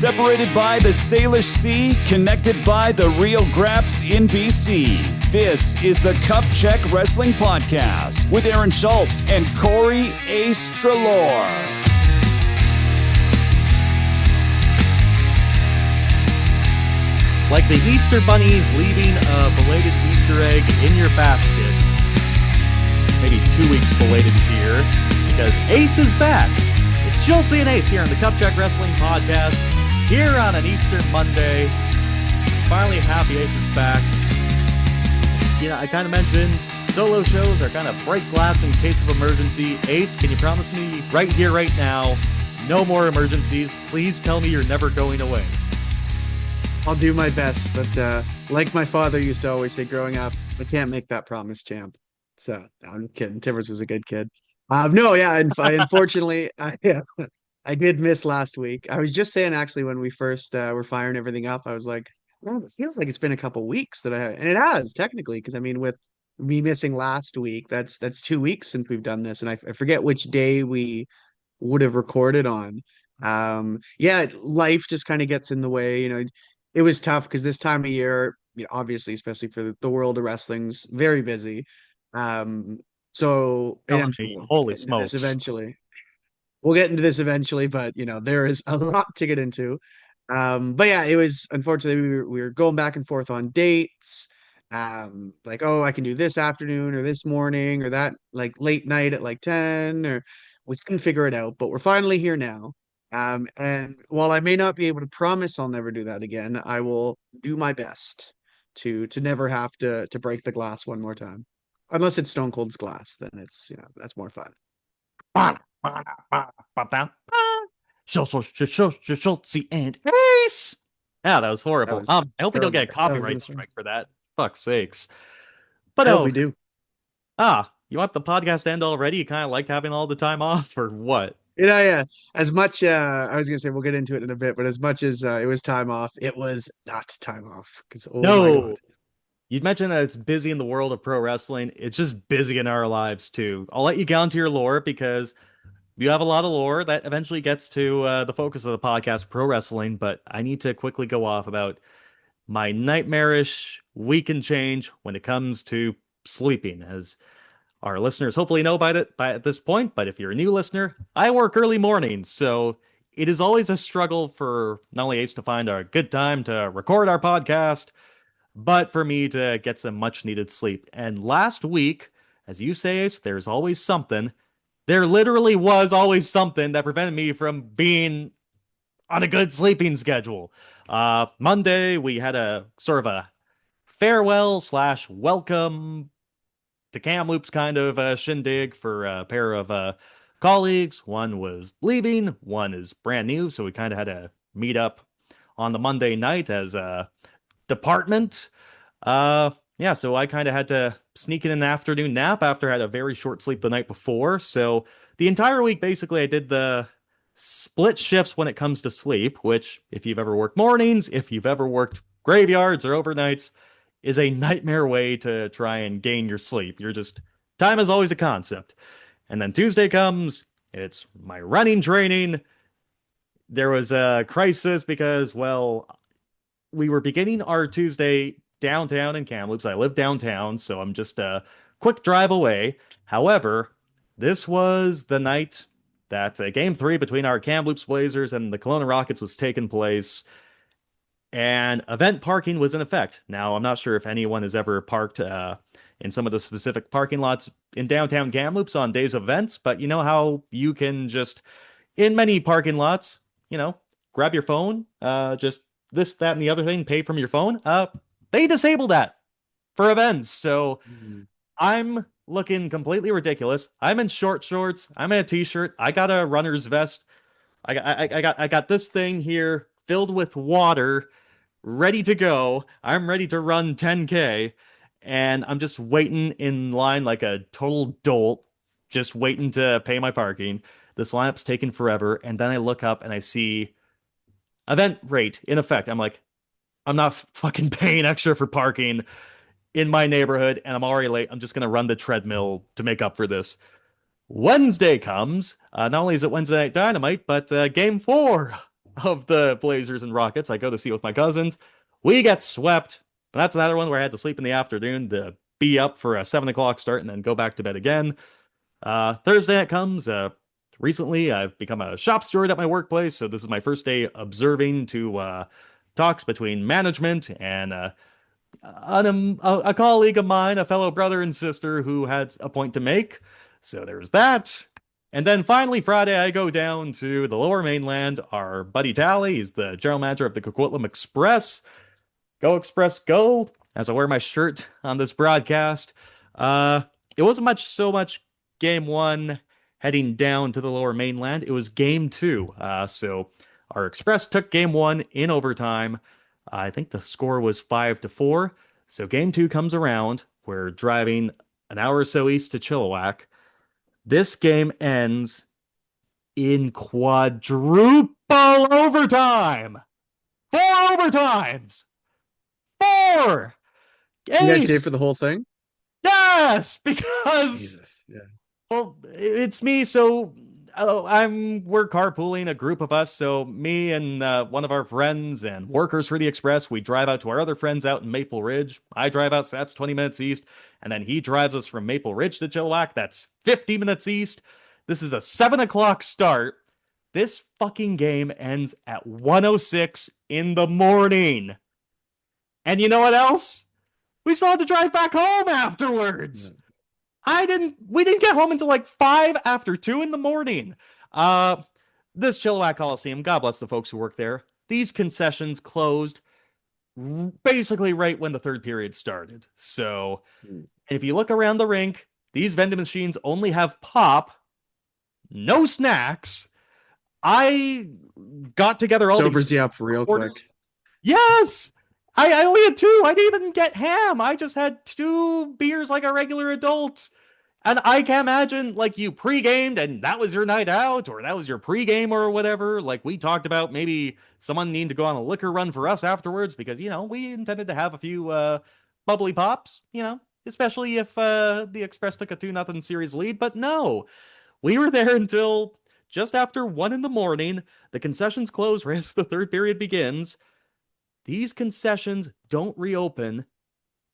Separated by the Salish Sea, connected by the Rio Graps in BC. This is the Cupcheck Wrestling Podcast with Aaron Schultz and Corey Ace Trelaw. Like the Easter Bunny leaving a belated Easter egg in your basket. Maybe 2 weeks belated here, because Ace is back. It's Schulzie and Ace here on the Cupcheck Wrestling Podcast, here on an Easter Monday. Finally happy Ace is back. You know, I kind of mentioned solo shows are kind of break glass in case of emergency. Ace, can you promise me right here, right now, no more emergencies? Please tell me you're never going away. I'll do my best, but like my father used to always say growing up, I can't make that promise, champ. So I'm kidding. Timbers was a good kid. Unfortunately, I did miss last week. I was just saying, actually, when we first were firing everything up, I was like, well, it feels like it's been a couple weeks and it has technically, because I mean, with me missing last week, that's 2 weeks since we've done this, and I forget which day we would have recorded on. Life just kind of gets in the way, you know. It was tough because this time of year, you know, obviously, especially for the world of wrestling's very busy. Holy smokes! We'll get into this eventually, but you know, there is a lot to get into. It was unfortunately we were going back and forth on dates. Like, oh, I can do this afternoon or this morning or that like late night at like 10, or we couldn't figure it out, but we're finally here now. And while I may not be able to promise I'll never do that again, I will do my best to never have to break the glass one more time. Unless it's Stone Cold's glass, then it's, you know, that's more fun. Schulzie and Ace. Yeah, that was horrible. I hope we don't get a copyright strike for that. Fuck's sakes. But I hope we do. You want the podcast to end already? You kind of liked having all the time off, or what? Yeah. As much, I was gonna say we'll get into it in a bit, but as much as it was time off, it was not time off. Because my God. You'd mentioned that it's busy in the world of pro wrestling. It's just busy in our lives, too. I'll let you get onto your lore because you have a lot of lore that eventually gets to the focus of the podcast, pro wrestling. But I need to quickly go off about my nightmarish week and change when it comes to sleeping. As our listeners hopefully know by at this point. But if you're a new listener, I work early mornings. So it is always a struggle for not only Ace to find a good time to record our podcast, but for me to get some much needed sleep. And last week, as you say, Ace, there's always something. There literally was always something that prevented me from being on a good sleeping schedule. Monday, we had a sort of a farewell / welcome to Kamloops kind of shindig for a pair of colleagues. One was leaving, one is brand new, so we kind of had to meet up on the Monday night as a department. So I kind of had to sneak in an afternoon nap after I had a very short sleep the night before. So the entire week, basically, I did the split shifts when it comes to sleep, which, if you've ever worked mornings, if you've ever worked graveyards or overnights, is a nightmare way to try and gain your sleep. Time is always a concept. And then Tuesday comes, it's my running training. There was a crisis because, well, we were beginning our Tuesday downtown in Kamloops. I live downtown, so I'm just a quick drive away. However, this was the night that Game 3 between our Kamloops Blazers and the Kelowna Rockets was taking place, and event parking was in effect. Now, I'm not sure if anyone has ever parked in some of the specific parking lots in downtown Kamloops on days of events, but you know how you can just, in many parking lots, you know, grab your phone, just this, that, and the other thing, pay from your phone. They disable that for events. So I'm looking completely ridiculous. I'm in short shorts. I'm in a t-shirt. I got a runner's vest. I got this thing here filled with water, ready to go. I'm ready to run 10K. And I'm just waiting in line like a total dolt, just waiting to pay my parking. This lineup's taking forever. And then I look up and I see event rate in effect. I'm like, I'm not fucking paying extra for parking in my neighborhood, and I'm already late. I'm just going to run the treadmill to make up for this. Wednesday comes. Not only is it Wednesday Night Dynamite, but Game 4 of the Blazers and Rockets. I go to see with my cousins. We get swept. That's another one where I had to sleep in the afternoon to be up for a 7 o'clock start and then go back to bed again. Thursday it comes. Recently, I've become a shop steward at my workplace, so this is my first day observing to talks between management and a colleague of mine, a fellow brother and sister who had a point to make. So there's that. And then finally, Friday, I go down to the lower mainland. Our buddy Tally, he's the general manager of the Coquitlam Express. Go Express, go! As I wear my shirt on this broadcast. It wasn't so much game one heading down to the lower mainland. It was game two. So our Express took game one in overtime. I think the score was 5-4. So game two comes around. We're driving an hour or so east to Chilliwack. This game ends in quadruple overtime. 4 overtimes. 4. You guys stayed Ace. for the whole thing? Yes, because Jesus. Yeah. well, it's me. So we're carpooling, a group of us. So me and one of our friends and workers for the Express, we drive out to our other friends out in Maple Ridge. I drive out, so that's 20 minutes east, and then he drives us from Maple Ridge to Chilliwack. That's 50 minutes east. This is a 7 o'clock start. This fucking game ends at 1:06 in the morning. And you know what else? We still had to drive back home afterwards. We didn't get home until like 2:05 in the morning. This Chilliwack Coliseum, God bless the folks who work there. These concessions closed basically right when the third period started. So if you look around the rink, these vending machines only have pop, no snacks. I got together all Sobers these you up real orders. quick. Yes! I only had 2. I didn't even get ham. I just had 2 beers like a regular adult. And I can't imagine, like, you pre-gamed and that was your night out, or that was your pre-game or whatever. Like, we talked about maybe someone needing to go on a liquor run for us afterwards because, we intended to have a few bubbly pops, especially if the Express took a 2-0 series lead. But no, we were there until just after 1 in the morning. The concessions close right as the third period begins. These concessions don't reopen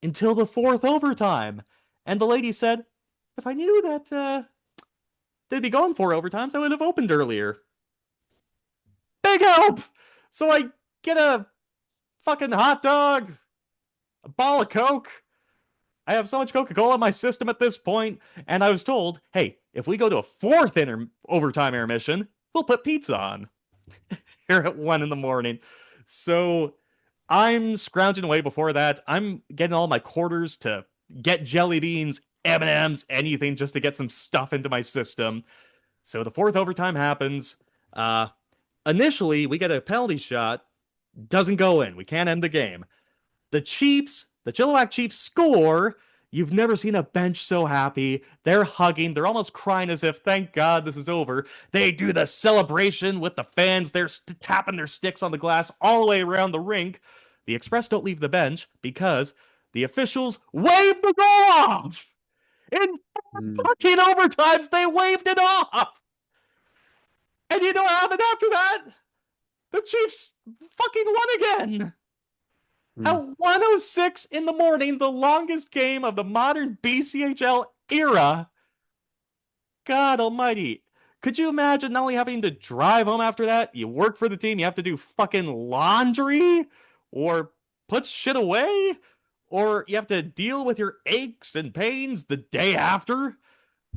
until the 4th overtime. And the lady said, if I knew that they'd be going 4 overtimes, I would have opened earlier. Big help! So I get a fucking hot dog, a ball of Coke. I have so much Coca-Cola in my system at this point, and I was told, hey, if we go to a 4th overtime intermission, we'll put pizza on. Here at 1 in the morning. So I'm scrounging away before that. I'm getting all my quarters to get jelly beans, M&Ms, anything just to get some stuff into my system. So the 4th overtime happens. Initially, we get a penalty shot. Doesn't go in. We can't end the game. The Chilliwack Chiefs score. You've never seen a bench so happy. They're hugging. They're almost crying as if, thank God this is over. They do the celebration with the fans. They're tapping their sticks on the glass all the way around the rink. The Express don't leave the bench because the officials waved the goal off. In fucking overtimes, they waved it off. And you know what happened after that? The Chiefs fucking won again. At 1:06 in the morning, the longest game of the modern BCHL era. God almighty. Could you imagine not only having to drive home after that, you work for the team, you have to do fucking laundry, or put shit away, or you have to deal with your aches and pains the day after?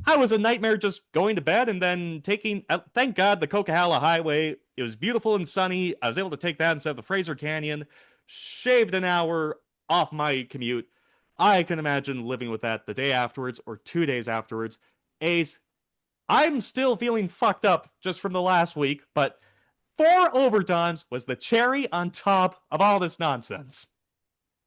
I was a nightmare just going to bed and then taking, thank God, the Coquihalla Highway. It was beautiful and sunny. I was able to take that instead of the Fraser Canyon. Shaved an hour off my commute. I can imagine living with that the day afterwards or 2 days afterwards. Ace, I'm still feeling fucked up just from the last week, but 4 overtimes was the cherry on top of all this nonsense.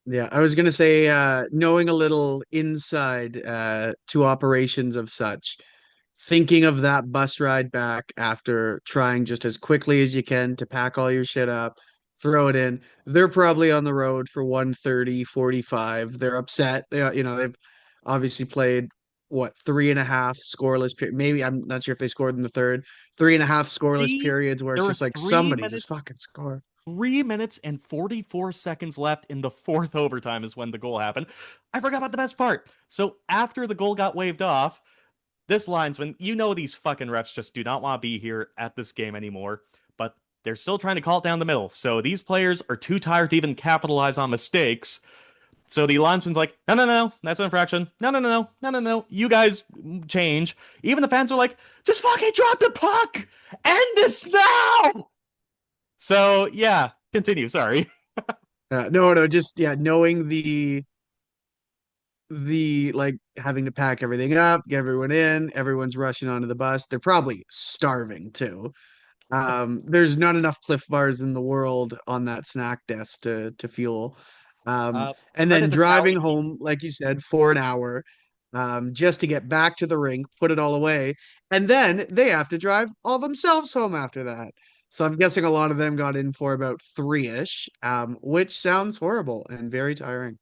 Yeah, I was gonna say, knowing a little inside to operations of such, thinking of that bus ride back after trying just as quickly as you can to pack all your shit up, throw it in. They're probably on the road for 1:30, 45. They're upset. They've obviously played what, 3.5 scoreless period. Maybe I'm not sure if they scored in the third. 3.5 scoreless Three, periods where there it's were just like three somebody just minutes fucking score. 3 minutes and 44 seconds left in the fourth overtime is when the goal happened. I forgot about the best part. So after the goal got waved off, this linesman, you know, these fucking refs just do not want to be here at this game anymore, but they're still trying to call it down the middle. So these players are too tired to even capitalize on mistakes. So the linesman's like, no, no, no, that's an infraction. No, no, no, no, no, no, no. You guys change. Even the fans are like, just fucking drop the puck. End this now. So yeah, continue. Sorry. No, no, just yeah, knowing the like having to pack everything up, get everyone in, everyone's rushing onto the bus. They're probably starving too. There's not enough Cliff Bars in the world on that snack desk to fuel. And then Credit to driving Tally. home, like you said, for an hour, just to get back to the rink, put it all away, and then they have to drive all themselves home after that. So I'm guessing a lot of them got in for about 3-ish, which sounds horrible and very tiring.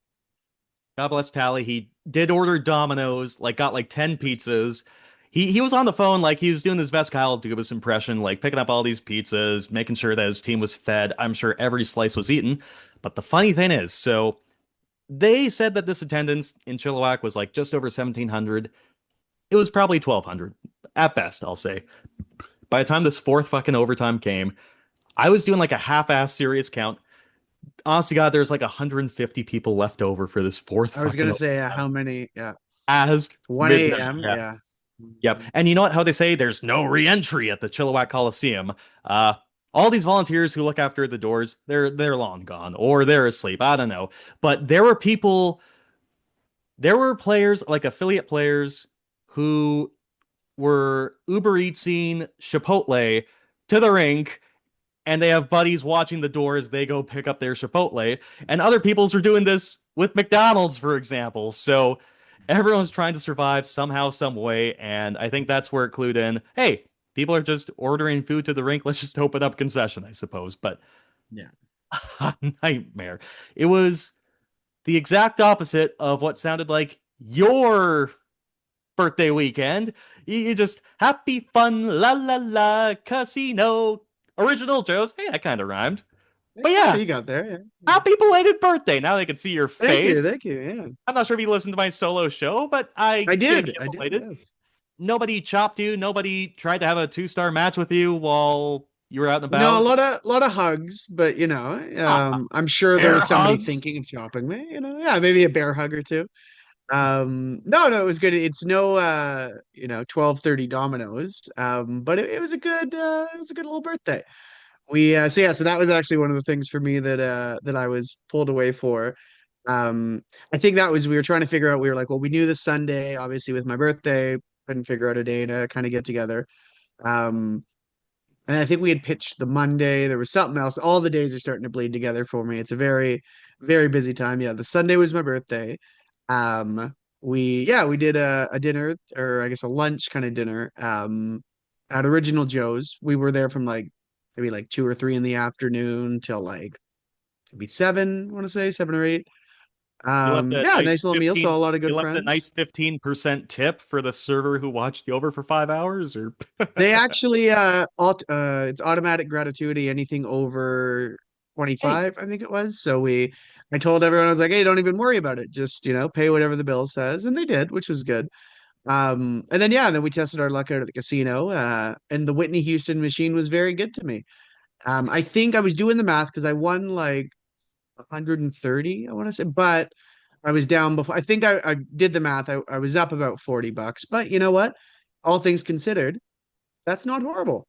God bless Tally. He did order Domino's, like got like 10 pizzas. He was on the phone, like he was doing his best Kyle Dubas impression, like picking up all these pizzas, making sure that his team was fed. I'm sure every slice was eaten. But the funny thing is, so they said that this attendance in Chilliwack was like just over 1,700. It was probably 1,200 at best, I'll say. By the time this fourth fucking overtime came, I was doing like a half-ass serious count. Honest to God, there's like 150 people left over for this fourth I was fucking gonna say overtime. how many? Yeah, As 1 midnight. a.m. Yeah. Yeah. Yep. And you know what? How they say there's no re-entry at the Chilliwack Coliseum. Uh, all these volunteers who look after the doors, they're long gone or they're asleep. I don't know. But there were players like affiliate players who were Uber Eatsing Chipotle to the rink and they have buddies watching the door as they go pick up their Chipotle. And other people's are doing this with McDonald's, for example. So everyone's trying to survive somehow, some way. And I think that's where it clued in. Hey, people are just ordering food to the rink. Let's just open up concession, I suppose. But Yeah. a nightmare. It was the exact opposite of what sounded like your birthday weekend. You just happy fun, la la la, casino, original Joe's. Hey, that kind of rhymed. But Yeah, yeah, you got there. Yeah. happy belated birthday. Now they can see your Thank face. you. Thank you. Yeah. I'm not sure if you listened to my solo show, but I I did did. get I did. belated. Yes. Nobody chopped you. Nobody tried to have a 2-star match with you while you were out and No, a about. lot of hugs, but Ah, I'm sure there air was somebody hugs. thinking of chopping me, yeah, maybe a bear hug or two. No, no, it was good. It's no 12:30 Domino's. But it was a good little birthday. So that was actually one of the things for me that I was pulled away for. I think that was we were trying to figure out, we were like, well, we knew the Sunday, obviously with my birthday, couldn't figure out a day to kind of get together. Um, and I think we had pitched the Monday. There was something else. All the days are starting to bleed together for me. It's a very, very busy time. Yeah, the Sunday was my birthday. We did a dinner, or I guess a lunch kind of dinner, at Original Joe's. We were there from like maybe like 2 or 3 in the afternoon till like maybe 7, I want to say 7 or 8. You left a Yeah, nice nice little meal. 15. Saw a lot of You good left a friends. nice 15% tip for the server who watched you over for 5 hours, or They actually it's automatic gratuity anything over hey, 25, I think it was. So I told everyone, I was like, hey, don't even worry about it. Just, pay whatever the bill says. And they did, which was good. And then yeah, then we tested our luck out at the casino. And the Whitney Houston machine was very good to me. I think I was doing the math because I won like 130, I want to say, but I was down before. I think I did the math. I was up about $40, but you know what? All things considered, that's not horrible.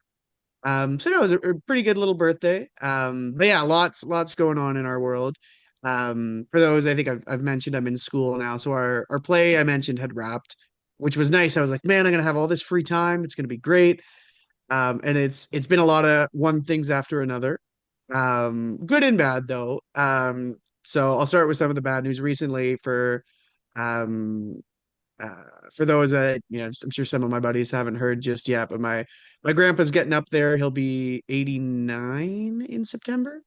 So no, it was a pretty good little birthday. But yeah, lots going on in our world. For those, I think I've mentioned I'm in school now. So our play I mentioned had wrapped, which was nice. I was like, man, I'm gonna have all this free time. It's gonna be great. And it's been a lot of one things after another. Good and bad though. So I'll start with some of the bad news recently um for those that, I'm sure some of my buddies haven't heard just yet, but my grandpa's getting up there. He'll be 89 in September.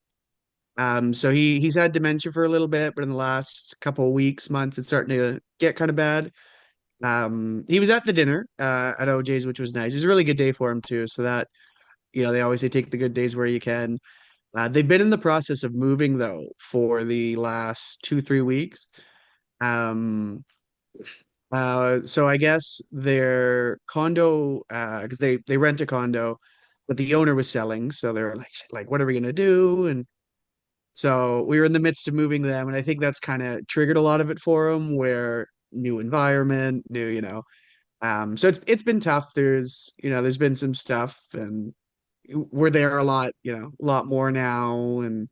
So he's had dementia for a little bit, but in the last couple of weeks, months, it's starting to get kind of bad. He was at the dinner at OJ's, which was nice. It was a really good day for him too. So that, they always say take the good days where you can. They've been in the process of moving though for the last 2, 3 weeks. Um, so I guess their condo, because they rent a condo, but the owner was selling, so they're like, what are we gonna do? And so we were in the midst of moving them, and I think that's kind of triggered a lot of it for them, where new environment, new, so it's been tough. There's been some stuff, and we're there a lot, a lot more now, and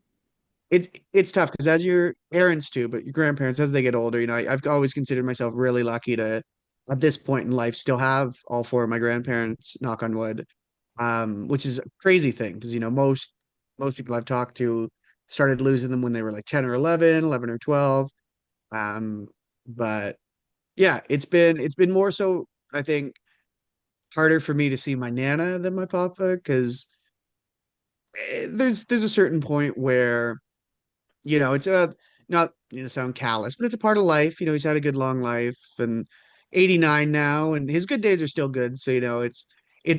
it's tough because as your parents too, but your grandparents as they get older, I've always considered myself really lucky to, at this point in life, still have all four of my grandparents, knock on wood, which is a crazy thing because most people I've talked to started losing them when they were like 10 or 11, 11 or 12. Um, but yeah, it's been more so, I think, harder for me to see my nana than my papa because there's a certain point where it's not sound callous, but it's a part of life. He's had a good long life and 89 now, and his good days are still good. So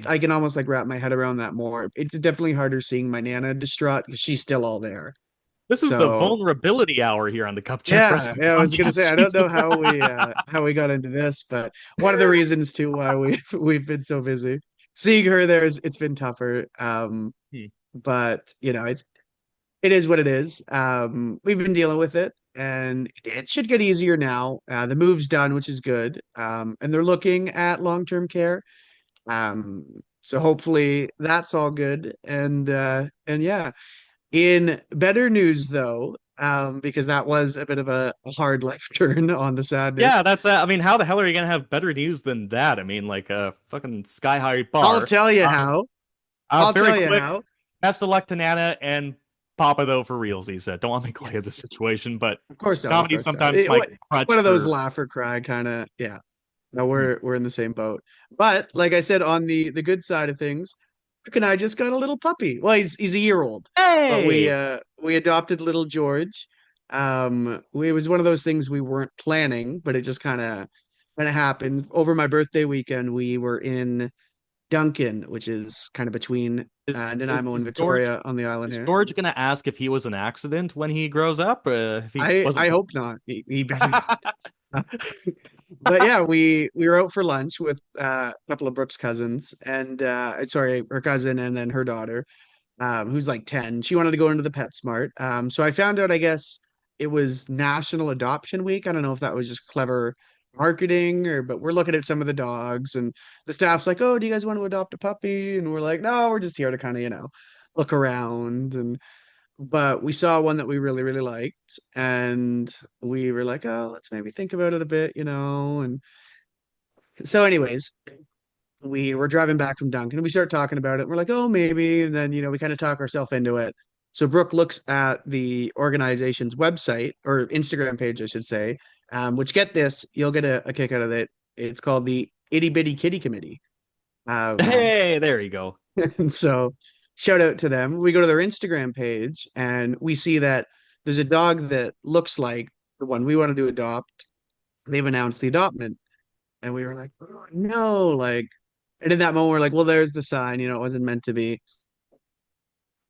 I can almost like wrap my head around that more. It's definitely harder seeing my nana distraught because she's still all there. This is the So vulnerability hour here on the Cupcheck yeah, Wrestling yeah, I was gonna say Podcast. I don't know Jesus. how we got into this, but one of the reasons too why we've been so busy. Seeing her there it's been tougher. Hmm. But it is what it is. We've been dealing with it, and it should get easier now. The move's done, which is good. And they're looking at long-term care. So hopefully that's all good. And yeah, in better news though, because that was a bit of a hard life turn on the sadness. Yeah, that's. I mean, how the hell are you gonna have better news than that? I mean, like a fucking sky high I'll bar. tell you how. I'll Very tell you quick. how. Best of luck to Nana and Papa though for reals. He said, "Don't want to make light of the Yes, situation, but of course not. Of comedy course not. sometimes might crutch One of those for." laugh or cry kind of. Yeah. No, Hmm. we're in the same boat. But like I said, on the good side of things, Rick and I just got a little puppy. Well, he's a year old, but we Hey, uh we adopted little George. It was one of those things we weren't planning, but it just kind of happened. Over my birthday weekend, we were in Duncan, which is kind of between is is Nanaimo and is George Victoria on the island is here. George gonna ask if he was an accident when he grows up? If he I wasn't. hope not. He better not. But yeah, we were out for lunch with a couple of Brooke's cousins and sorry, her cousin and then her daughter, who's like 10. She wanted to go into the PetSmart. So I found out, I guess it was National Adoption Week. I don't know if that was just clever marketing but we're looking at some of the dogs and the staff's like, "Oh, do you guys want to adopt a puppy?" And we're like, "No, we're just here to kind of, look around." And but we saw one that we really, really liked, and we were like, "Oh, let's maybe think about it a bit." And so, anyways, we were driving back from Duncan, and we start talking about it. We're like, "Oh, maybe," and then we kind of talk ourselves into it. So Brooke looks at the organization's website or Instagram page, I should say. Which, get this, you'll get a kick out of it. It's called the Itty Bitty Kitty Committee. Um, Hey, there you go. And so shout out to them. We go to their Instagram page and we see that there's a dog that looks like the one we wanted to adopt. They've announced the adoptment. And we were like, "Oh, no," like, and in that moment, we're like, well, there's the sign, it wasn't meant to be.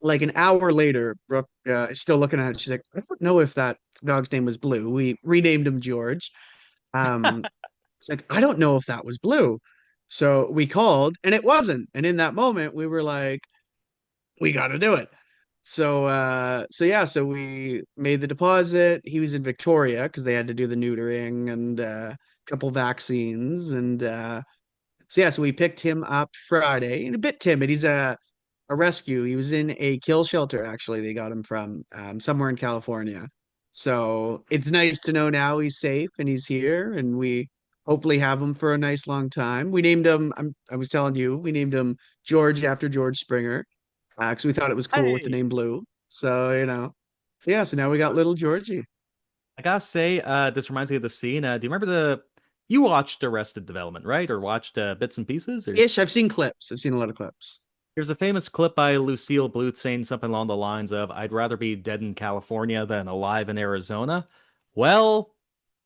Like an hour later, Brooke is still looking at it. She's like, "I don't know if that dog's name was Blue. We renamed him George." Um, it's like, "I don't know if that was Blue." So we called and it wasn't. And in that moment, we were like, we got to do it. So yeah, so we made the deposit. He was in Victoria because they had to do the neutering and a couple vaccines. And so yeah, so we picked him up Friday. And a bit timid. He's a rescue. He was in a kill shelter, actually. They got him from somewhere in California. So it's nice to know now he's safe and he's here, and we hopefully have him for a nice long time. We named him, I was telling you, we named him George after George Springer because we thought it was cool with the Hey, name Blue. So yeah, so now we got little Georgie. I gotta say, this reminds me of the scene. Do you remember you watched Arrested Development, right? Or watched bits and pieces? Or Ish, I've seen clips. I've seen a lot of clips. there's a famous clip by Lucille Bluth saying something along the lines of, "I'd rather be dead in California than alive in Arizona." Well,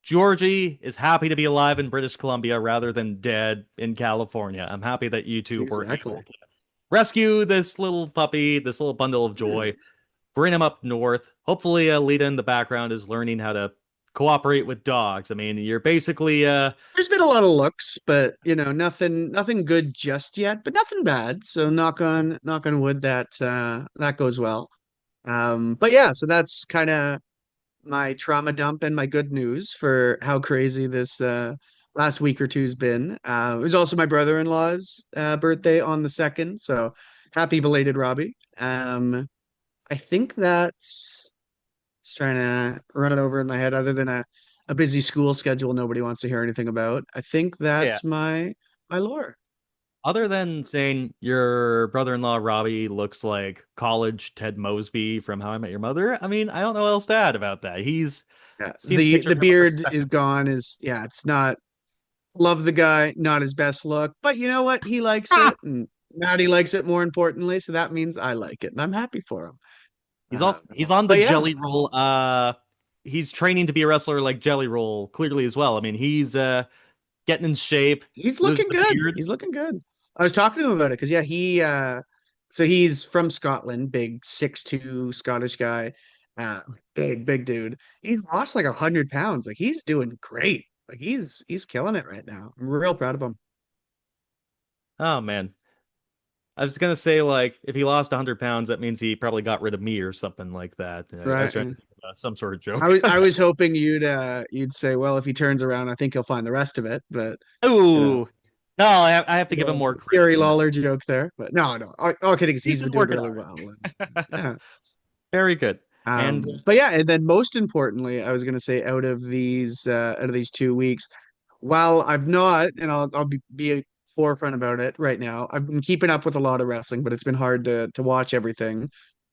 Georgie is happy to be alive in British Columbia rather than dead in California. I'm happy that you two were able Exactly. to rescue this little puppy, this little bundle of Yeah. joy, bring him up north. Hopefully, Lita in the background is learning how to cooperate with dogs. I mean, you're basically There's been a lot of looks, but nothing good just yet, but nothing bad. So knock on wood that that goes well. But yeah, so that's kind of my trauma dump and my good news for how crazy this last week or two's been. It was also my brother-in-law's birthday on the second, so happy belated Robbie. I think that's just trying to run it over in my head, other than a busy school schedule nobody wants to hear anything about. I think yeah. that's my lore. Other than saying your brother-in-law Robbie looks like college Ted Mosby from How I Met Your Mother, I mean, I don't know what else to add about that. He's Yeah, seen the pictures of him on the beard set. is gone. Is yeah, it's not love the guy, not his best look, but you know what? He likes Ah! it, and Maddie likes it more importantly, so that means I like it, and I'm happy for him. He's on the But yeah, Jelly Roll. He's training to be a wrestler like Jelly Roll clearly as well. I mean, he's getting in shape, he's losing looking the good. beard. He's looking good. I was talking to him about it because yeah, so he's from Scotland, big 6'2" Scottish guy, big dude. He's lost like 100 pounds. Like he's doing great. Like he's killing it right now. I'm real proud of him. Oh man. I was gonna say like if he lost 100 pounds, that means he probably got rid of me or something like that. I was Right. trying to think of, some sort of I joke. was I was hoping you'd say, well, if he turns around, I think he'll find the rest of it. But you know, Ooh, no, I have to give him more credit Gary than that. Lawler joke there. But no. All kidding, because He's he's been been doing working really well. And, hard. yeah. Very good. And But yeah, and then most importantly, I was gonna say out of these 2 weeks, while I've not, and I'll be a forefront about it right now. I've been keeping up with a lot of wrestling, but it's been hard to watch everything.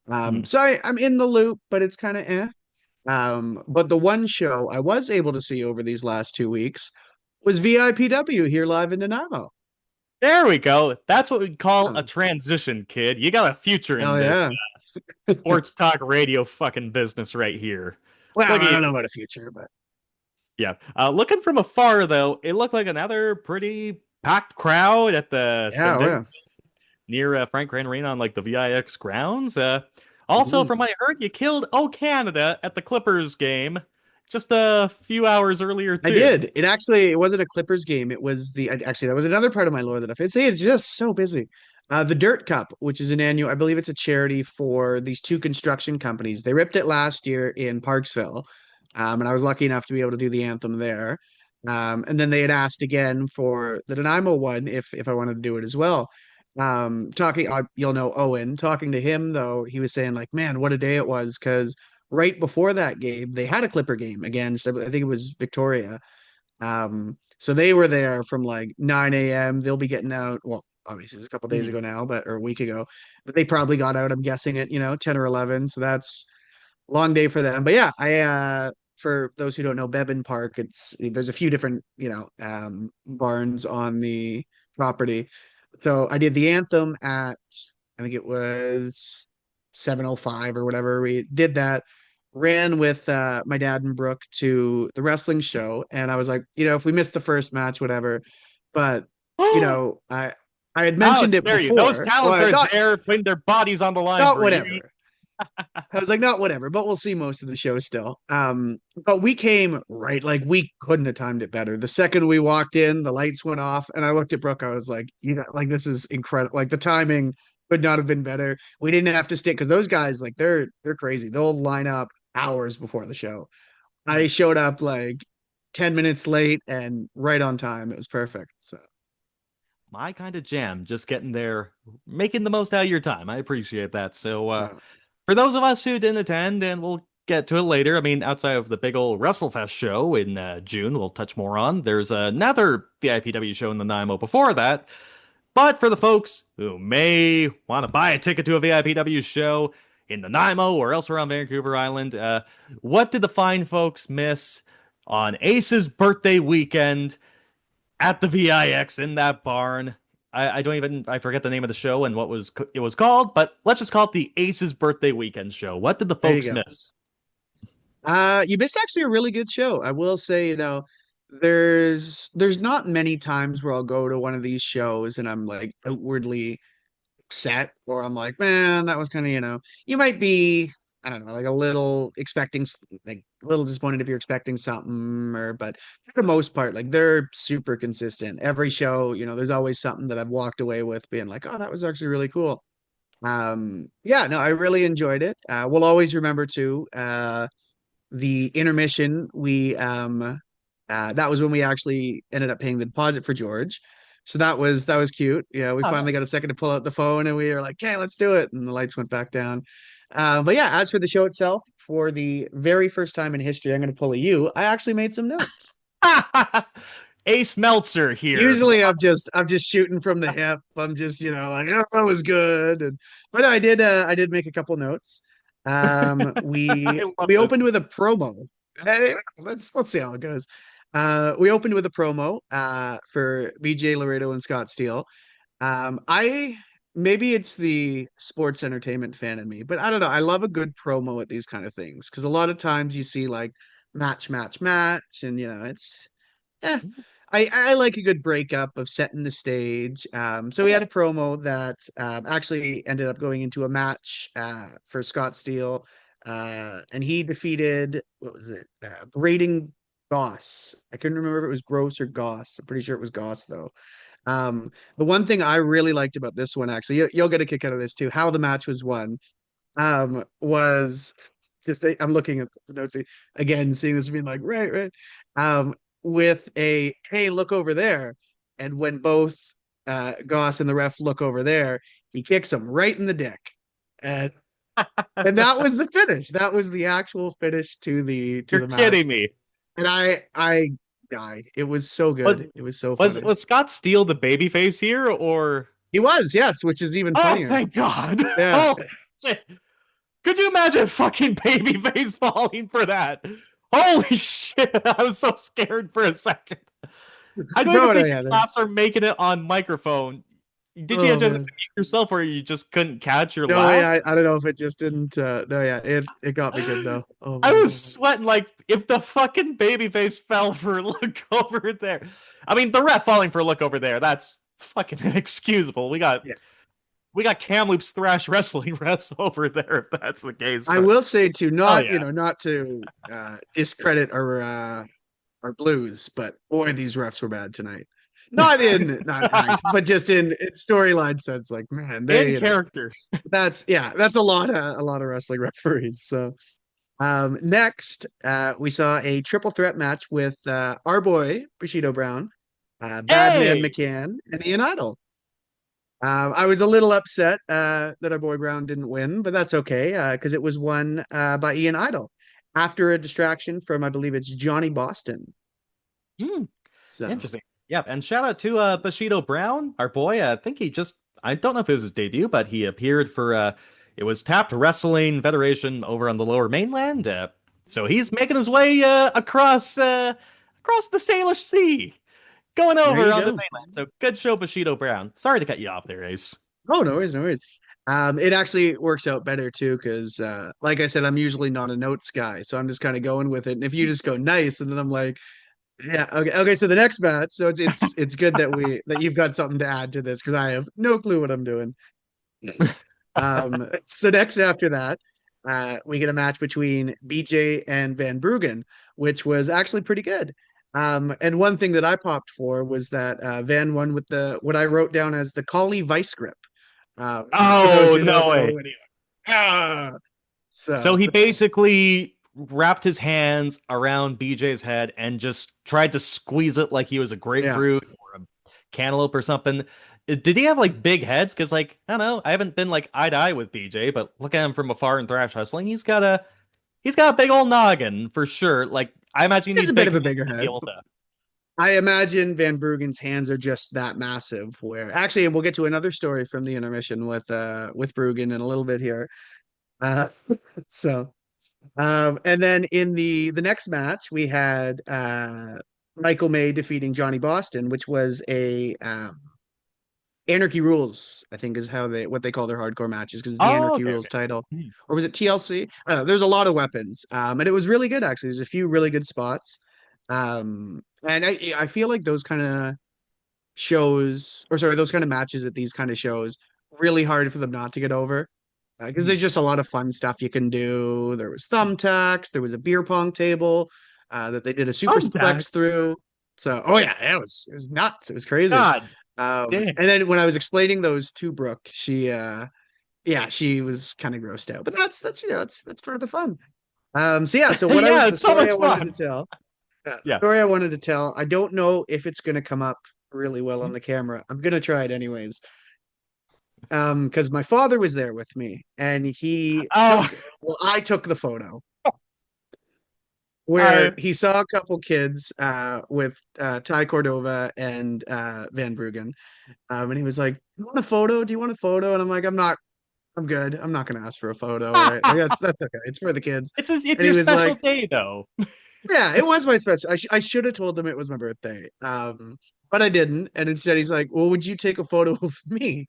mm, So I'm in the loop, but it's kind of eh. But the one show I was able to see over these last 2 weeks was VIPW here live in Nanaimo. there we go. That's what we call a Oh, transition, kid. You got a future in hell this yeah. sports talk radio fucking business right here. Well, Look I at you. don't know about a future, but Yeah. Looking from afar, though, it looked like another pretty packed crowd at the yeah, oh, Sunday yeah. near Frank Grant Arena on like the VIX grounds. Also, Mhm. from what I heard, you killed Oh Canada at the Clippers game just a few hours earlier I too. did. It wasn't a Clippers game. It was actually that was another part of my lore that I would say it's just so busy. The Dirt Cup, which is an annual, I believe it's a charity for these two construction companies. They ripped it last year in Parksville, and I was lucky enough to be able to do the anthem there. And then they had asked again for the Nanaimo one if I wanted to do it as well. You'll know Owen. Talking to him though, he was saying like, man, what a day it was because right before that game, they had a Clipper game against, I think it was Victoria. So they were there from like 9 a.m. They'll be getting out. Well, obviously it was a couple days Mhm. ago now, or a week ago, but they probably got out, I'm guessing at, 10 or 11. So that's a long day for them. But yeah, for those who don't know Bevan Park, there's a few different, barns on the property. So I did the anthem at, I think it was 7:05 or whatever. We did that, ran with my dad and Brooke to the wrestling show, and I was like, if we missed the first match, whatever. But I had How mentioned it dare you? Those before. talents Well, are not there putting their bodies on the line not for you. whatever. I was like, not whatever, but we'll see most of the show still. But we came right, like we couldn't have timed it better. The second we walked in, the lights went off, and I looked at Brooke. I was like, like this is incredible. Like the timing could not have been better. We didn't have to stick because those guys, like they're crazy. They'll line up hours before the show. I showed up like 10 minutes late and right on time. It was perfect. So My kind of jam, just getting there, making the most out of your time. I appreciate that. So, yeah. for those of us who didn't attend, and we'll get to it later, I mean, outside of the big old WrestleFest show in June, we'll touch more on. There's another VIPW show in the Nanaimo before that. But for the folks who may want to buy a ticket to a VIPW show in the Nanaimo or elsewhere on Vancouver Island, what did the fine folks miss on Ace's birthday weekend at the VIX in that barn? I don't even I forget the name of the show and what was it was called, but let's just call it the Ace's birthday weekend show. What did the There you folks go. miss? You missed actually a really good show. I will say, there's not many times where I'll go to one of these shows and I'm like outwardly upset, or I'm like, man, that was kind of, you might be, I don't know, like a little expecting, like a little disappointed if you're expecting something, but for the most part, like they're super consistent. Every show, there's always something that I've walked away with being like, oh, that was actually really cool. Yeah, no, I really enjoyed it. We'll always remember too, the intermission. That was when we actually ended up paying the deposit for George. So that was cute. Yeah, we Oh, finally got a nice. second to pull out the phone and we were like, okay, let's do it. And the lights went back down. But yeah, as for the show itself, for the very first time in history, I'm going to pull a you. I actually made some notes. Ace Meltzer here. Usually I'm just shooting from the hip. I'm just, like, oh, that was good. But no, I did make a couple notes. We I love we this. opened with a promo. Hey, let's see how it goes. We opened with a promo for BJ Laredo and Scott Steele. I maybe it's the sports entertainment fan in me, but I don't know. I love a good promo at these kind of things because a lot of times you see like match, match, match, and it's yeah. I like a good breakup of setting the stage. So we had a promo that actually ended up going into a match for Scott Steele, and he defeated, what was it? Braden Goss. I couldn't remember if it was Gross or Goss. I'm pretty sure it was Goss though. The one thing I really liked about this one, actually, you'll get a kick out of this too, how the match was won, was just I'm looking at the notes again, seeing this being like, right, right. Um, with a hey, look over there. And when both Goss and the ref look over there, he kicks him right in the dick. And and that was the finish. That was the actual finish to the You're match. kidding me. And I died. It was so Was good. It was so was funny. was Scott Steele the babyface here, or? He was, yes, which is even Oh, funnier. thank God! Yeah. Oh shit! Could you imagine fucking babyface falling for that? Holy shit! I was so scared for a second. I don't even No, no, think yeah. your laughs are making it on microphone. Did you Oh just have man. to mute yourself, or you just couldn't catch your No, laugh? yeah, I don't know if it just didn't no, yeah, it got me good though. Oh I man. was sweating like if the fucking babyface fell for a look over there. I mean, the ref falling for a look over there, that's fucking inexcusable. Yeah. We got Kamloops thrash wrestling refs over there if that's the case. I But will say too, oh not, yeah. not to discredit our blues, but boy, these refs were bad tonight. Not in not nice, but just in storyline sense, like man, In character. that's a lot of wrestling referees. So next, we saw a triple threat match with our boy Bushido Brown, Badman Hey! McCann, and Ian Idol. I was a little upset that our boy Brown didn't win, but that's okay because it was won by Ian Idol after a distraction from, I believe it's Johnny Boston. Hmm, So interesting. Yep, and shout out to Bushido Brown, our boy. I think I don't know if it was his debut, but he appeared for it was Tapped Wrestling Federation over on the Lower Mainland. So he's making his way across the Salish Sea, going there over you on the go. mainland. So good show, Bushido Brown. Sorry to cut you off there, Ace. Oh, no worries, no worries. It actually works out better too because, like I said, I'm usually not a notes guy, so I'm just kind of going with it. And if you just go nice, and then I'm like, yeah, okay, okay. So the next match, so it's good that you've got something to add to this because I have no clue what I'm doing. So next after that, we get a match between BJ and Van Bruggen, which was actually pretty good. And one thing that I popped for was that Van won with the what I wrote down as the Collie Vice Grip. For those Oh who no don't know way! what he ah, So so he basically wrapped his hands around BJ's head and just tried to squeeze it like he was a yeah. grapefruit or a cantaloupe or something. Did he have like big heads? Because like I don't know, I haven't been like eye to eye with BJ, but look at him from afar in thrash wrestling. He's got a big old noggin for sure. Like I imagine you He's a need bit big of a hands bigger to be head. able to. I imagine Van Bruggen's hands are just that massive. Where actually, and we'll get to another story from the intermission with Bruggen in a little bit here. Uh, so and then in the next match, we had Michael May defeating Johnny Boston, which was a Anarchy Rules, I think, is how what they call their hardcore matches because the Oh, Anarchy okay, Rules okay. title, Hmm. or was it TLC? I don't know. There's a lot of weapons, and it was really good actually. There's a few really good spots, and I feel like those kind of shows, or sorry, those kind of matches at these kind of shows, really hard for them not to get over because Hmm. there's just a lot of fun stuff you can do. There was thumbtacks, there was a beer pong table that they did a superplex Thumbtacks. through. So, oh yeah, it was nuts. It was crazy. God damn. And then when I was explaining those to Brooke, yeah, she was kind of grossed out. But that's that's part of the fun. So yeah, so Yeah, the it's so story I much wanted to fun. tell, the Yeah. story I wanted to tell, I don't know if it's gonna come up really well on the camera. I'm gonna try it anyways. Because my father was there with me, and Oh, I took the photo I where he saw a couple kids with Ty Cordova and Van Bruggen. And he was like, "You want a photo? Do you want a photo?" And I'm like, I'm good. I'm not gonna ask for a photo, right? Like that's okay. It's for the kids." it's And he your was special like, day though. "Yeah, it was my special. I should have told them it was my birthday, but I didn't. And instead, he's like, 'Well, would you take a photo of me?'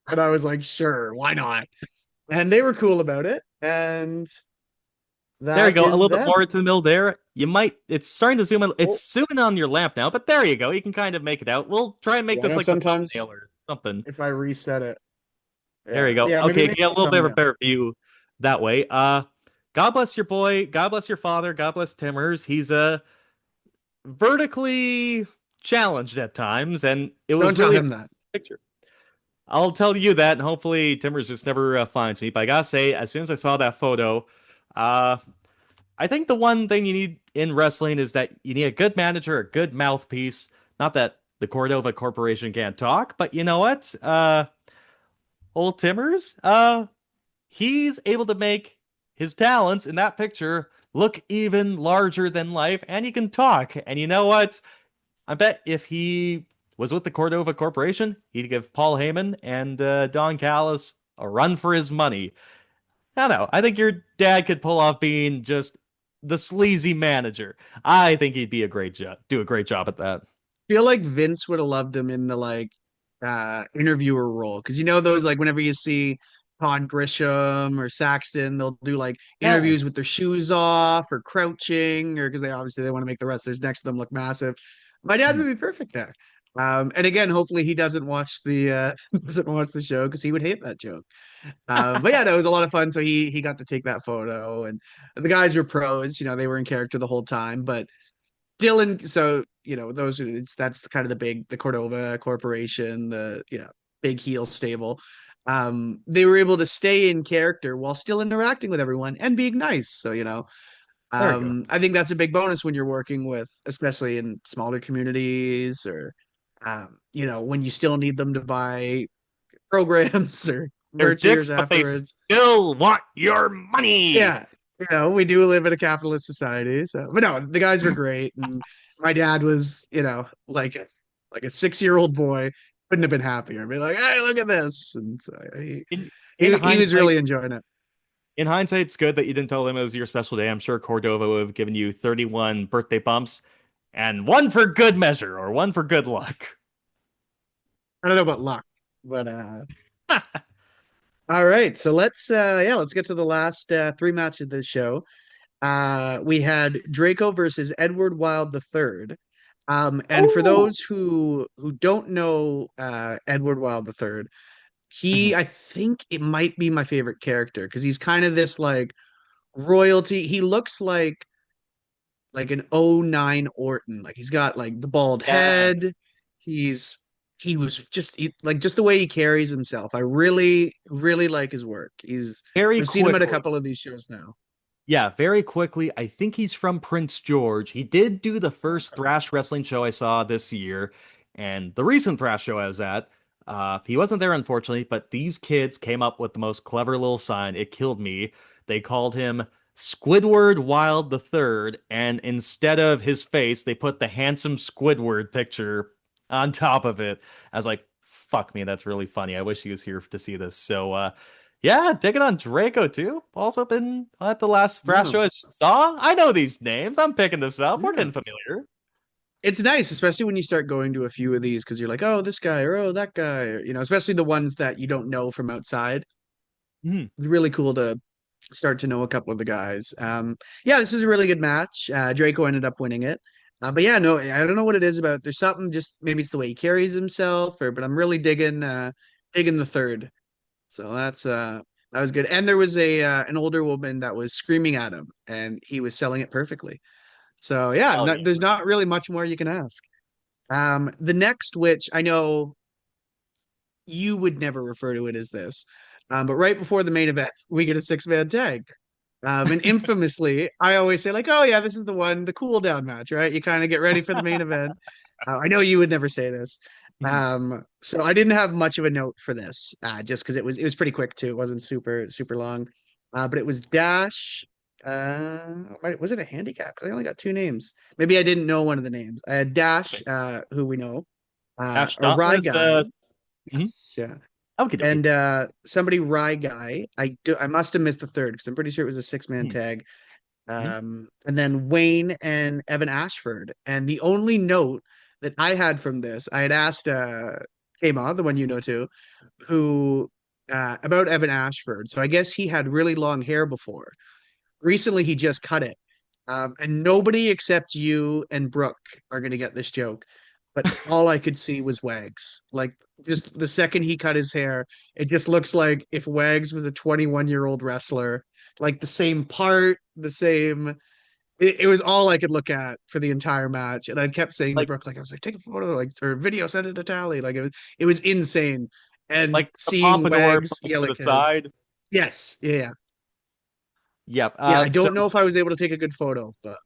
And I was like, 'Sure, why not?' And they were cool about it. And There you that go. A is little bit them. more into the middle there. You might. It's starting to zoom in. Oh, It's zooming on your lamp now, but there you go. You can kind of make it out. We'll try and make yeah, I this know like the sometimes thumbnail or something. if I reset it, There you yeah, go. yeah, maybe Okay, make get a it a little bit of a thumbnail. better view that way. God bless your boy. God bless your father. God bless Timmers. He's vertically challenged at times, and it Don't was tell really a him that. picture. I'll tell you that, and hopefully Timmers just never finds me. But I gotta say, as soon as I saw that photo, uh, I think the one thing you need in wrestling is that you need a good manager, a good mouthpiece. Not that the Cordova Corporation can't talk, but you know what? Old Timmers, he's able to make his talents in that picture look even larger than life, and he can talk. And you know what? I bet if he was with the Cordova Corporation, he'd give Paul Heyman and Don Callis a run for his money. I don't know. I think your dad could pull off being just the sleazy manager. I think he'd be a great job, do a great job at that. Feel like Vince would have loved him in the like interviewer role because you know those like whenever you see Todd Grisham or Saxton, they'll do like interviews Yes. with their shoes off or crouching or because they want to make the wrestlers next to them look massive. My dad would be perfect there. And again, hopefully he doesn't watch the doesn't watch the show because he would hate that joke. But yeah, that was a lot of fun. So he got to take that photo, and the guys were pros. You know, they were in character the whole time. But Dylan, so those that's kind of the Cordova Corporation, the big heel stable. They were able to stay in character while still interacting with everyone and being nice. So There we go. I think that's a big bonus when you're working with, especially in smaller communities, or when you still need them to buy programs or They're merch dicks, ears but they afterwards. still want your money. Yeah, we do live in a capitalist society. So, but no, the guys were great, and my dad was, like a 6-year-old boy, couldn't have been happier. Be like, hey, look at this, and so In in he was hindsight, really enjoying it. in hindsight, it's good that you didn't tell him it was your special day. I'm sure Cordova would have given you 31 birthday bumps and one for good measure or one for good luck. I don't know about luck, but all right. So let's get to the last three matches of this show. We had Draco versus Edward Wild the Third. And for Oh. those who don't know Edward Wild the Third, Mhm. I think it might be my favorite character because he's kind of this like royalty. He looks like an '09 Orton. Like he's got like the bald Yes. head. He's he was just like just the way he carries himself. I really really like his work. Very I've seen him at a quickly. couple of these shows now. Yeah, very quickly. I think he's from Prince George. He did do the first thrash wrestling show I saw this year, and the recent thrash show I was at. He wasn't there, unfortunately, but these kids came up with the most clever little sign. It killed me. They called him Squidward Wild the Third, and instead of his face, they put the handsome Squidward picture on top of it. I was like, fuck me, that's really funny. I wish he was here to see this. So, yeah, taking on Draco too. Also been at the last thrash Yeah, show I saw. I know these names. I'm picking this up. We're yeah. getting familiar. it's nice, especially when you start going to a few of these because you're like, oh, this guy or oh, that guy, or, especially the ones that you don't know from outside. Mhm. It's really cool to start to know a couple of the guys. Yeah, this was a really good match. Draco ended up winning it. But yeah, no, I don't know what it is about. There's something, just maybe it's the way he carries himself, but I'm really digging the third. So that was good. And there was a an older woman that was screaming at him, and he was selling it perfectly. So yeah, Hell yeah. there's not really much more you can ask. The next, which I know you would never refer to it as this, but right before the main event, we get a six-man tag. And infamously, I always say like, "Oh yeah, this is the one, the cool down match, right? You kind of get ready for the main event." I know you would never say this, Mhm. so I didn't have much of a note for this, just because it was pretty quick too. It wasn't super long, but it was Dash. Was it a handicap? 'Cause I only got two names. Maybe I didn't know one of the names. I had Dash, Okay. who we know, Ash a Rye Dauntless. guy. Mhm. Yes, yeah, Okay, dokie. and somebody Rye guy. I must have missed the third because I'm pretty sure it was a six-man Mhm. tag. Mhm. And then Wayne and Evan Ashford. And the only note that I had from this, I had asked Kama, the one you know too, who about Evan Ashford. So I guess he had really long hair before. Recently, he just cut it. And nobody except you and Brooke are going to get this joke. But all I could see was Wags. Like, just the second he cut his hair, it just looks like if Wags was a 21-year-old wrestler, like the same part, the same. It was all I could look at for the entire match. And I kept saying to Like Brooke, like, I was like, take a photo, like, or video, send it to Tally. Like, it was insane. And like the seeing pompadour Wags pulled yell to at the kids. side. Yes. Yeah. Yeah. Yep. Yeah, I So don't know if I was able to take a good photo, but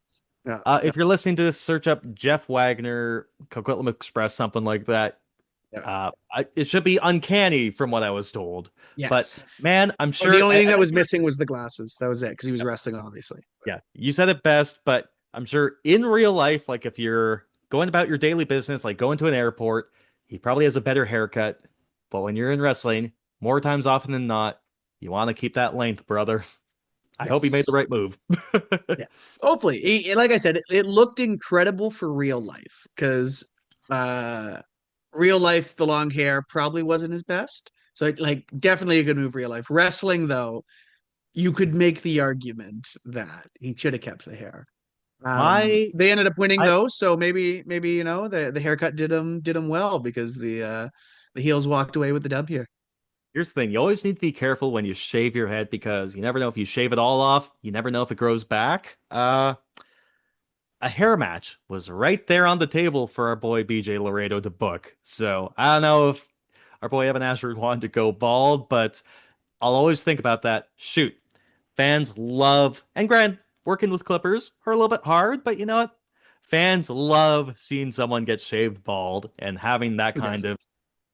yeah. Yeah. if you're listening to this, search up Jeff Wagner, Coquitlam Express, something like that. Yeah. It should be uncanny from what I was told. But Yes. man, I'm Oh, the sure. only I thing that think was missing was the glasses. That was it, because he was wrestling, obviously. yeah, you said it best. But I'm sure in real life, like if you're going about your daily business, like going to an airport, he probably has a better haircut. But when you're in wrestling, more times often than not, you want to keep that length, brother. I hope he made the Yes. right move. Yeah. Hopefully, like I said, it looked incredible for real life because uh, real life, the long hair probably wasn't his best. So, like, definitely a good move, real life. Wrestling, though, you could make the argument that he should have kept the hair. My They ended up winning I though, so maybe the haircut did him well because the heels walked away with the dub here. Here's the thing, you always need to be careful when you shave your head because you never know if you shave it all off, you never know if it grows back. A hair match was right there on the table for our boy BJ Laredo to book. So I don't know if our boy Evan Ashford wanted to go bald, but I'll always think about that. Shoot, fans love, and Grant working with clippers are a little bit hard, but you know what? Fans love seeing someone get shaved bald and having that Who kind doesn't? of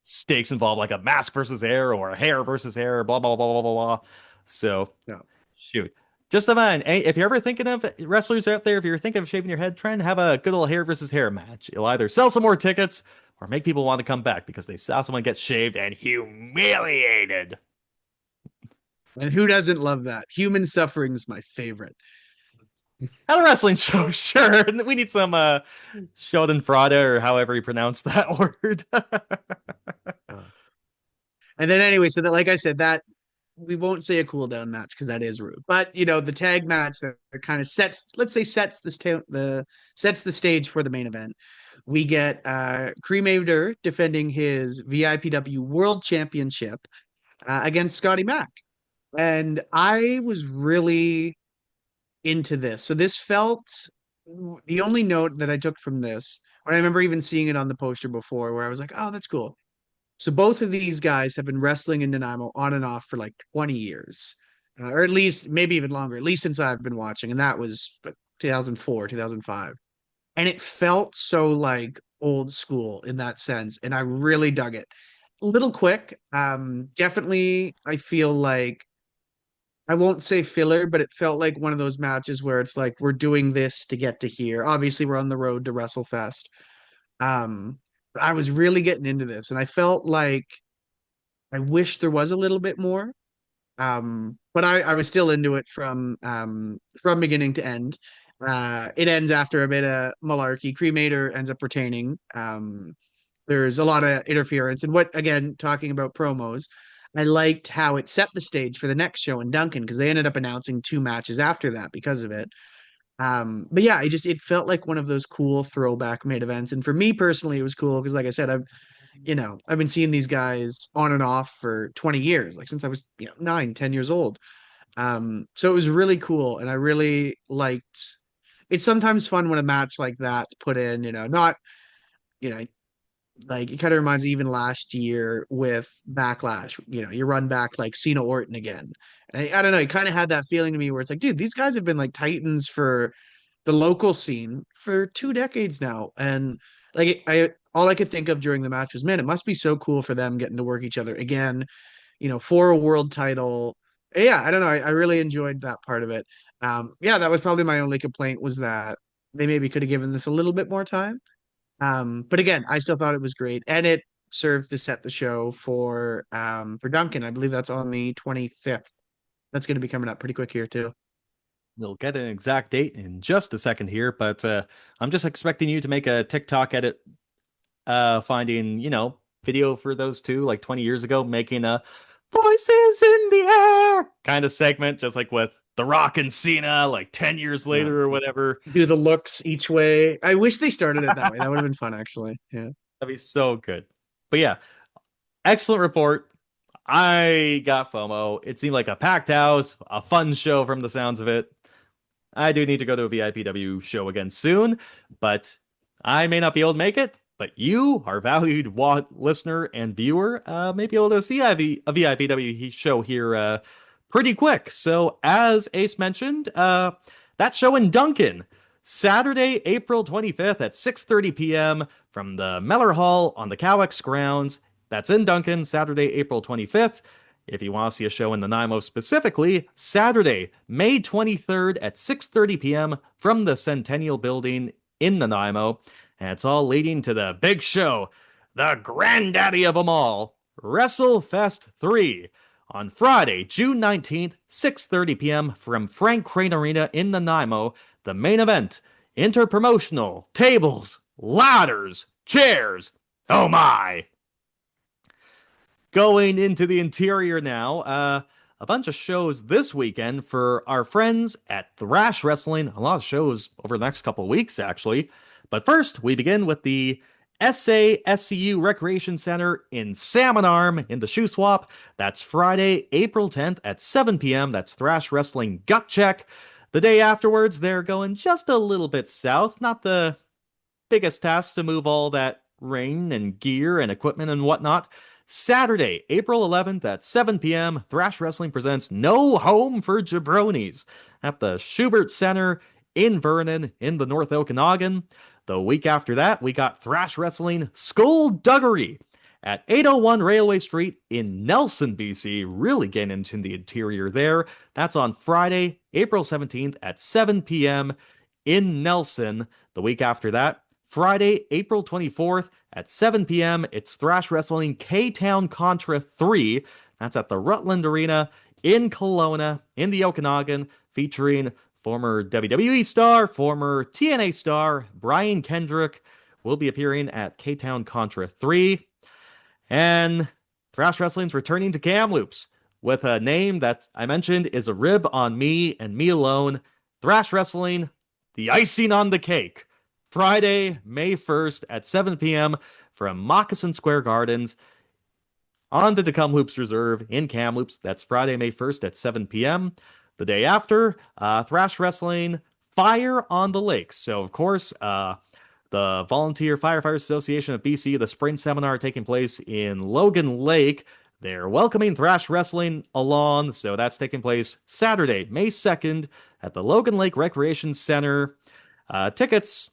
stakes involved, like a mask versus hair or hair versus hair, blah blah blah blah blah blah. So No. shoot. Just a mind. Hey, if you're ever thinking of wrestlers out there, if you're thinking of shaving your head, try and have a good old hair versus hair match. You'll either sell some more tickets or make people want to come back because they saw someone get shaved and humiliated. And who doesn't love that? Human suffering's my favorite. At a wrestling show, sure. We need some Schadenfreude or however you pronounce that word. And then anyway, so that like I said, that we won't say a cool down match because that is rude. But the tag match that kind of sets, let's say, sets the stage for the main event. We get Cremator defending his VIPW World Championship against Scotty Mack. And I was really into this. So this felt the only note that I took from this, when I remember even seeing it on the poster before, where I was like, oh, that's cool. So both of these guys have been wrestling in Nanaimo on and off for like 20 years, or at least maybe even longer, at least since I've been watching. And that was 2004, 2005. And it felt so like old school in that sense. And I really dug it. A little quick. Definitely, I feel like I won't say filler, but it felt like one of those matches where it's like we're doing this to get to here. Obviously, we're on the road to WrestleFest. Um, I was really getting into this, and I felt like I wish there was a little bit more. But I was still into it from beginning to end. It ends after a bit of malarkey. Cremator ends up retaining. There's a lot of interference. And what, again, talking about promos, I liked how it set the stage for the next show in Duncan because they ended up announcing 2 matches after that because of it. But yeah, it felt like one of those cool throwback main events. And for me personally, it was cool because, like I said, I've been seeing these guys on and off for 20 years, like since I was, 9, 10 years old. So it was really cool, and I really liked. It's sometimes fun when a match like that's put in, not, you know, like it kind of reminds me even last year with Backlash, you run back like Cena Orton again. And I don't know, it kind of had that feeling to me where it's like, dude, these guys have been like Titans for the local scene for 2 decades now. And like all I could think of during the match was, man, it must be so cool for them getting to work each other again, for a world title. Yeah, I don't know. I really enjoyed that part of it. Yeah, that was probably my only complaint was that they maybe could have given this a little bit more time. But again, I still thought it was great, and it serves to set the show for Duncan. I believe that's on the 25th. That's going to be coming up pretty quick here too. We'll get an exact date in just a second here, but I'm just expecting you to make a TikTok edit, finding, video for those two like 20 years ago, making a voices in the air kind of segment, just like with The Rock and Cena, like 10 years later Yeah. or whatever. Do the looks each way. I wish they started it that way. That would have been fun, actually. Yeah. That'd be so good. But yeah, excellent report. I got FOMO. It seemed like a packed house, a fun show from the sounds of it. I do need to go to a VIPW show again soon, but I may not be able to make it. But you, our valued listener and viewer, may be able to see a VIPW show here pretty quick. So, as Ace mentioned, that show in Duncan, Saturday, April 25th at 6:30 p.m. from the Meller Hall on the Cowex grounds. That's in Duncan, Saturday, April 25th. If you want to see a show in Nanaimo specifically, Saturday, May 23rd at 6:30 p.m. from the Centennial Building in Nanaimo. And it's all leading to the big show, the granddaddy of them all, WrestleFest 3, on Friday, June 19th, 6:30 p.m. from Frank Crane Arena in Nanaimo. The main event, interpromotional, tables, ladders, chairs. Oh my! Going into the interior now, a bunch of shows this weekend for our friends at Thrash Wrestling. A lot of shows over the next couple of weeks, actually. But first, we begin with the SASCU Recreation Center in Salmon Arm in the Shoe Swap. That's Friday, April 10th at 7 p.m. That's Thrash Wrestling Gut Check. The day afterwards, they're going just a little bit south. Not the biggest task to move all that ring and gear and equipment and whatnot. Saturday, April 11th at 7 p.m., Thrash Wrestling presents No Home for Jabronis at the Schubert Center in Vernon in the North Okanagan. The week after that, we got Thrash Wrestling Skullduggery at 801 Railway Street in Nelson, BC. Really getting into the interior there. That's on Friday, April 17th at 7 p.m. in Nelson. The week after that, Friday, April 24th at 7 p.m., it's Thrash Wrestling K-Town Contra 3. That's at the Rutland Arena in Kelowna, in the Okanagan, featuring former WWE star, former TNA star, Brian Kendrick will be appearing at K-Town Contra 3. And Thrash Wrestling's returning to Kamloops with a name that I mentioned is a rib on me and me alone. Thrash Wrestling, the icing on the cake. Friday, May 1st at 7 p.m. from Moccasin Square Gardens on the Kamloops Reserve in Kamloops. That's Friday, May 1st at 7 p.m. The day after, Thrash Wrestling Fire on the Lake. So, of course, the Volunteer Firefighters Association of BC, the spring seminar taking place in Logan Lake. They're welcoming Thrash Wrestling along. So that's taking place Saturday, May 2nd at the Logan Lake Recreation Center. Tickets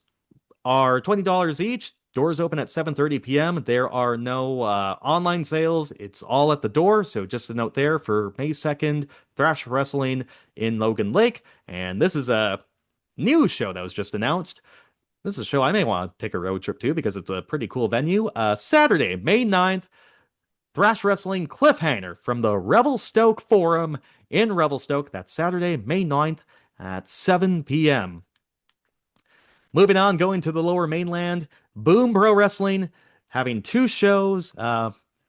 are $20 each. Doors open at 7:30 p.m. There are no online sales. It's all at the door. So just a note there for May 2nd, Thrash Wrestling in Logan Lake. And this is a new show that was just announced. This is a show I may want to take a road trip to because it's a pretty cool venue. Saturday, May 9th, Thrash Wrestling Cliffhanger from the Revelstoke Forum in Revelstoke. That's Saturday, May 9th at 7 p.m. Moving on, going to the lower mainland, Boom Pro Wrestling having 2 shows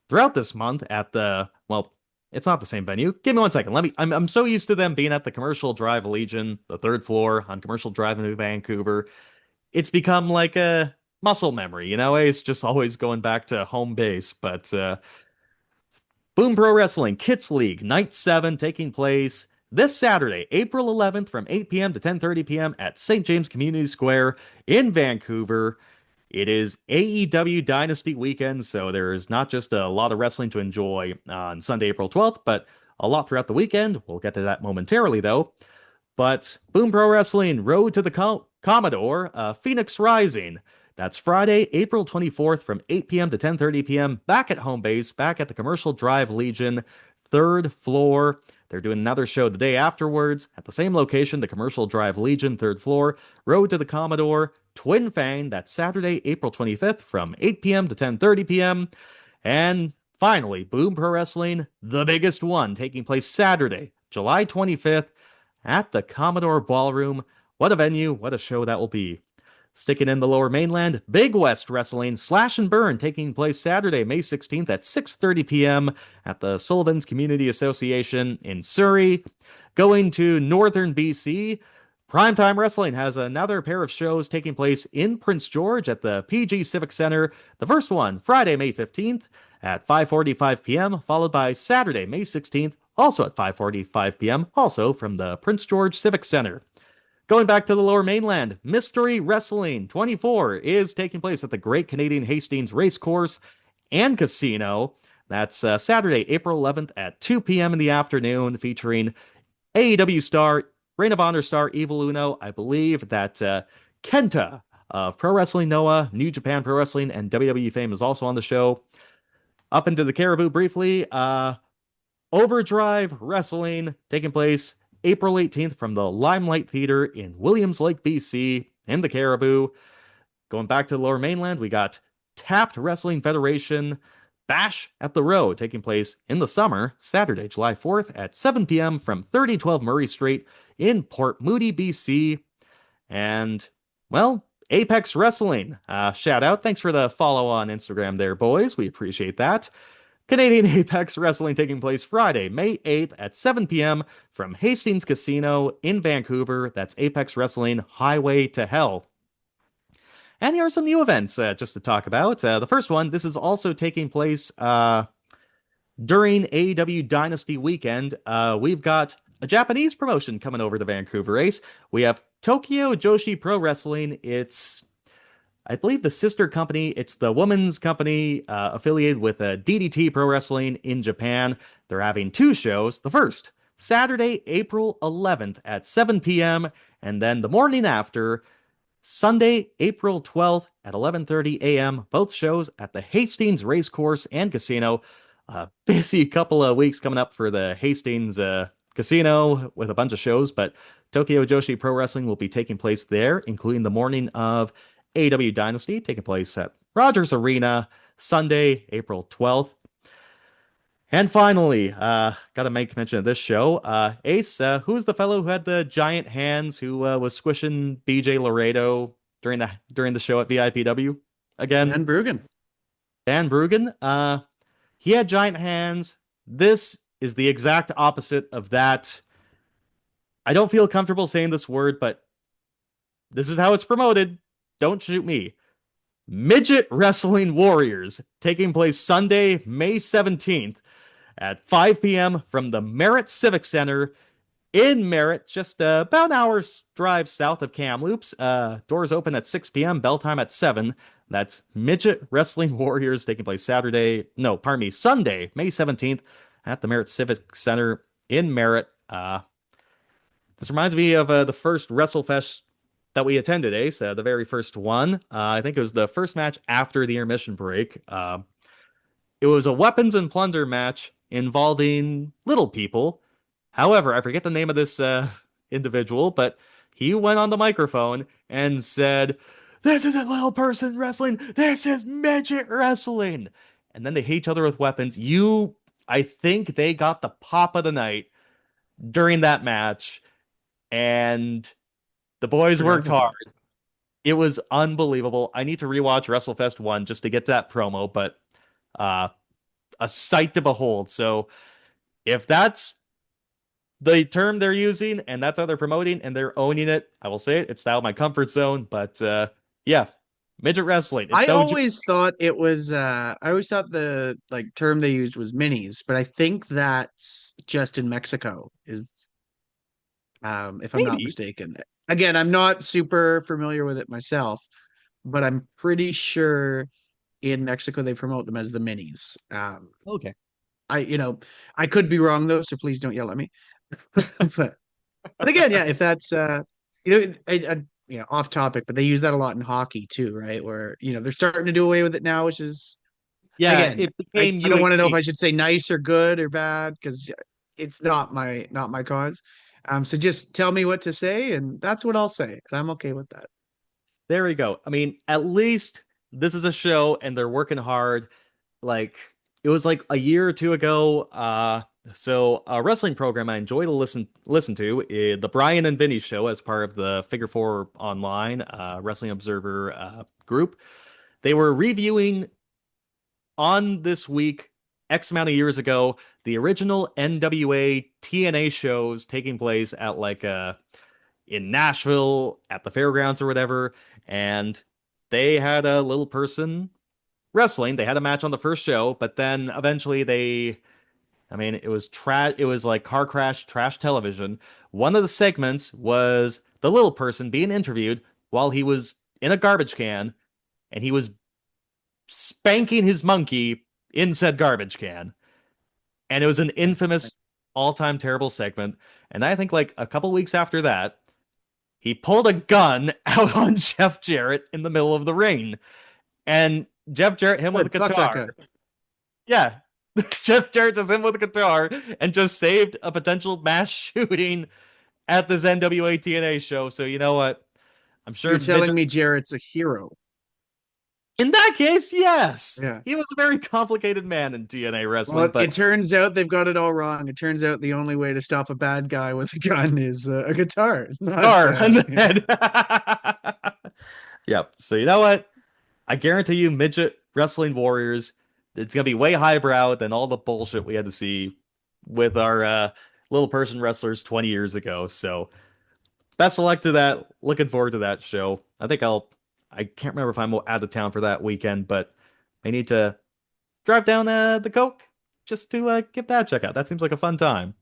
throughout this month at the, well, it's not the same venue. Give me 1 second. I'm so used to them being at the Commercial Drive Legion, the 3rd floor on Commercial Drive in Vancouver. It's become like a muscle memory, It's just always going back to home base. But Boom Pro Wrestling Kids League Night 7 taking place this Saturday, April 11th from 8 p.m. to 10:30 p.m. at St. James Community Square in Vancouver. It is AEW Dynasty weekend, so there's not just a lot of wrestling to enjoy on Sunday, April 12th, but a lot throughout the weekend. We'll get to that momentarily, though. But Boom Pro Wrestling Road to the Commodore, Phoenix Rising. That's Friday, April 24th from 8 p.m. to 10:30 p.m. back at home base, back at the Commercial Drive Legion, 3rd floor. They're doing another show the day afterwards at the same location, the Commercial Drive Legion, 3rd floor, Road to the Commodore, Twin Fang. That's Saturday, April 25th from 8 p.m. to 10:30 p.m. And finally, Boom Pro Wrestling, the biggest one, taking place Saturday, July 25th at the Commodore Ballroom. What a venue, what a show that will be. Sticking in the lower mainland, Big West Wrestling Slash and Burn taking place Saturday, May 16th at 6:30 p.m. at the Sullivan's Community Association in Surrey. Going to Northern BC, Primetime Wrestling has another pair of shows taking place in Prince George at the PG Civic Center. The first one, Friday, May 15th at 5:45 p.m., followed by Saturday, May 16th, also at 5:45 p.m., also from the Prince George Civic Center. Going back to the lower mainland, Mystery Wrestling 24 is taking place at the Great Canadian Hastings Racecourse and Casino. That's Saturday, April 11th at 2 p.m. in the afternoon, featuring AEW star, Reign of Honor star Evil Uno. I believe that Kenta of Pro Wrestling Noah, New Japan Pro Wrestling, and WWE fame is also on the show. Up into the Caribou briefly, Overdrive Wrestling taking place April 18th from the Limelight Theater in Williams Lake, BC, in the Caribou. Going back to the lower mainland, we got Tapped Wrestling Federation Bash at the Row taking place in the summer, Saturday, July 4th at 7 p.m. from 3012 Murray Street in Port Moody, BC. And, well, Apex Wrestling, shout out. Thanks for the follow on Instagram there, boys. We appreciate that. Canadian Apex Wrestling taking place Friday, May 8th at 7 p.m. from Hastings Casino in Vancouver. That's Apex Wrestling Highway to Hell. And here are some new events just to talk about. The first one, this is also taking place during AEW Dynasty weekend. We've got a Japanese promotion coming over to Vancouver, Ace. We have Tokyo Joshi Pro Wrestling. It's, I believe, the sister company. It's the women's company affiliated with DDT Pro Wrestling in Japan. They're having 2 shows. The first, Saturday, April 11th at 7 p.m. And then the morning after, Sunday, April 12th at 11:30 a.m. Both shows at the Hastings Racecourse and Casino. Busy couple of weeks coming up for the Hastings Casino with a bunch of shows, but Tokyo Joshi Pro Wrestling will be taking place there, including the morning of AEW Dynasty, taking place at Rogers Arena, Sunday, April 12th. And finally, gotta make mention of this show. Ace, who's the fellow who had the giant hands who was squishing BJ Laredo during the show at VIPW? Again? Dan Brugan. Dan Brugan. He had giant hands. This is the exact opposite of that. I don't feel comfortable saying this word, but this is how it's promoted. Don't shoot me. Midget Wrestling Warriors, taking place Sunday, May 17th at 5 p.m. from the Merritt Civic Center in Merritt, just about an hour's drive south of Kamloops. Doors open at 6 p.m., bell time at 7. That's Midget Wrestling Warriors, taking place Sunday, May 17th at the Merritt Civic Center in Merritt. This reminds me of the first WrestleFest that we attended, Ace, the very first one. I think it was the first match after the intermission break. It was a weapons and plunder match involving little people. However, I forget the name of this individual, but he went on the microphone and said, "This isn't little person wrestling, this is midget wrestling." And then they hit each other with weapons. I think they got the pop of the night during that match, and the boys worked hard. It was unbelievable. I need to rewatch WrestleFest 1 just to get to that promo, but uh, a sight to behold. So if that's the term they're using and that's how they're promoting and they're owning it, I will say it. It's now my comfort zone. But yeah, midget wrestling. It's I no always thought it was I always thought the like term they used was minis, but I think that's just in Mexico is if I'm not maybe. mistaken. Again, I'm not super familiar with it myself, but I'm pretty sure in Mexico they promote them as the minis. Okay. I you know, I could be wrong though, so please don't yell at me. but but again, yeah, if that's off topic, but they use that a lot in hockey too, right? Where they're starting to do away with it now, which is Yeah, again, it I, became I don't want to know if U18. I should say nice or good or bad because it's not my cause. So just tell me what to say, and that's what I'll say. And I'm okay with that. There we go. I mean, at least this is a show and they're working hard. Like it was like a year or two ago. So a wrestling program I enjoy to listen to, the Brian and Vinny show as part of the Figure Four Online Wrestling Observer group. They were reviewing on this week, X amount of years ago, the original NWA TNA shows taking place at like in Nashville at the fairgrounds or whatever, and they had a little person wrestling. They had a match on the first show, but then eventually I mean, it was trash. It was like car crash, trash television. One of the segments was the little person being interviewed while he was in a garbage can, and he was spanking his monkey in said garbage can. And it was an infamous, all-time terrible segment. And I think like a couple weeks after that, he pulled a gun out on Jeff Jarrett in the middle of the ring. And Jeff Jarrett hit him with a Good. Fuck that guy. guitar. Yeah. Jeff Jarrett just hit him with a guitar and just saved a potential mass shooting at this NWA TNA show. So you know what? I'm sure You're telling midget. me Jarrett's a hero. In that case, yes. Yeah. He was a very complicated man in TNA wrestling, Well, but it turns out they've got it all wrong. It turns out the only way to stop a bad guy with a gun is a guitar. Not, guitar on the yeah. head. Yep. So you know what? I guarantee you, midget wrestling warriors, it's gonna be way highbrow than all the bullshit we had to see with our little person wrestlers 20 years ago. So best of luck to that. Looking forward to that show. I can't remember if I'm out of town for that weekend, but I need to drive down the Coke just to give that a check out. That seems like a fun time.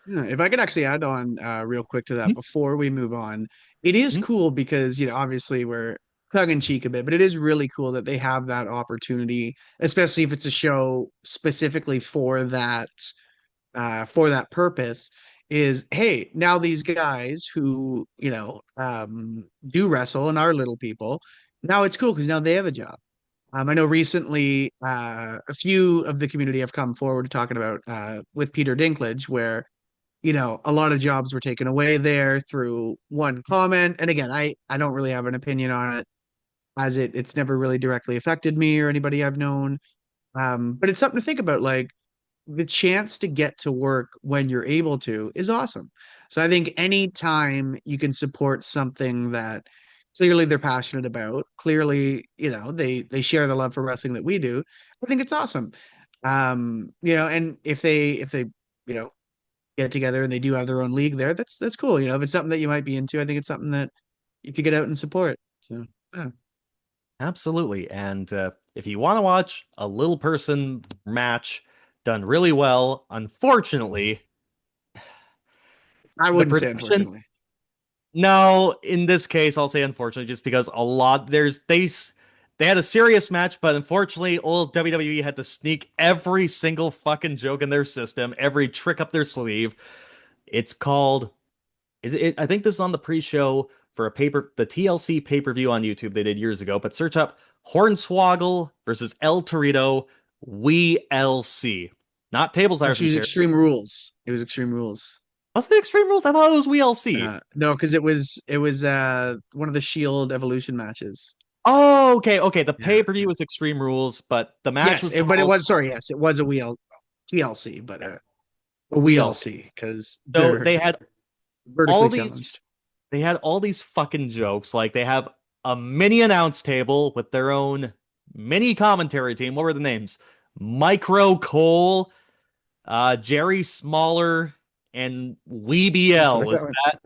Yeah, if I could actually add on real quick to that Mhm. before we move on, it is Mhm. cool because, obviously we're tongue in cheek a bit, but it is really cool that they have that opportunity, especially if it's a show specifically for that purpose, is hey, now these guys who, do wrestle and are little people, now it's cool because now they have a job. I know recently a few of the community have come forward talking about with Peter Dinklage, where a lot of jobs were taken away there through one comment. And again, I don't really have an opinion on it as it's never really directly affected me or anybody I've known. But it's something to think about. Like the chance to get to work when you're able to is awesome. So I think anytime you can support something that clearly they're passionate about, clearly, they share the love for wrestling that we do, I think it's awesome. And if they, you know, get together and they do have their own league there, that's cool. If it's something that you might be into, I think it's something that you could get out and support. So yeah. Absolutely. And if you want to watch a little person match done really well, unfortunately, I the wouldn't say production. unfortunately. No, in this case, I'll say unfortunately, just because a lot they had a serious match, but unfortunately, old WWE had to sneak every single fucking joke in their system, every trick up their sleeve. It's called. I think this is on the pre-show for the TLC pay-per-view on YouTube they did years ago. But search up Hornswoggle versus El Torito, We LC, not tables, ladders, Actually, and it was chairs. Extreme Rules. It was Extreme Rules. What's the Extreme Rules? I thought it was We LC. No, because it was one of the Shield Evolution matches. Oh, okay, okay. The Yeah. pay-per-view was Extreme Rules, but the match Yes, was but it called was sorry. Yes, it was a TLC, but a We LC. WLC because So they're all vertically these challenged. they had all these fucking jokes. Like they have a mini announce table with their own mini commentary team. What were the names? Micro Cole, Jerry Smaller, and It's WeeBL. like that Was one. that?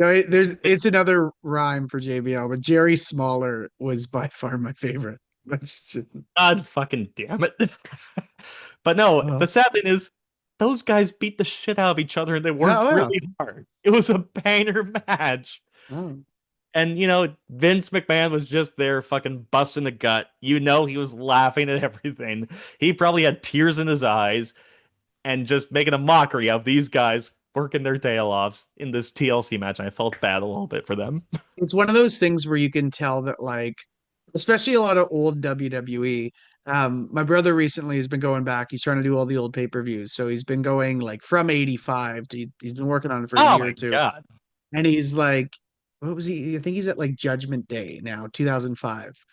No, it's another rhyme for JBL, but Jerry Smaller was by far my favorite. That's just, God fucking damn it. But no, the sad thing is, those guys beat the shit out of each other and they worked yeah. really hard. It was a banger match. Oh. And, Vince McMahon was just there fucking busting the gut. He was laughing at everything. He probably had tears in his eyes and just making a mockery of these guys working their tail offs in this TLC match. And I felt bad a little bit for them. It's one of those things where you can tell that, like, especially a lot of old WWE. My brother recently has been going back. He's trying to do all the old pay-per-views. So he's been going like from 85 to he's been working on it for a Oh year my or two. God. And he's like, what was he? I think he's at like Judgment Day now, 2005.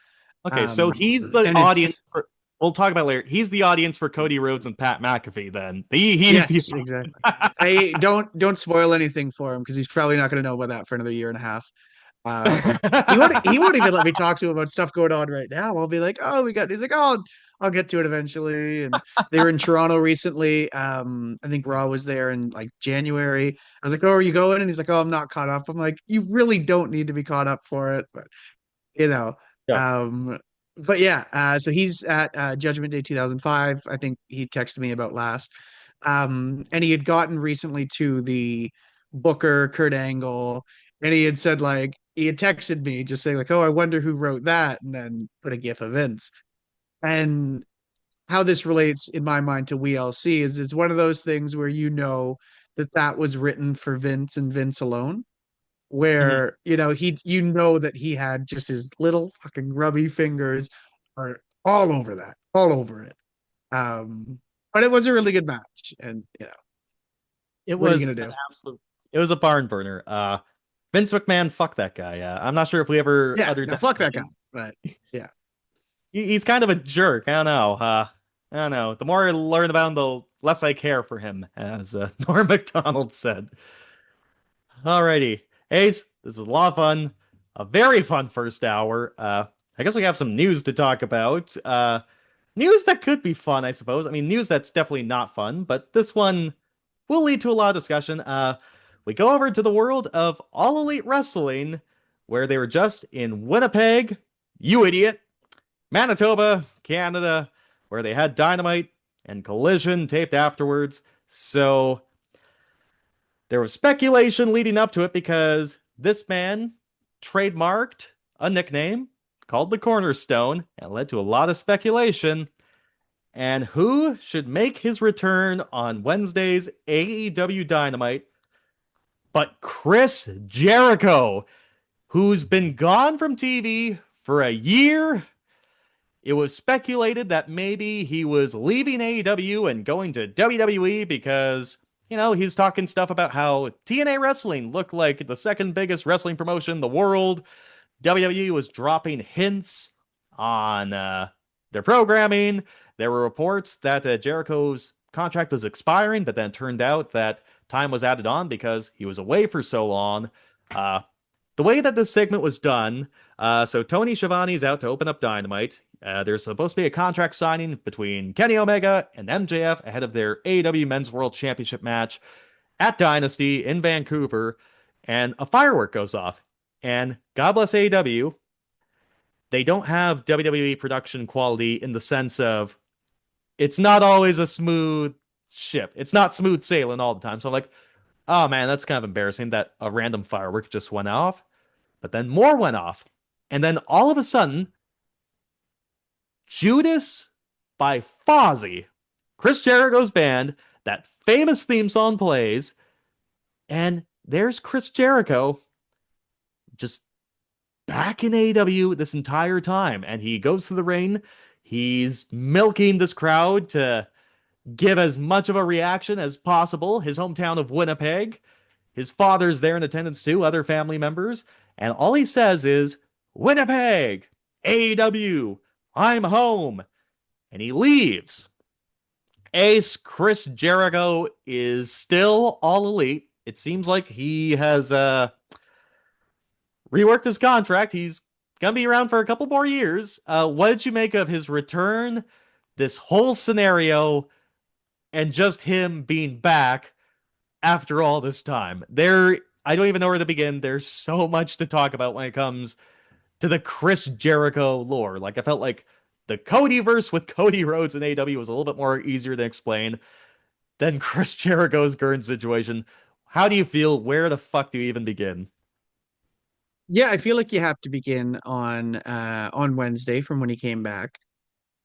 Okay, so he's the And audience it's for. We'll talk about it later. He's the audience for Cody Rhodes and Pat McAfee. Then he's yes, exactly. I don't spoil anything for him because he's probably not going to know about that for another year and a half. He won't even let me talk to him about stuff going on right now. I'll be like, oh, he's like, oh, I'll get to it eventually. And they were in Toronto recently. I think Raw was there in like January. I was like, oh, are you going? And he's like, oh, I'm not caught up. I'm like, you really don't need to be caught up for it, but you know. Yeah. But yeah, so he's at Judgment Day 2005. I think he texted me about last. And he had gotten recently to the Booker, Kurt Angle, and he had said like he had texted me just saying like, "Oh, I wonder who wrote that," and then put a gif of Vince. And how this relates in my mind to WLC is it's one of those things where that was written for Vince and Vince alone, Mhm. where that he had just his little fucking grubby fingers are all over it. But it was a really good match, and It what are you was gonna an do? absolute. It was a barn burner. Vince McMahon, fuck that guy. I'm not sure if we ever Yeah, uttered no, that. fuck that guy. But yeah, He's kind of a jerk. I don't know. I don't know. The more I learn about him, the less I care for him, as Norm Macdonald said. Alrighty, Ace, this is a lot of fun. A very fun first hour. I guess we have some news to talk about. News that could be fun, I suppose. I mean, news that's definitely not fun, but this one will lead to a lot of discussion. We go over to the world of All Elite Wrestling, where they were just in Winnipeg, you idiot, Manitoba, Canada, where they had Dynamite and Collision taped afterwards. So there was speculation leading up to it because this man trademarked a nickname called the Cornerstone and led to a lot of speculation. And who should make his return on Wednesday's AEW Dynamite but Chris Jericho, who's been gone from TV for a year? It was speculated that maybe he was leaving AEW and going to WWE because, he's talking stuff about how TNA Wrestling looked like the second biggest wrestling promotion in the world. WWE was dropping hints on their programming. There were reports that Jericho's contract was expiring, but then it turned out that time was added on because he was away for so long. The way that this segment was done, so Tony Schiavone's out to open up Dynamite. There's supposed to be a contract signing between Kenny Omega and MJF ahead of their AEW Men's World Championship match at Dynasty in Vancouver, and a firework goes off. And God bless AEW, they don't have WWE production quality in the sense of it's not always a smooth ship. It's not smooth sailing all the time. So I'm like, oh man, that's kind of embarrassing that a random firework just went off. But then more went off. And then all of a sudden, Judas by Fozzy, Chris Jericho's band, that famous theme song plays, and there's Chris Jericho just back in AEW this entire time. And he goes to the ring. He's milking this crowd to give as much of a reaction as possible. His hometown of Winnipeg. His father's there in attendance too, other family members. And all he says is, Winnipeg, AEW, I'm home. And he leaves. Ace, Chris Jericho is still All Elite. It seems like he has reworked his contract. He's gonna be around for a couple more years. What did you make of his return, this whole scenario, and just him being back after all this time? I don't even know where to begin. There's so much to talk about when it comes to the Chris Jericho lore. Like, I felt like the Codyverse with Cody Rhodes and AEW was a little bit more easier to explain than Chris Jericho's current situation. How do you feel? Where the fuck do you even begin? Yeah, I feel like you have to begin on Wednesday from when he came back.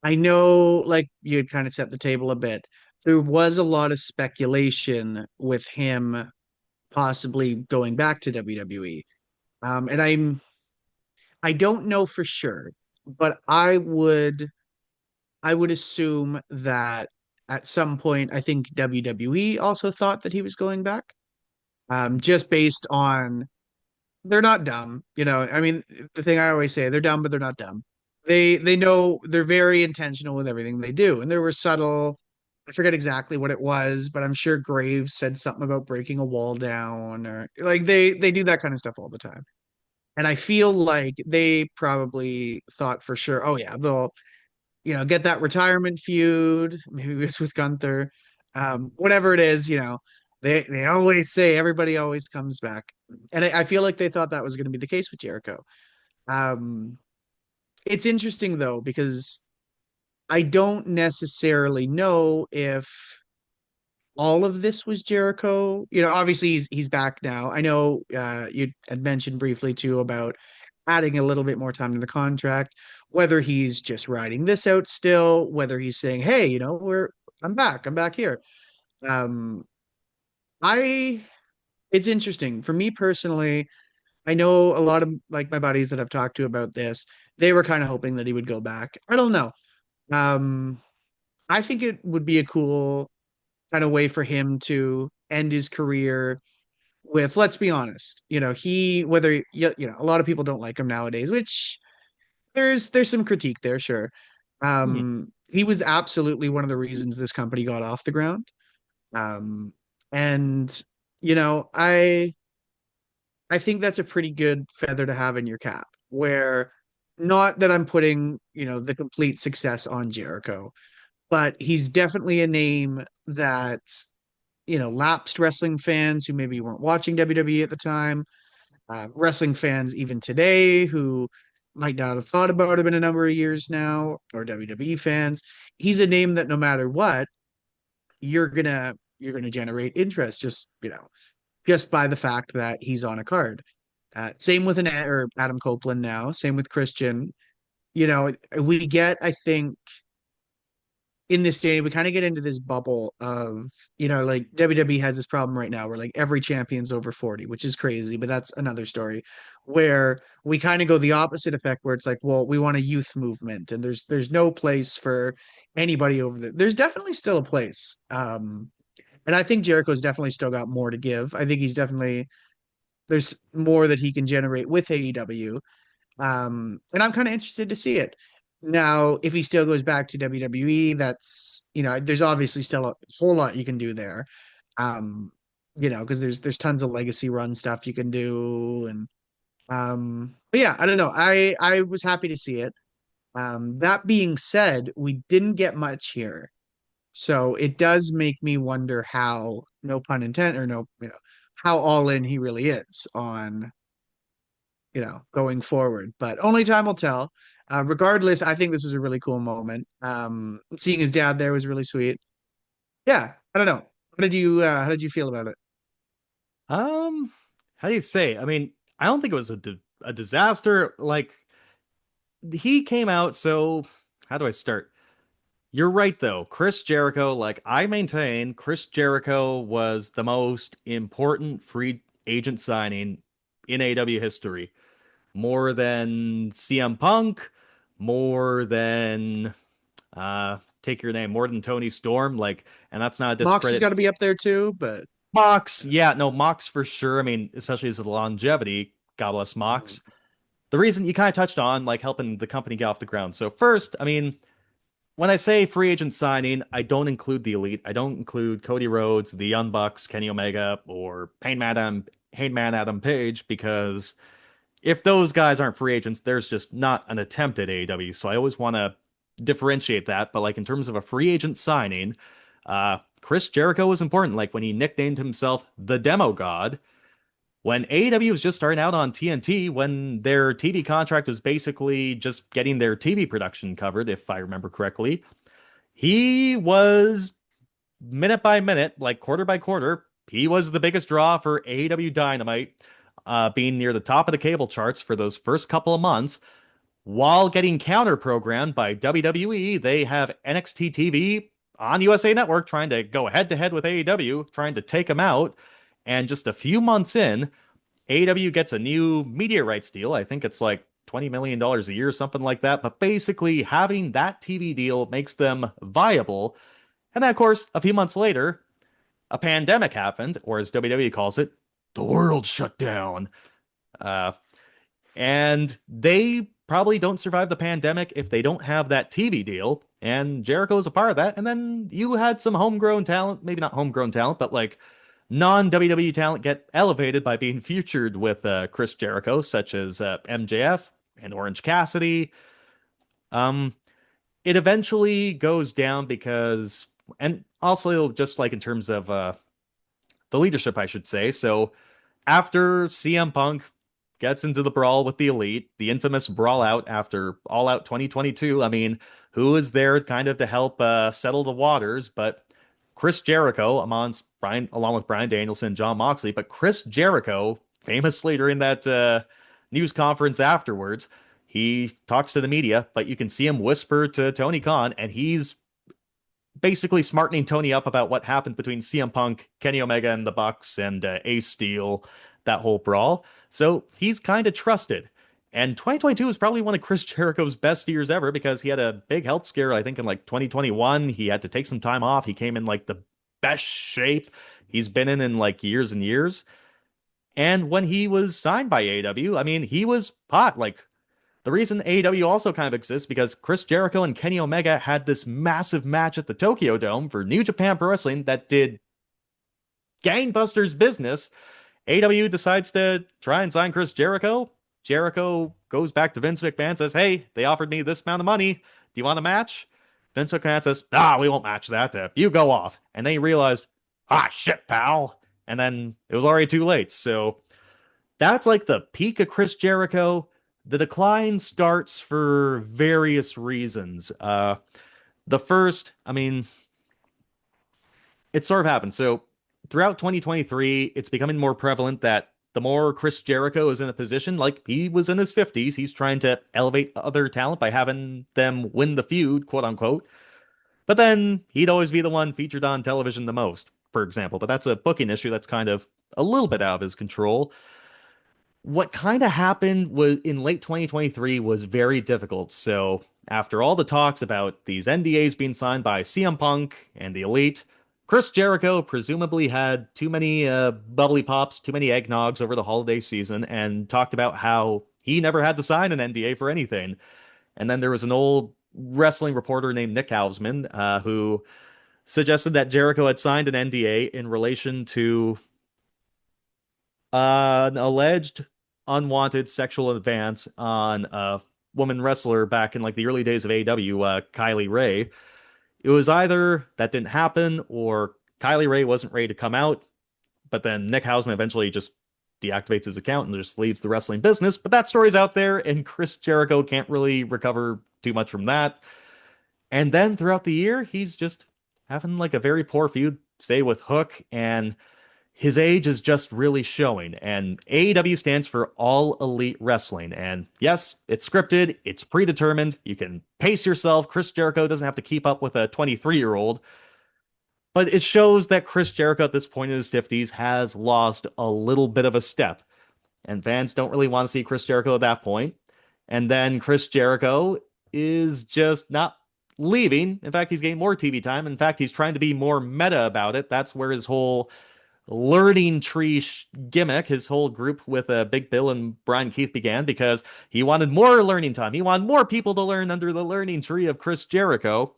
I know, like you had kind of set the table a bit. There was a lot of speculation with him possibly going back to WWE. And I don't know for sure, but I would assume that at some point I think WWE also thought that he was going back. Just based on they're not dumb, I mean, the thing I always say, they're dumb, but they're not dumb. They know they're very intentional with everything they do. And there were subtle, I forget exactly what it was, but I'm sure Graves said something about breaking a wall down or like they do that kind of stuff all the time. And I feel like they probably thought for sure, oh yeah, they'll, get that retirement feud. Maybe it's with Gunther. Whatever it is, they always say everybody always comes back. And I feel like they thought that was going to be the case with Jericho. Um, it's interesting though, because I don't necessarily know if all of this was Jericho. Obviously he's back now. I know you had mentioned briefly too about adding a little bit more time to the contract, whether he's just riding this out still, whether he's saying, "Hey, I'm back here." Um, I it's interesting for me personally. I know a lot of like my buddies that I've talked to about this, they were kind of hoping that he would go back. I don't know. Um, I think it would be a cool kind of way for him to end his career with, let's be honest, a lot of people don't like him nowadays, which there's some critique there, sure. Mhm. He was absolutely one of the reasons this company got off the ground. Um, and I think that's a pretty good feather to have in your cap, where not that I'm putting, the complete success on Jericho, but he's definitely a name that, lapsed wrestling fans who maybe weren't watching WWE at the time, wrestling fans even today who might not have thought about him in a number of years now, or WWE fans. He's a name that no matter what, you're gonna generate interest just by the fact that he's on a card. Same with or Adam Copeland now. Same with Christian. We get, I think, in this day, we kind of get into this bubble of, like WWE has this problem right now where like every champion's over 40, which is crazy, but that's another story. Where we kind of go the opposite effect where it's like, well, we want a youth movement and there's no place for anybody over there. There's definitely still a place. And I think Jericho's definitely still got more to give. I think there's more that he can generate with AEW. And I'm kind of interested to see it. Now, if he still goes back to WWE, there's obviously still a whole lot you can do there. Um, because there's tons of legacy run stuff you can do. And but yeah, I don't know. I was happy to see it. That being said, we didn't get much here. So it does make me wonder how, no pun intended, or no, how all in he really is on, going forward. But only time will tell. Regardless, I think this was a really cool moment. Seeing his dad there was really sweet. Yeah, I don't know. How did you feel about it? Um, how do you say? I mean, I don't think it was a disaster. Like, he came out, so how do I start? You're right though. Chris Jericho, like I maintain, Chris Jericho was the most important free agent signing in AW history. More than CM Punk, more than take your name, more than Tony Storm, like, and that's not a Mox has got discredit. to be up there too, but Mox, yeah, no, Mox for sure. I mean, especially as the longevity, God bless Mox. The reason you kind of touched on, like helping the company get off the ground. So first, I mean, when I say free agent signing, I don't include the elite. I don't include Cody Rhodes, the Young Bucks, Kenny Omega, or Hangman Adam Page because if those guys aren't free agents, there's just not an attempt at AEW. So I always want to differentiate that. But like in terms of a free agent signing, Chris Jericho was important. Like when he nicknamed himself the Demo God, when AEW was just starting out on TNT, when their TV contract was basically just getting their TV production covered, if I remember correctly, he was minute by minute, like quarter by quarter, he was the biggest draw for AEW Dynamite, being near the top of the cable charts for those first couple of months, while getting counter-programmed by WWE. They have NXT TV on USA Network trying to go head-to-head with AEW, trying to take them out, and just a few months in, AEW gets a new media rights deal. I think it's like $20 million a year, something like that, but basically having that TV deal makes them viable. And then, of course, a few months later, a pandemic happened, or as WWE calls it, the world shut down. And they probably don't survive the pandemic if they don't have that TV deal. And Jericho's a part of that. And then you had some homegrown talent, maybe not homegrown talent, but like non-WWE talent get elevated by being featured with Chris Jericho, such as MJF and Orange Cassidy. It eventually goes down because, and also just like in terms of the leadership, I should say. So after CM Punk gets into the brawl with the Elite, the infamous brawl out after All Out 2022, I mean, who is there kind of to help settle the waters but Chris Jericho, along with Bryan Danielson and Jon Moxley. But Chris Jericho, famously during that news conference afterwards, he talks to the media, but you can see him whisper to Tony Khan, and he's basically smartening Tony up about what happened between CM Punk, Kenny Omega, and the Bucks, and Ace Steel, that whole brawl. So he's kind of trusted. And 2022 was probably one of Chris Jericho's best years ever because he had a big health scare, I think, in like 2021. He had to take some time off. He came in like the best shape he's been in like years and years. And when he was signed by AEW, I mean, he was hot. Like, the reason AEW also kind of exists because Chris Jericho and Kenny Omega had this massive match at the Tokyo Dome for New Japan Pro Wrestling that did gangbusters business. AEW decides to try and sign Chris Jericho. Jericho goes back to Vince McMahon and says, hey, they offered me this amount of money. Do you want a match? Vince McMahon says, we won't match that. You go off. And then he realized, shit, pal. And then it was already too late. So that's like the peak of Chris Jericho. The decline starts for various reasons. The first, I mean, it sort of happened. So throughout 2023, it's becoming more prevalent that the more Chris Jericho is in a position, like he was in his 50s, he's trying to elevate other talent by having them win the feud, quote unquote. But then he'd always be the one featured on television the most, for example. But that's a booking issue that's kind of a little bit out of his control. What kind of happened was in late 2023 was very difficult. So after all the talks about these NDAs being signed by CM Punk and the Elite, Chris Jericho presumably had too many bubbly pops, too many eggnogs over the holiday season, and talked about how he never had to sign an NDA for anything. And then there was an old wrestling reporter named Nick Hausman who suggested that Jericho had signed an NDA in relation to an alleged unwanted sexual advance on a woman wrestler back in like the early days of AEW, Kylie Ray. It was either that didn't happen or Kylie Ray wasn't ready to come out, but then Nick Hausman eventually just deactivates his account and just leaves the wrestling business. But that story's out there, and Chris Jericho can't really recover too much from that. And then throughout the year, he's just having like a very poor feud, say with Hook, and his age is just really showing. And AEW stands for All Elite Wrestling. And yes, it's scripted, it's predetermined, you can pace yourself. Chris Jericho doesn't have to keep up with a 23-year-old. But it shows that Chris Jericho at this point in his 50s has lost a little bit of a step. And fans don't really want to see Chris Jericho at that point. And then Chris Jericho is just not leaving. In fact, he's getting more TV time. In fact, he's trying to be more meta about it. That's where his whole learning tree gimmick, his whole group with Big Bill and Brian Keith began, because he wanted more learning time. He wanted more people to learn under the learning tree of Chris Jericho.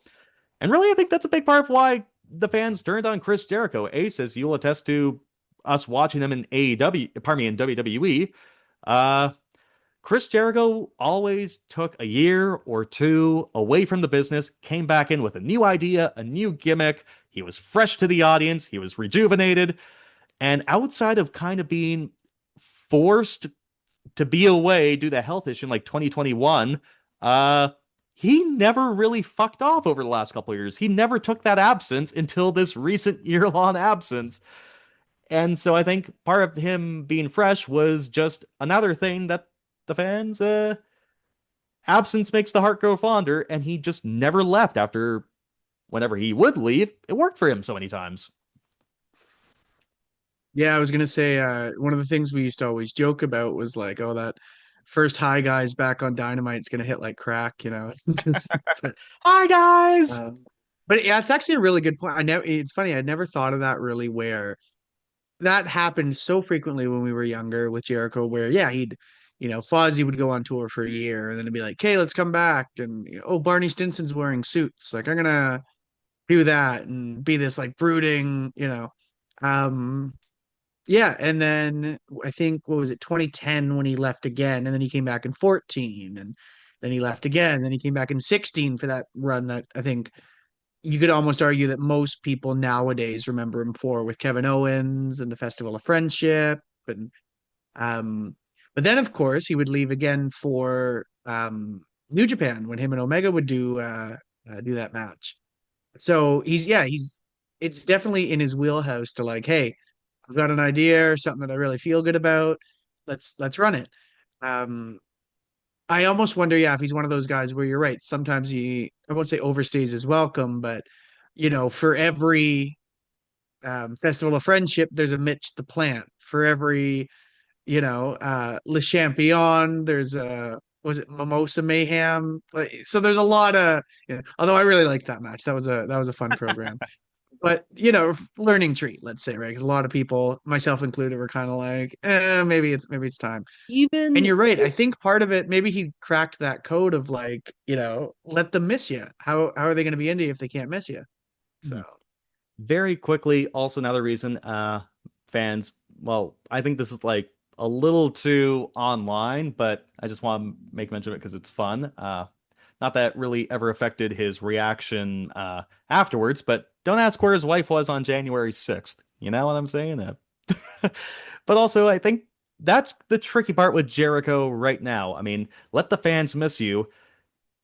And really, I think that's a big part of why the fans turned on Chris Jericho. Ace, as you'll attest to us watching him in in WWE, Chris Jericho always took a year or two away from the business, came back in with a new idea, a new gimmick. He was fresh to the audience. He was rejuvenated. And outside of kind of being forced to be away due to health issue in like 2021, he never really fucked off over the last couple of years. He never took that absence until this recent year-long absence. And so I think part of him being fresh was just another thing that the fans, absence makes the heart grow fonder, and he just never left after whenever he would leave. It worked for him so many times. Yeah, I was gonna say one of the things we used to always joke about was like, oh, that first high guy's back on Dynamite's gonna hit like crack, you know. Just, but, Hi, guys! um, but yeah, it's actually a really good point. I never it's funny, I never thought of that really where that happened so frequently when we were younger with Jericho, where yeah, Fozzy would go on tour for a year and then it'd be like, okay, let's come back. And oh, Barney Stinson's wearing suits. Like I'm gonna do that and be this like brooding. Um yeah, and then I think what was it, 2010 when he left again, and then he came back in 14, and then he left again, then he came back in 16 for that run that I think you could almost argue that most people nowadays remember him for with Kevin Owens and the Festival of Friendship. And um but then of course he would leave again for New Japan when him and Omega would do that match. So he's it's definitely in his wheelhouse to like, hey, I've got an idea or something that I really feel good about. Let's run it. Um, I almost wonder, yeah, if he's one of those guys where you're right. Sometimes I won't say overstays his welcome, but for every festival of friendship, there's a Mitch the Plant. For every, Le Champion, there's a was it Mimosa Mayhem? So there's a lot of, although I really liked that match. That was a fun program. But learning treat, let's say, right? Because a lot of people, myself included, were kind of like, maybe it's time. And Even you're right. I think part of it, maybe he cracked that code of like, let them miss you. How are they going to be into you if they can't miss you? So very quickly, also another reason, fans, well, I think this is like a little too online, but I just want to make mention of it because it's fun. Not that it really ever affected his reaction afterwards, but don't ask where his wife was on January 6th. You know what I'm saying? But also, I think that's the tricky part with Jericho right now. I mean, let the fans miss you.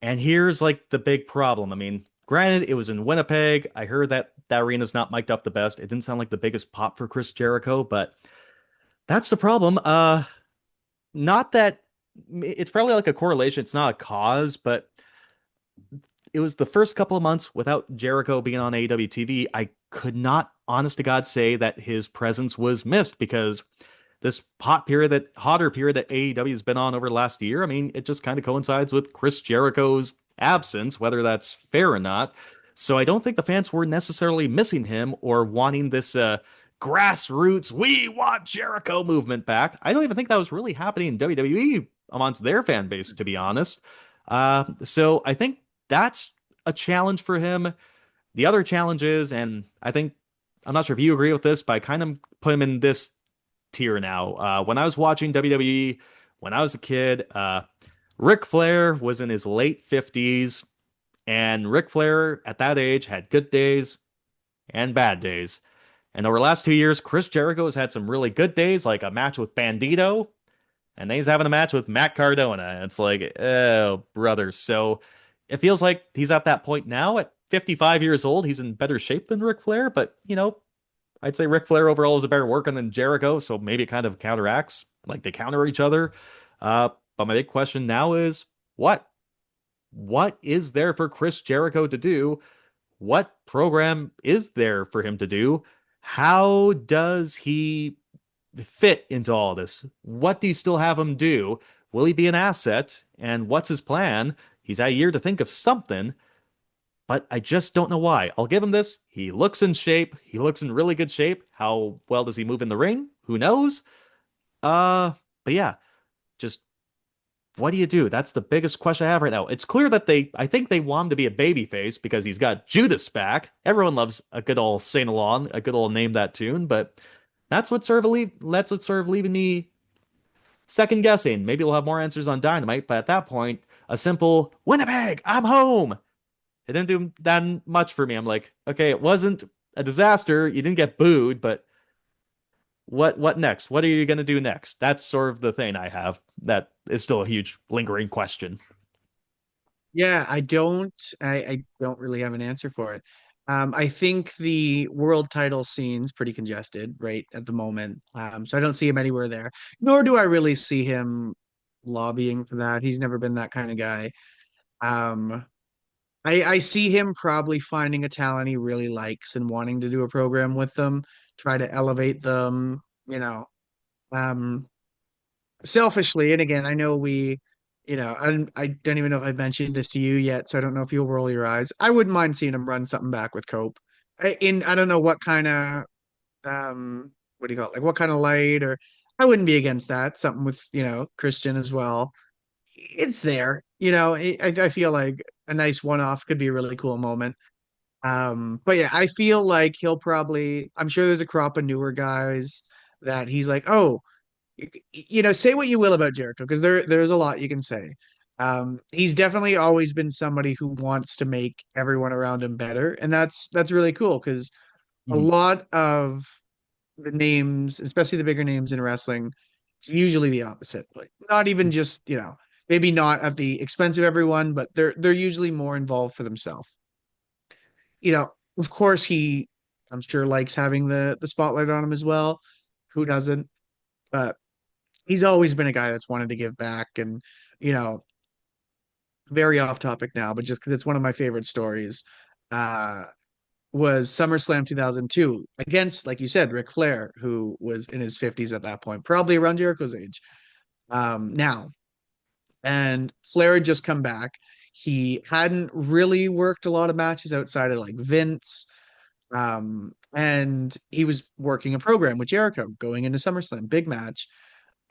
And here's like the big problem. I mean, granted, it was in Winnipeg. I heard that that arena's not mic'd up the best. It didn't sound like the biggest pop for Chris Jericho, but that's the problem. Not that it's probably like a correlation. It's not a cause, but it was the first couple of months without Jericho being on AEW TV. I could not, honest to God, say that his presence was missed because this hotter period that AEW has been on over the last year, I mean, it just kind of coincides with Chris Jericho's absence, whether that's fair or not. So I don't think the fans were necessarily missing him or wanting this grassroots, we want Jericho movement back. I don't even think that was really happening in WWE amongst their fan base, to be honest. So I think that's a challenge for him. The other challenge is, and I think, I'm not sure if you agree with this, but I kind of put him in this tier now. When I was watching WWE, when I was a kid, Ric Flair was in his late 50s, and Ric Flair at that age had good days and bad days. And over the last 2 years, Chris Jericho has had some really good days, like a match with Bandito, and then he's having a match with Matt Cardona. It's like, oh, brother. So it feels like he's at that point now at 55 years old. He's in better shape than Ric Flair, but, I'd say Ric Flair overall is a better worker than Jericho, so maybe it kind of counteracts, like they counter each other. But my big question now is, what? What is there for Chris Jericho to do? What program is there for him to do? How does he fit into all this? What do you still have him do? Will he be an asset? And what's his plan? He's had a year to think of something, but I just don't know why. I'll give him this. He looks in shape. He looks in really good shape. How well does he move in the ring? Who knows? But yeah, just what do you do? That's the biggest question I have right now. It's clear that I think they want him to be a babyface because he's got Judas back. Everyone loves a good old Saint Alon, a good old name that tune, but that's what's sort of leaving me second guessing. Maybe we'll have more answers on Dynamite, but at that point, a simple Winnipeg, I'm home. It didn't do that much for me. I'm like, okay, it wasn't a disaster. You didn't get booed, but what next? What are you gonna do next? That's sort of the thing I have. That is still a huge lingering question. Yeah, I don't really have an answer for it. I think the world title scene's pretty congested right at the moment. So I don't see him anywhere there. Nor do I really see him lobbying for that. He's never been that kind of guy. Um, I see him probably finding a talent he really likes and wanting to do a program with them, try to elevate them, you know. Um, Selfishly, and again, I know I don't even know if I've mentioned this to you yet, so I don't know if you'll roll your eyes. I wouldn't mind seeing him run something back with Cope. I don't know what kind of what do you call it? Like what kind of light, or I wouldn't be against that. Something with, Christian as well. It's there. I feel like a nice one-off could be a really cool moment. But yeah, I feel like I'm sure there's a crop of newer guys that he's like, oh, say what you will about Jericho, because there's a lot you can say. He's definitely always been somebody who wants to make everyone around him better, and that's really cool because a Mhm. lot of the names, especially the bigger names in wrestling, it's usually the opposite. Like not even just, maybe not at the expense of everyone, but they're usually more involved for themselves. Of course I'm sure likes having the spotlight on him as well. Who doesn't? But he's always been a guy that's wanted to give back, and you know very off topic now, but just because it's one of my favorite stories, uh was SummerSlam 2002 against, like you said, Ric Flair, who was in his 50s at that point, probably around Jericho's age now. And Flair had just come back. He hadn't really worked a lot of matches outside of like Vince, and he was working a program with Jericho going into SummerSlam, big match.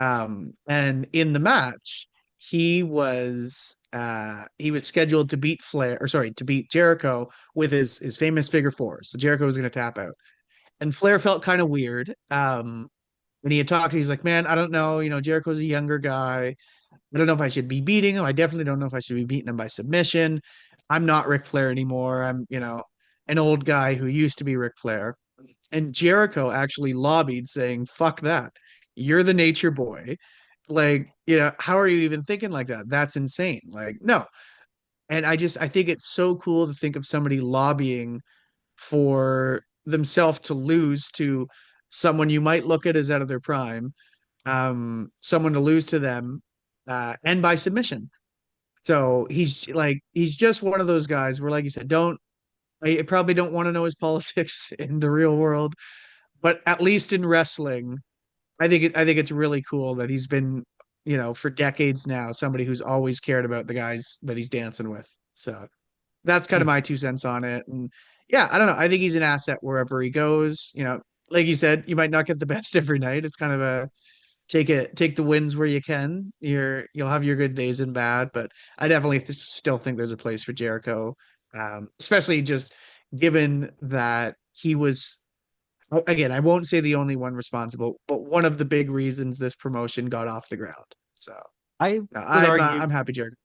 And in the match, he was scheduled to beat to beat Jericho with his famous figure four. So Jericho was going to tap out, and Flair felt kind of weird. When he had talked, he's like, "Man, I don't know. Jericho's a younger guy. I don't know if I should be beating him. I definitely don't know if I should be beating him by submission. I'm not Ric Flair anymore. I'm an old guy who used to be Ric Flair." And Jericho actually lobbied saying, "Fuck that. You're the nature boy. Like, how are you even thinking like that? That's insane." Like, no. And I think it's so cool to think of somebody lobbying for themselves to lose to someone you might look at as out of their prime, someone to lose to them, and by submission. So he's just one of those guys where, like you said, I probably don't want to know his politics in the real world, but at least in wrestling, I think it's really cool that he's been, for decades now, somebody who's always cared about the guys that he's dancing with. So that's kind of my 2 cents on it. And yeah, I don't know. I think he's an asset wherever he goes. Like you said, you might not get the best every night. It's kind of a take the wins where you can. You'll have your good days and bad, but I definitely still think there's a place for Jericho, especially just given that he was, again, I won't say the only one responsible, but one of the big reasons this promotion got off the ground. So I no, would argue I'm happy Jericho.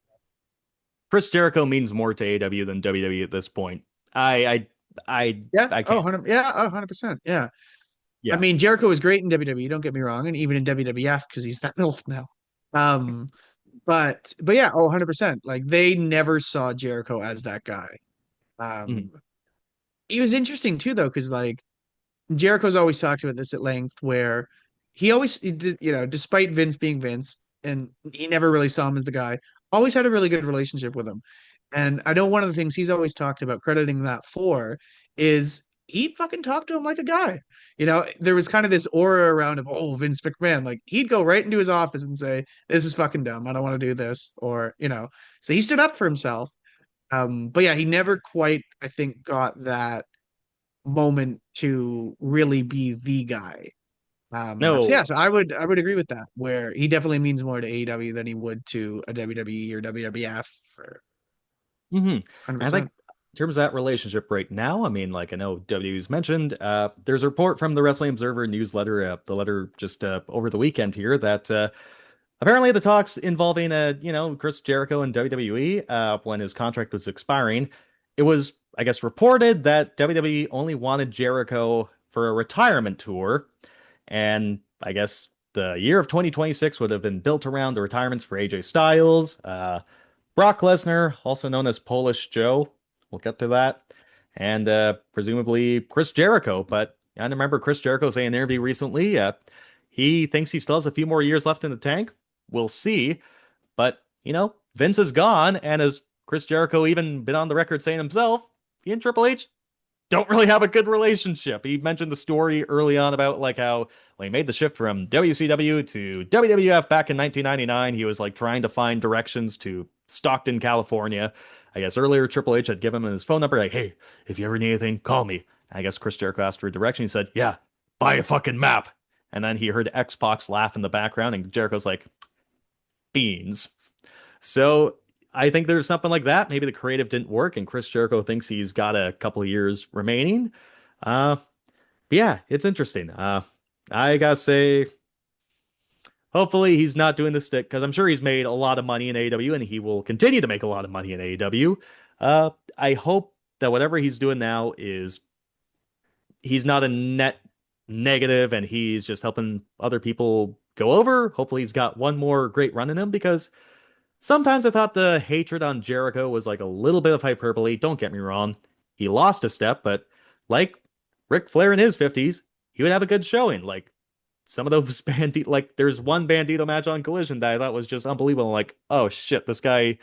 Chris Jericho means more to AEW than WWE at this point. Yeah. I Oh, can't. 100, yeah. Oh, 100%. Yeah. I Yeah. mean, Jericho was great in WWE, don't get me wrong, and even in WWF because he's that old now. Um, but yeah, oh, 100%. Like they never saw Jericho as that guy. Mhm. Um, it was interesting too, though, because like Jericho's always talked about this at length, where despite Vince being Vince, and he never really saw him as the guy, always had a really good relationship with him. And I know one of the things he's always talked about, crediting that for, is he fucking talked to him like a guy. There was kind of this aura around him, oh, Vince McMahon. Like he'd go right into his office and say, "This is fucking dumb. I don't want to do this." So he stood up for himself. But yeah, he never quite, I think, got that moment to really be the guy. So No. yeah, so I would agree with that, where he definitely means more to AEW than he would to a WWE or WWF for hmm I think 100%. in terms of that relationship right now, I mean, like I know WWE's mentioned, there's a report from the Wrestling Observer newsletter, the letter just over the weekend here that Apparently, the talks involving, Chris Jericho and WWE, when his contract was expiring, it was, I guess, reported that WWE only wanted Jericho for a retirement tour, and I guess the year of 2026 would have been built around the retirements for AJ Styles, Brock Lesnar, also known as Polish Joe. We'll get to that, and presumably Chris Jericho. But I remember Chris Jericho saying in an interview recently, he thinks he still has a few more years left in the tank. We'll see. But, Vince is gone, and as Chris Jericho even been on the record saying himself, he and Triple H don't really have a good relationship. He mentioned the story early on about like how when he made the shift from WCW to WWF back in 1999, he was like trying to find directions to Stockton, California. I guess earlier Triple H had given him his phone number, like, hey, if you ever need anything, call me. I guess Chris Jericho asked for a direction. He said, yeah, buy a fucking map. And then he heard X-Pac laugh in the background, and Jericho's like, beans. So I think there's something like that. Maybe the creative didn't work, and Chris Jericho thinks he's got a couple of years remaining. But yeah, it's interesting. I gotta say, hopefully he's not doing this stick, because I'm sure he's made a lot of money in AEW, and he will continue to make a lot of money in AEW. I hope that whatever he's doing now is he's not a net negative, and he's just helping other people go over. Hopefully he's got one more great run in him, because sometimes I thought the hatred on Jericho was like a little bit of hyperbole. Don't get me wrong. He lost a step, but like Ric Flair in his 50s, he would have a good showing. Like some of those like there's one Bandito match on Collision that I thought was just unbelievable. Like, oh shit, this guy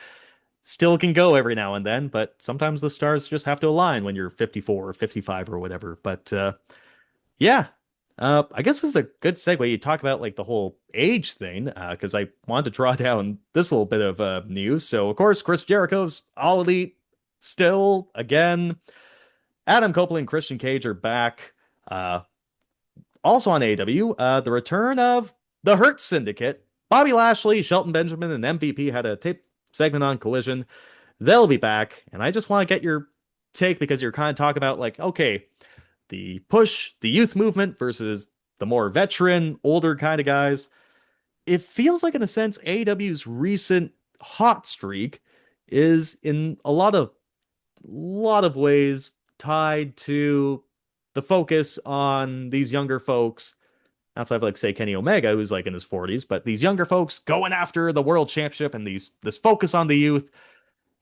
still can go every now and then, but sometimes the stars just have to align when you're 54 or 55 or whatever. But yeah. I guess this is a good segue. You talk about like the whole age thing, because I wanted to draw down this little bit of news. So, of course, Chris Jericho's All Elite still again. Adam Copeland and Christian Cage are back. Also on AEW, the return of the Hurt Syndicate. Bobby Lashley, Shelton Benjamin, and MVP had a tape segment on Collision. They'll be back, and I just want to get your take, because you're kind of talking about like, okay, the push, the youth movement versus the more veteran, older kind of guys. It feels like, in a sense, AEW's recent hot streak is in a lot of ways tied to the focus on these younger folks. Outside of like say Kenny Omega, who's like in his 40s, but these younger folks going after the world championship and this focus on the youth.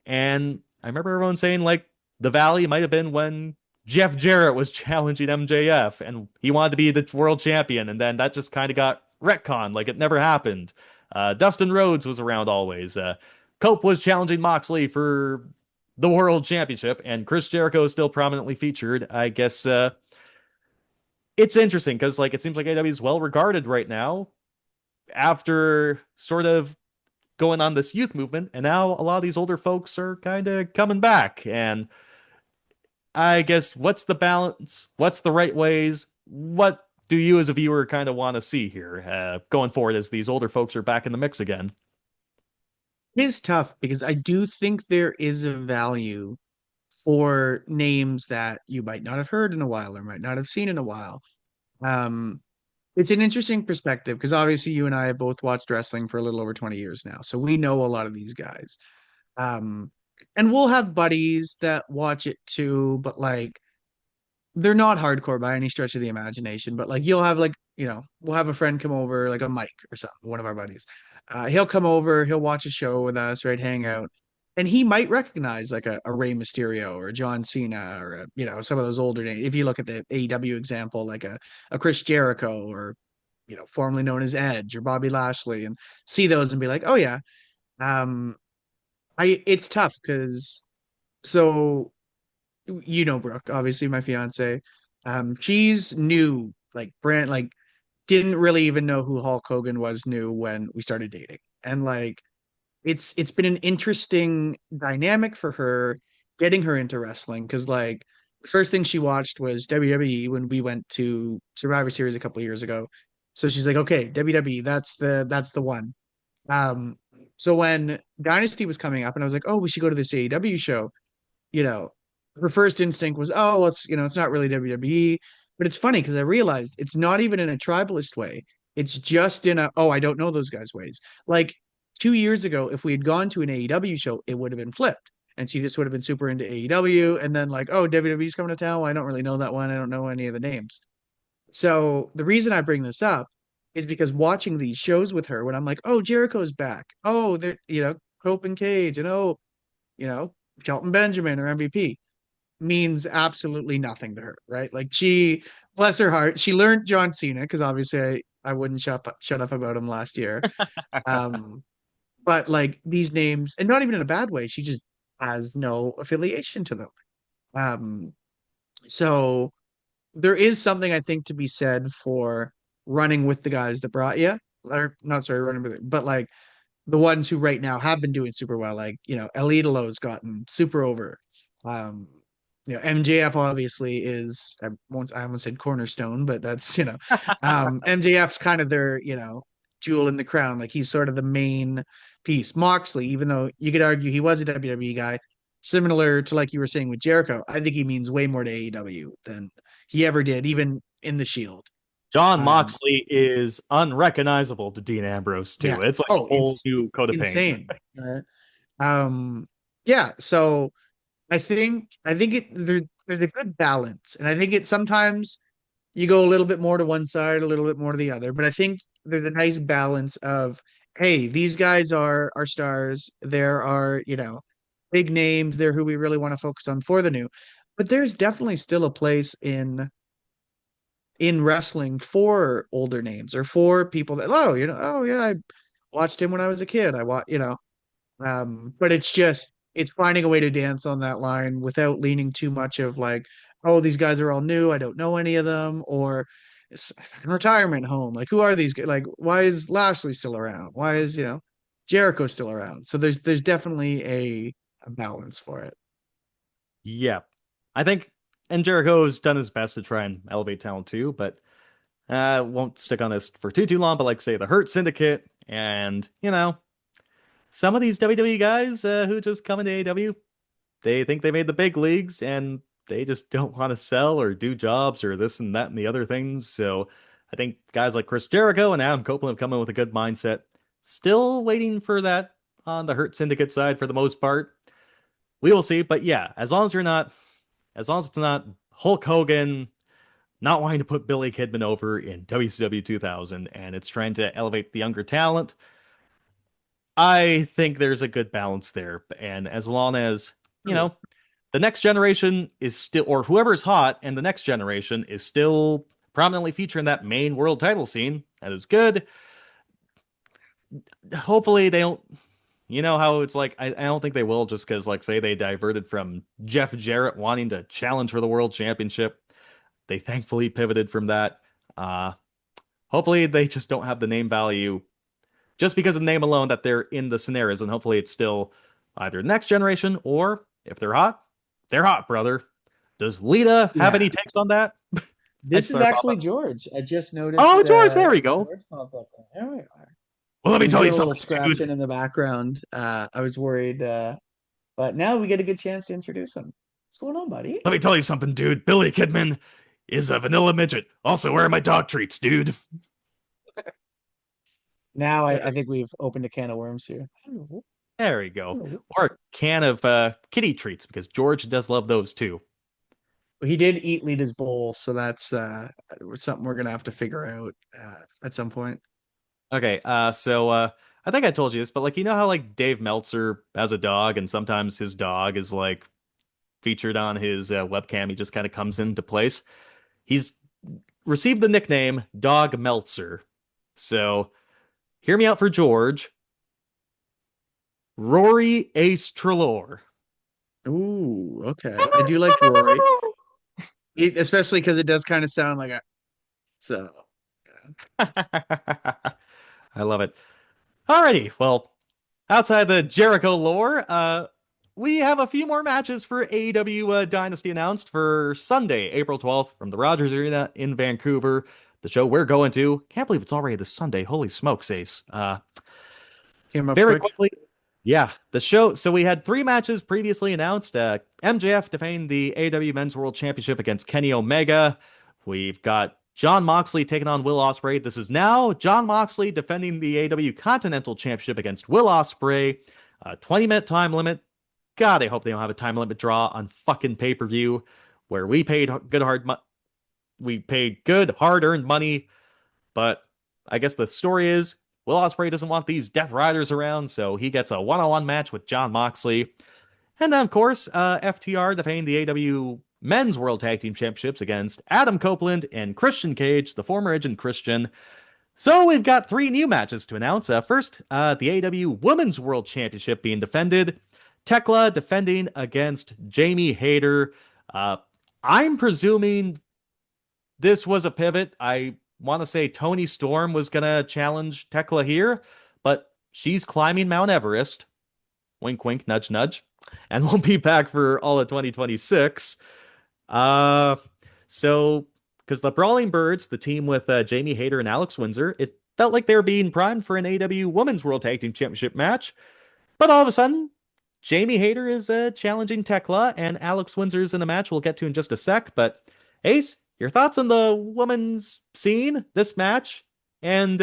And I remember everyone saying like the Valley might have been when Jeff Jarrett was challenging MJF and he wanted to be the world champion, and then that just kind of got retconned like it never happened. Dustin Rhodes was around always. Cope was challenging Moxley for the world championship, and Chris Jericho is still prominently featured. I guess it's interesting because like it seems like AEW is well regarded right now after sort of going on this youth movement, and now a lot of these older folks are kind of coming back. And I guess what's the balance? What's the right ways? What do you as a viewer kind of want to see here going forward as these older folks are back in the mix again? It is tough because I do think there is a value for names that you might not have heard in a while or might not have seen in a while. Um, it's an interesting perspective because obviously you and I have both watched wrestling for a little over 20 years now, so we know a lot of these guys. Um, and we'll have buddies that watch it too, but like they're not hardcore by any stretch of the imagination. But like you'll have like, we'll have a friend come over, like a Mike or something, one of our buddies. He'll come over, he'll watch a show with us, right? Hang out. And he might recognize like a Rey Mysterio or a John Cena or some of those older names. If you look at the AEW example, like a Chris Jericho or formerly known as Edge or Bobby Lashley, and see those and be like, oh yeah. It's tough because so Brooke, obviously my fiance, she's new, like brand, like didn't really even know who Hulk Hogan was new when we started dating. And like it's been an interesting dynamic for her getting her into wrestling because like the first thing she watched was WWE when we went to Survivor Series a couple of years ago. So she's like, okay, WWE, that's the one. So when Dynasty was coming up and I was like, oh, we should go to this AEW show, her first instinct was, oh, it's not really WWE. But it's funny because I realized it's not even in a tribalist way. It's just in a, oh, I don't know those guys' ways. Like 2 years ago, if we had gone to an AEW show, it would have been flipped. And she just would have been super into AEW. And then like, oh, WWE's coming to town. Well, I don't really know that one. I don't know any of the names. So the reason I bring this up is because watching these shows with her, when I'm like, oh, Jericho's back. Oh, they're, Cope and Cage, and oh, you know, Shelton Benjamin or MVP means absolutely nothing to her, right? Like she, bless her heart, she learned John Cena because obviously I wouldn't shut up about him last year. Um, but like these names, and not even in a bad way, she just has no affiliation to them. Um, so there is something I think to be said for running with the guys that brought you, or not sorry, running with it, but like the ones who right now have been doing super well, like El Idolo's gotten super over. Um, MJF obviously is I almost said Cornerstone, but that's MJF's kind of their jewel in the crown. Like he's sort of the main piece. Moxley, even though you could argue he was a WWE guy, similar to like you were saying with Jericho, I think he means way more to AEW than he ever did, even in the Shield. John Moxley is unrecognizable to Dean Ambrose too. Yeah. It's like a whole new coat of insane. paint. Yeah. So I think there's a good balance, and I think it sometimes you go a little bit more to one side, a little bit more to the other. But I think there's a nice balance of, hey, these guys are our stars. There are big names. They're who we really want to focus on for the new. But there's definitely still a place in wrestling for older names or for people that oh yeah, I watched him when I was a kid. But it's finding a way to dance on that line without leaning too much of like, oh, these guys are all new, I don't know any of them, or it's a retirement home. Like, who are these guys? Like, why is Lashley still around? Why is Jericho still around? So there's definitely a balance for it. Yeah. I think, and Jericho's done his best to try and elevate talent too, but won't stick on this for too long. But like say the Hurt Syndicate and some of these WWE guys who just come into AEW, they think they made the big leagues and they just don't want to sell or do jobs or this and that and the other things. So I think guys like Chris Jericho and Adam Copeland have come in with a good mindset. Still waiting for that on the Hurt Syndicate side for the most part. We will see. But yeah, as long as it's not Hulk Hogan not wanting to put Billy Kidman over in WCW 2000 and it's trying to elevate the younger talent, I think there's a good balance there. And as long as, the next generation is still, or whoever's hot and the next generation is still prominently featuring that main world title scene, that is good. Hopefully they don't, how it's like, I don't think they will just because, like, say they diverted from Jeff Jarrett wanting to challenge for the world championship. They thankfully pivoted from that. Hopefully they just don't have the name value just because of the name alone that they're in the scenarios, and hopefully it's still either next generation or if they're hot, brother. Does Lita have any takes on that? This is actually George. I just noticed. Oh, George, there we go. There we are. Well, let me tell you something. A little scratching in the background. I was worried, but now we get a good chance to introduce him. What's going on, buddy? Let me tell you something, dude. Billy Kidman is a vanilla midget. Also, where are my dog treats, dude? Now I think we've opened a can of worms here. There we go. Or a can of kitty treats, because George does love those too. He did eat Lita's bowl, so that's something we're gonna have to figure out at some point. Okay, so I think I told you this, but like how like Dave Meltzer has a dog, and sometimes his dog is like featured on his webcam. He just kind of comes into place. He's received the nickname Dog Meltzer. So hear me out for George. Rory Ace Trelaw. Ooh, okay. I do like Rory, especially because it does kind of sound like a. So. I love it. Alrighty, well, outside the Jericho lore, we have a few more matches for AEW Dynasty announced for Sunday, April 12th, from the Rogers Arena in Vancouver. The show we're going to. Can't believe it's already this Sunday. Holy smokes, Ace. Came up very quickly. Yeah, the show. So we had 3 matches previously announced. MJF defending the AEW Men's World Championship against Kenny Omega. We've got Jon Moxley taking on Will Ospreay. This is now Jon Moxley defending the AEW Continental Championship against Will Ospreay. 20-minute time limit. God, I hope they don't have a time limit draw on fucking pay-per-view where we paid good, hard-earned money. But I guess the story is Will Ospreay doesn't want these Death Riders around, so he gets a one-on-one match with Jon Moxley. And then, of course, FTR defending the AEW Men's World Tag Team Championships against Adam Copeland and Christian Cage, the former Agent Christian. So we've got 3 new matches to announce. First, the AEW Women's World Championship being defended. Tekla defending against Jamie Hayter. I'm presuming this was a pivot. I want to say Toni Storm was going to challenge Tekla here, but she's climbing Mount Everest. Wink, wink, nudge, nudge. And won't be back for all of 2026. So, because the Brawling Birds, the team with Jamie Hayter and Alex Windsor, it felt like they were being primed for an AEW Women's World Tag Team Championship match. But all of a sudden, Jamie Hayter is challenging Tekla, and Alex Windsor's in the match we'll get to in just a sec. But Ace, your thoughts on the women's scene, this match? And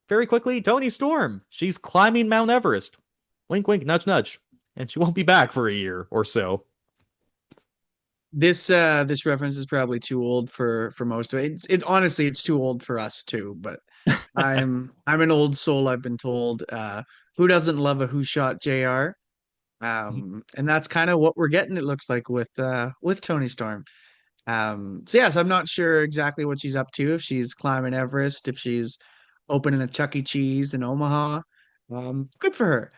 very quickly, Toni Storm. She's climbing Mount Everest. Wink, wink, nudge, nudge. And she won't be back for a year or so. This reference is probably too old for most of it. It honestly, it's too old for us too. But I'm an old soul. I've been told. Who doesn't love a Who Shot JR? And that's kind of what we're getting. It looks like with Toni Storm. So yes, I'm not sure exactly what she's up to. If she's climbing Everest, if she's opening a Chuck E. Cheese in Omaha, good for her.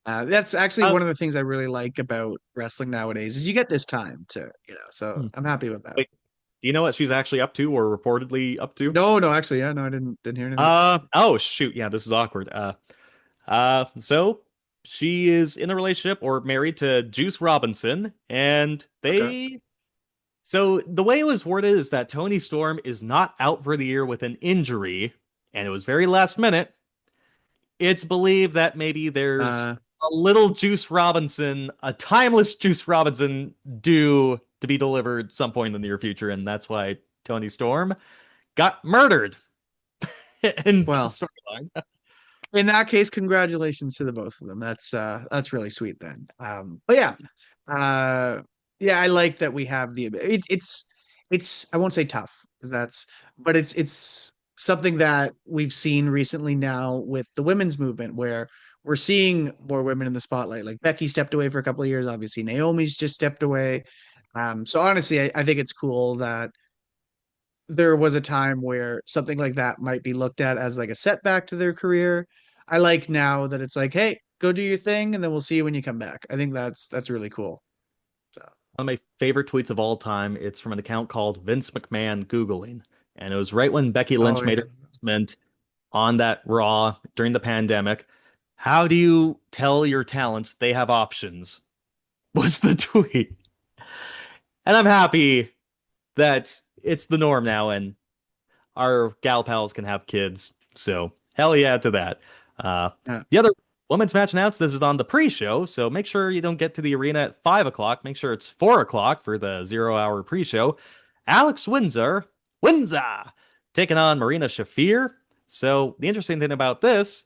That's actually one of the things I really like about wrestling nowadays is you get this time to, so I'm happy with that. Wait, do you know what she's actually up to or reportedly up to? No, actually, yeah, no, I didn't hear anything. Oh shoot, yeah, this is awkward. So she is in a relationship or married to Juice Robinson, and so the way it was worded is that Toni Storm is not out for the year with an injury, and it was very last minute. It's believed that maybe there's a little Juice Robinson, a timeless Juice Robinson due to be delivered some point in the near future, and that's why Toni Storm got murdered. Storyline. In that case, congratulations to the both of them. That's really sweet then. But yeah, I like that we have it's I won't say tough because but it's something that we've seen recently now with the women's movement where we're seeing more women in the spotlight. Like Becky stepped away for a couple of years. Obviously, Naomi's just stepped away. So honestly, I think it's cool that there was a time where something like that might be looked at as like a setback to their career. I like now that it's like, hey, go do your thing, and then we'll see you when you come back. I think that's really cool. So one of my favorite tweets of all time. It's from an account called Vince McMahon Googling, and it was right when Becky Lynch made her announcement on that Raw during the pandemic. How do you tell your talents they have options? Was the tweet, and I'm happy that it's the norm now, and our gal pals can have kids. So hell yeah to that. The other women's match announced, this is on the pre-show, so make sure you don't get to the arena at 5 o'clock. Make sure it's 4 o'clock for the 0-hour pre-show. Alex Windsor, taking on Marina Shafir. So the interesting thing about this,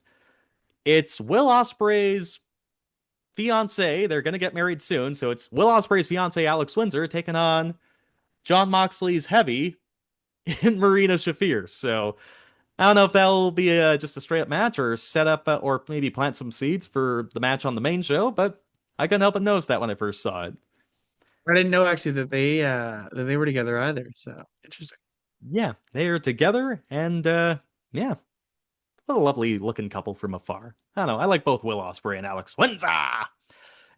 it's Will Ospreay's fiance. They're going to get married soon. So it's Will Ospreay's fiance, Alex Windsor, taking on Jon Moxley's heavy in Marina Shafir. So I don't know if that'll be just a straight up match or set up or maybe plant some seeds for the match on the main show, but I couldn't help but notice that when I first saw it. I didn't know actually that they were together either. So interesting. Yeah, they are together, and what a lovely looking couple from afar. I don't know. I like both Will Ospreay and Alex Windsor.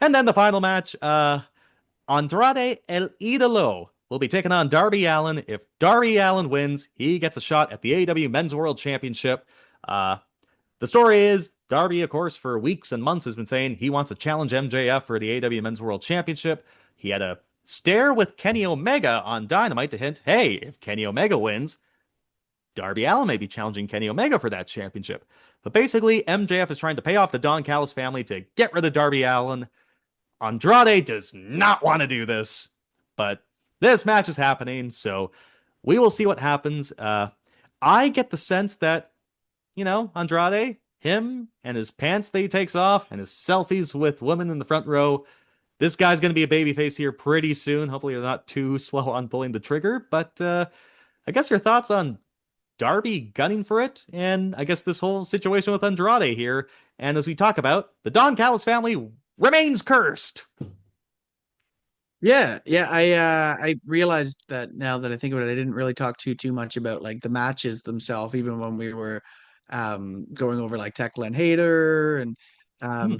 And then the final match, Andrade El Idolo will be taking on Darby Allin. If Darby Allin wins, he gets a shot at the AEW Men's World Championship. The story is, Darby, of course, for weeks and months has been saying he wants to challenge MJF for the AEW Men's World Championship. He had a stare with Kenny Omega on Dynamite to hint, hey, if Kenny Omega wins, Darby Allin may be challenging Kenny Omega for that championship. But basically, MJF is trying to pay off the Don Callis family to get rid of Darby Allin. Andrade does not want to do this, but this match is happening, so we will see what happens. I get the sense that, Andrade, him and his pants that he takes off and his selfies with women in the front row, this guy's going to be a babyface here pretty soon. Hopefully they're not too slow on pulling the trigger. But I guess your thoughts on Darby gunning for it, and I guess this whole situation with Andrade here. And as we talk about, the Don Callis family remains cursed. Yeah. I realized that now that I think about it, I didn't really talk too much about like the matches themselves, even when we were going over like Tekla and Hayter, and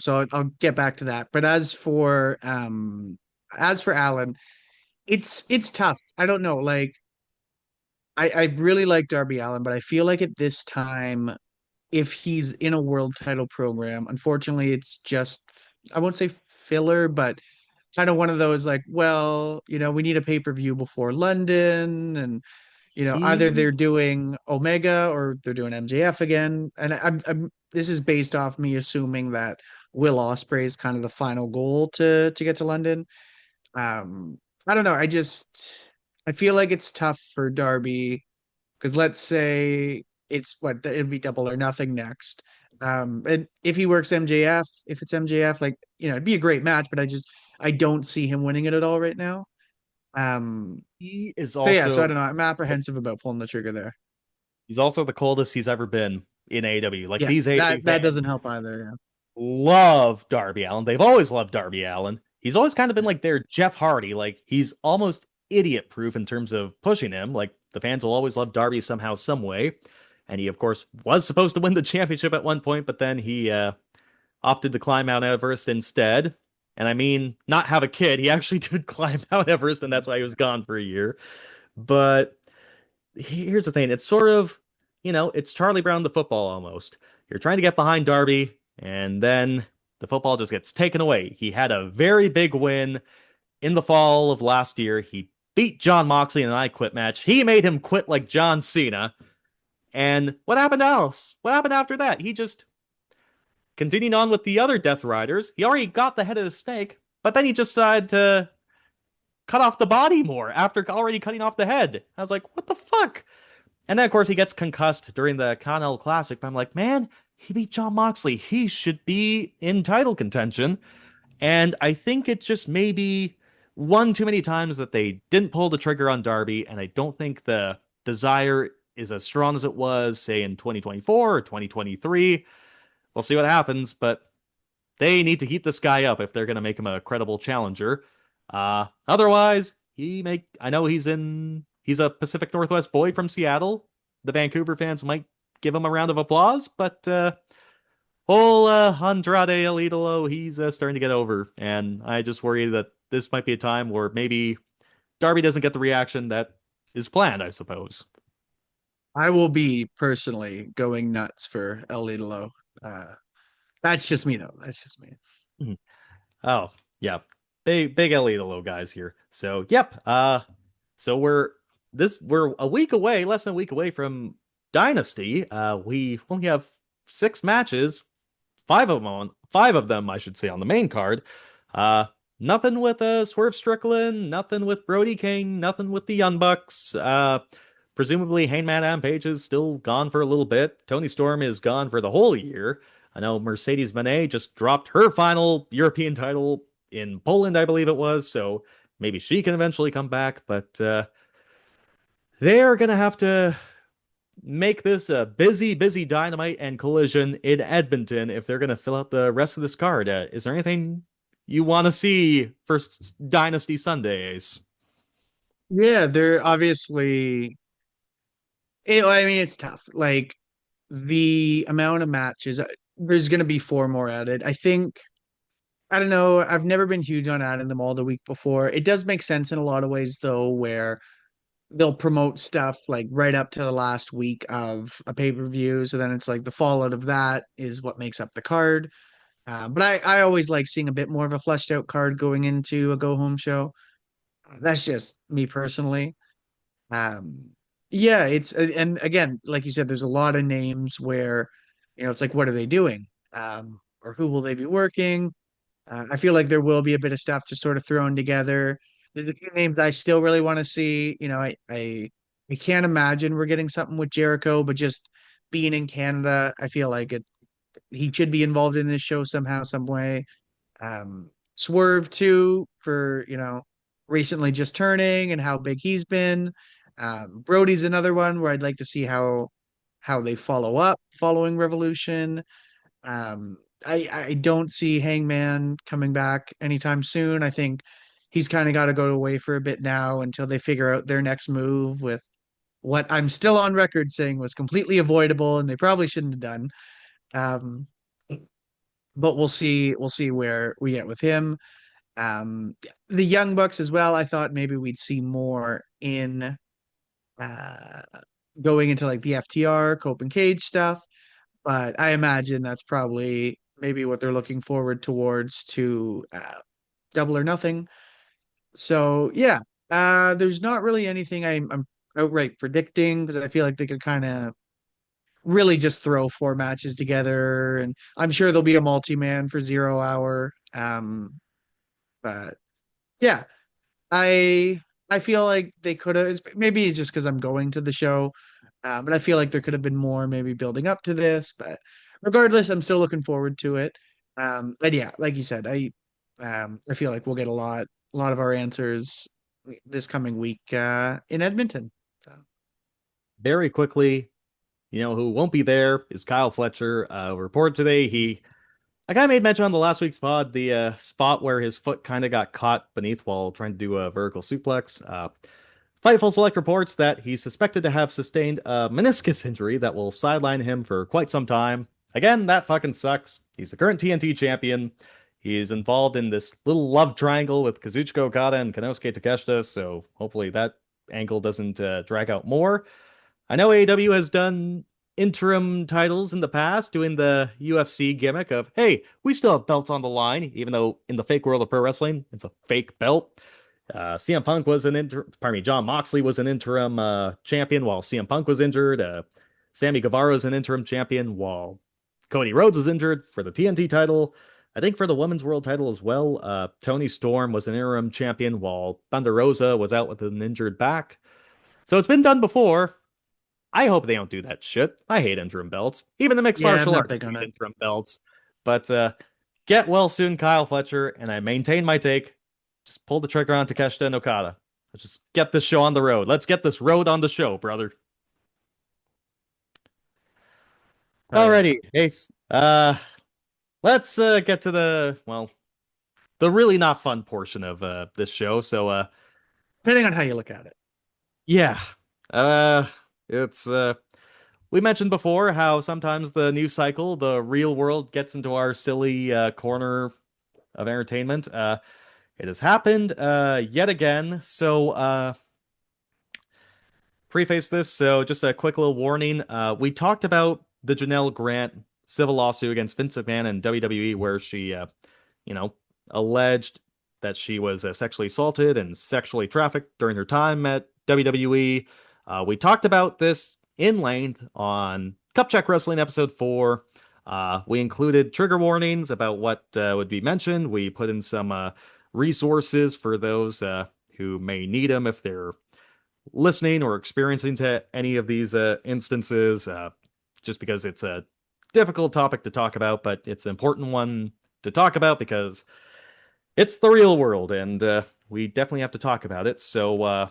so I'll get back to that. But as for Alan, it's tough. I don't know. Like I really like Darby Allin, but I feel like at this time, if he's in a world title program, unfortunately, it's just, I won't say filler, but kind of one of those like, well, we need a pay-per-view before London, and either He they're doing Omega or they're doing MJF again. And I'm this is based off me assuming that Will Ospreay is kind of the final goal to get to London. I don't know. I feel like it's tough for Darby because let's say it'd be double or nothing next. And if he works MJF, if it's MJF, like, it'd be a great match, but I don't see him winning it at all right now. he is So yeah, so I also don't know. I'm apprehensive about pulling the trigger there. he's also the coldest he's ever been in AEW. Like Yeah, these AEW that fans doesn't help either. Yeah. love Darby Allin. They've always loved Darby Allin. He's always kind of been like their Jeff Hardy. Like he's almost idiot proof in terms of pushing him. Like the fans will always love Darby somehow, some way. And he, of course, was supposed to win the championship at one point, but then he opted to climb Mount Everest instead. And I mean, not have a kid. He actually did climb Mount Everest, and that's why he was gone for a year. But here's the thing. It's sort of, it's Charlie Brown the football almost. You're trying to get behind Darby, and then the football just gets taken away. He had a very big win in the fall of last year. He beat John Moxley in an I Quit match. He made him quit like John Cena. And what happened else? What happened after that? He just continued on with the other Death Riders. He already got the head of the snake, but then he just decided to cut off the body more after already cutting off the head. I was like, what the fuck? And then, of course, he gets concussed during the Connell Classic. But I'm like, man, he beat John Moxley. He should be in title contention. And I think it's just maybe one too many times that they didn't pull the trigger on Darby. And I don't think the desire is as strong as it was, say, in 2024 or 2023. We'll see what happens, but they need to heat this guy up if they're going to make him a credible challenger. Otherwise, I know he's a Pacific Northwest boy from Seattle. The Vancouver fans might give him a round of applause, but whole Andrade El Idolo, he's starting to get over, and I just worry that this might be a time where maybe Darby doesn't get the reaction that is planned, I suppose. I will be personally going nuts for El Idolo. That's just me, though. That's just me. Mhm. Oh, yeah. Big El Idolo guys here. So, yep. So we're a week away, less than a week away from Dynasty. We only have 6 matches, five of them, I should say, on the main card. Nothing with Swerve Strickland, nothing with Brody King, nothing with the Young Bucks. Presumably Hangman Adam Page is still gone for a little bit. Tony Storm is gone for the whole year. I know Mercedes Moné just dropped her final European title in Poland, I believe it was, so maybe she can eventually come back, but they're going to have to make this a busy Dynamite and Collision in Edmonton if they're going to fill out the rest of this card. Is there anything you want to see for Dynasty Sunday, Ace? Yeah, they're obviously. I mean, it's tough. Like the amount of matches, there's going to be 4 more added. I think. I don't know. I've never been huge on adding them all the week before. It does make sense in a lot of ways, though, where they'll promote stuff like right up to the last week of a pay-per-view. So then it's like the fallout of that is what makes up the card. But I always like seeing a bit more of a fleshed out card going into a go home show. That's just me personally. Um, yeah, and again, like you said, there's a lot of names where, it's like, what are they doing? Or who will they be working? I feel like there will be a bit of stuff just sort of thrown together. There's a few names I still really want to see. I I can't imagine we're getting something with Jericho, but just being in Canada, I feel like he should be involved in this show somehow, some way. Swerve too, for recently just turning and how big he's been. Brody's another one where I'd like to see how they follow up following Revolution. I don't see Hangman coming back anytime soon. I think he's kind of got to go away for a bit now until they figure out their next move with what I'm still on record saying was completely avoidable and they probably shouldn't have done. Um, but we'll see where we get with him. Um, the Young Bucks as well. I thought maybe we'd see more in uh going into like the FTR, Cope and Cage stuff, but I imagine that's probably maybe what they're looking forward towards to Double or Nothing. So yeah, there's not really anything I'm outright predicting because I feel like they could kind of really just throw four matches together, and I'm sure there'll be a multi-man for 0 hour. But yeah, I feel like they could have. Maybe it's just because I'm going to the show, but I feel like there could have been more maybe building up to this. But regardless, I'm still looking forward to it. But yeah, like you said, I feel like we'll get a lot of our answers this coming week in Edmonton. So Very quickly, who won't be there is Kyle Fletcher. Reported today I kind of made mention on the last week's pod, the spot where his foot kind of got caught beneath while trying to do a vertical suplex. Fightful Select reports that he's suspected to have sustained a meniscus injury that will sideline him for quite some time. Again, that fucking sucks. He's the current TNT champion. He's involved in this little love triangle with Kazuchika Okada and Konosuke Takeshita, so hopefully that angle doesn't drag out more. I know AEW has done interim titles in the past, doing the UFC gimmick of, hey, we still have belts on the line, even though in the fake world of pro wrestling, it's a fake belt. CM Punk was John Moxley was an interim champion while CM Punk was injured. Sammy Guevara is an interim champion while Cody Rhodes was injured for the TNT title. I think for the women's world title as well, Toni Storm was an interim champion while Thunder Rosa was out with an injured back. So it's been done before. I hope they don't do that shit. I hate interim belts. Even the mixed yeah, I'm martial not arts big on hate it. interim belts. But get well soon, Kyle Fletcher, and I maintain my take. Just pull the trigger on Takeshita and Okada. Let's just get this show on the road. Let's get this road on the show, brother. Oh, yeah. Alrighty, Ace. Let's get to the really not fun portion of this show. So Depending on how you look at it. yeah. It's we mentioned before how sometimes the news cycle, the real world, gets into our silly corner of entertainment. It has happened yet again. So preface this. So just a quick little warning. We talked about the Janel Grant civil lawsuit against Vince McMahon and WWE, where she, alleged that she was sexually assaulted and sexually trafficked during her time at WWE. We talked about this in length on Cupcheck Wrestling episode 4. We included trigger warnings about what would be mentioned. We put in some resources for those who may need them if they're listening or experiencing to any of these instances, just because it's a difficult topic to talk about, but it's an important one to talk about because it's the real world, and we definitely have to talk about it. So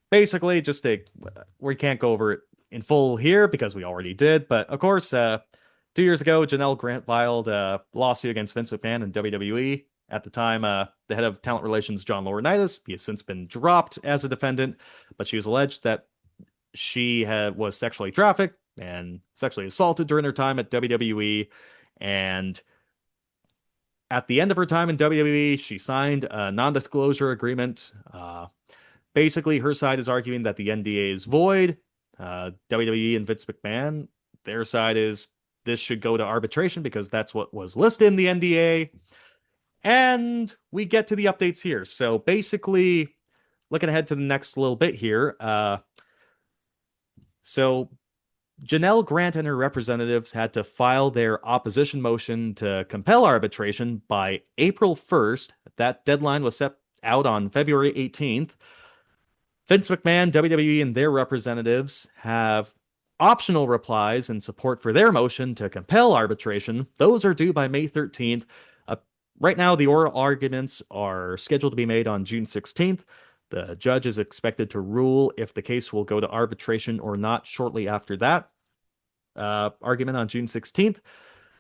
basically, we can't go over it in full here because we already did, but of course, 2 years ago, Janel Grant filed a lawsuit against Vince McMahon and WWE. At the time, the head of talent relations, John Laurinaitis, he has since been dropped as a defendant, but she was alleged that she was sexually trafficked and sexually assaulted during her time at WWE. And at the end of her time in WWE, she signed a non-disclosure agreement. Basically, her side is arguing that the NDA is void. WWE and Vince McMahon, their side is this should go to arbitration because that's what was listed in the NDA. And we get to the updates here. So basically, looking ahead to the next little bit here. So Janel Grant and her representatives had to file their opposition motion to compel arbitration by April 1st. That deadline was set out on February 18th. Vince McMahon, WWE, and their representatives have optional replies in support for their motion to compel arbitration. Those are due by May 13th. Right now, the oral arguments are scheduled to be made on June 16th. The judge is expected to rule if the case will go to arbitration or not shortly after that argument on June 16th.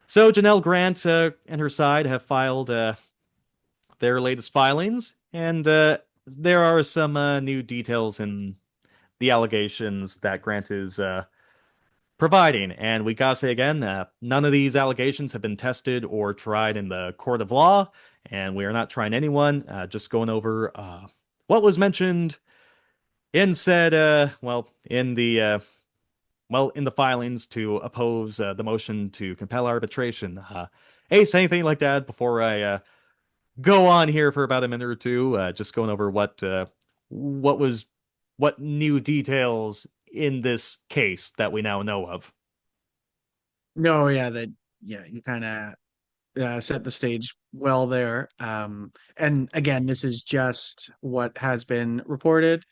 So Janel Grant and her side have filed their latest filings, and there are some new details in the allegations that Grant is providing. And we gotta say again, none of these allegations have been tested or tried in the court of law, and we are not trying anyone. Just going over what was mentioned in said, in the filings to oppose the motion to compel arbitration. Ace, anything like that before I go on here for about a minute or two? Just going over what new details in this case that we now know of. No, yeah, you kind of set the stage well there. And again, this is just what has been reported.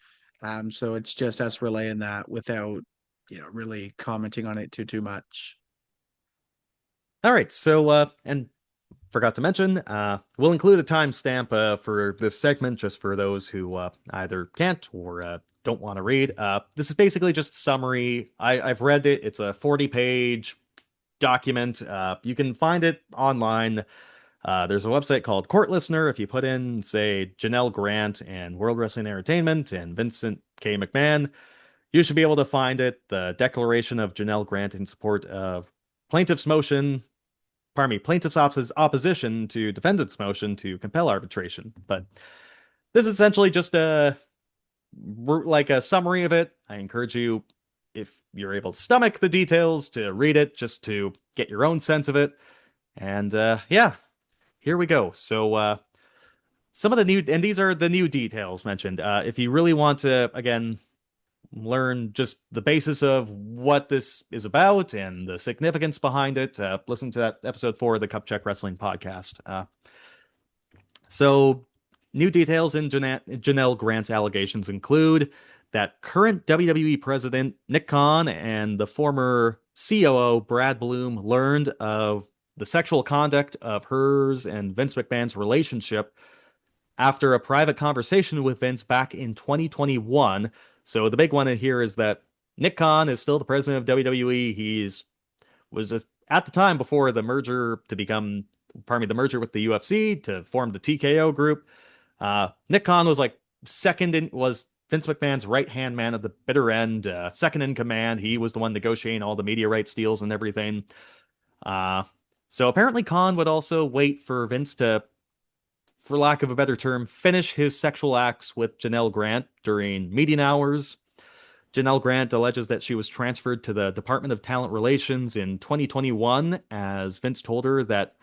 So it's just us relaying that without, really commenting on it too much. All right, so and forgot to mention, we'll include a timestamp for this segment just for those who either can't or don't want to read. This is basically just a summary. I've read it. It's a 40-page document. You can find it online. There's a website called Court Listener. If you put in, say, Janel Grant and World Wrestling Entertainment and Vincent K. McMahon, you should be able to find it. The declaration of Janel Grant in support of plaintiff's opposition to defendant's motion to compel arbitration. But this is essentially just a summary of it. I encourage you, if you're able to stomach the details, to read it just to get your own sense of it. And here we go. So some of the new, and these are the new details mentioned. If you really want to, again, learn just the basis of what this is about and the significance behind it, listen to that episode 4 of the Cupcheck Wrestling podcast. So new details in Janel Grant's allegations include that current WWE president Nick Khan and the former COO Brad Bloom learned of the sexual conduct of hers and Vince McMahon's relationship after a private conversation with Vince back in 2021. So the big one here is that Nick Khan is still the president of WWE. Was at the time before the merger the merger with the UFC to form the TKO group. Nick Khan was was Vince McMahon's right-hand man at the bitter end, second in command. He was the one negotiating all the media rights deals and everything. So apparently Khan would also wait for Vince to, for lack of a better term, finish his sexual acts with Janel Grant during meeting hours. Janel Grant alleges that she was transferred to the Department of Talent Relations in 2021, as Vince told her that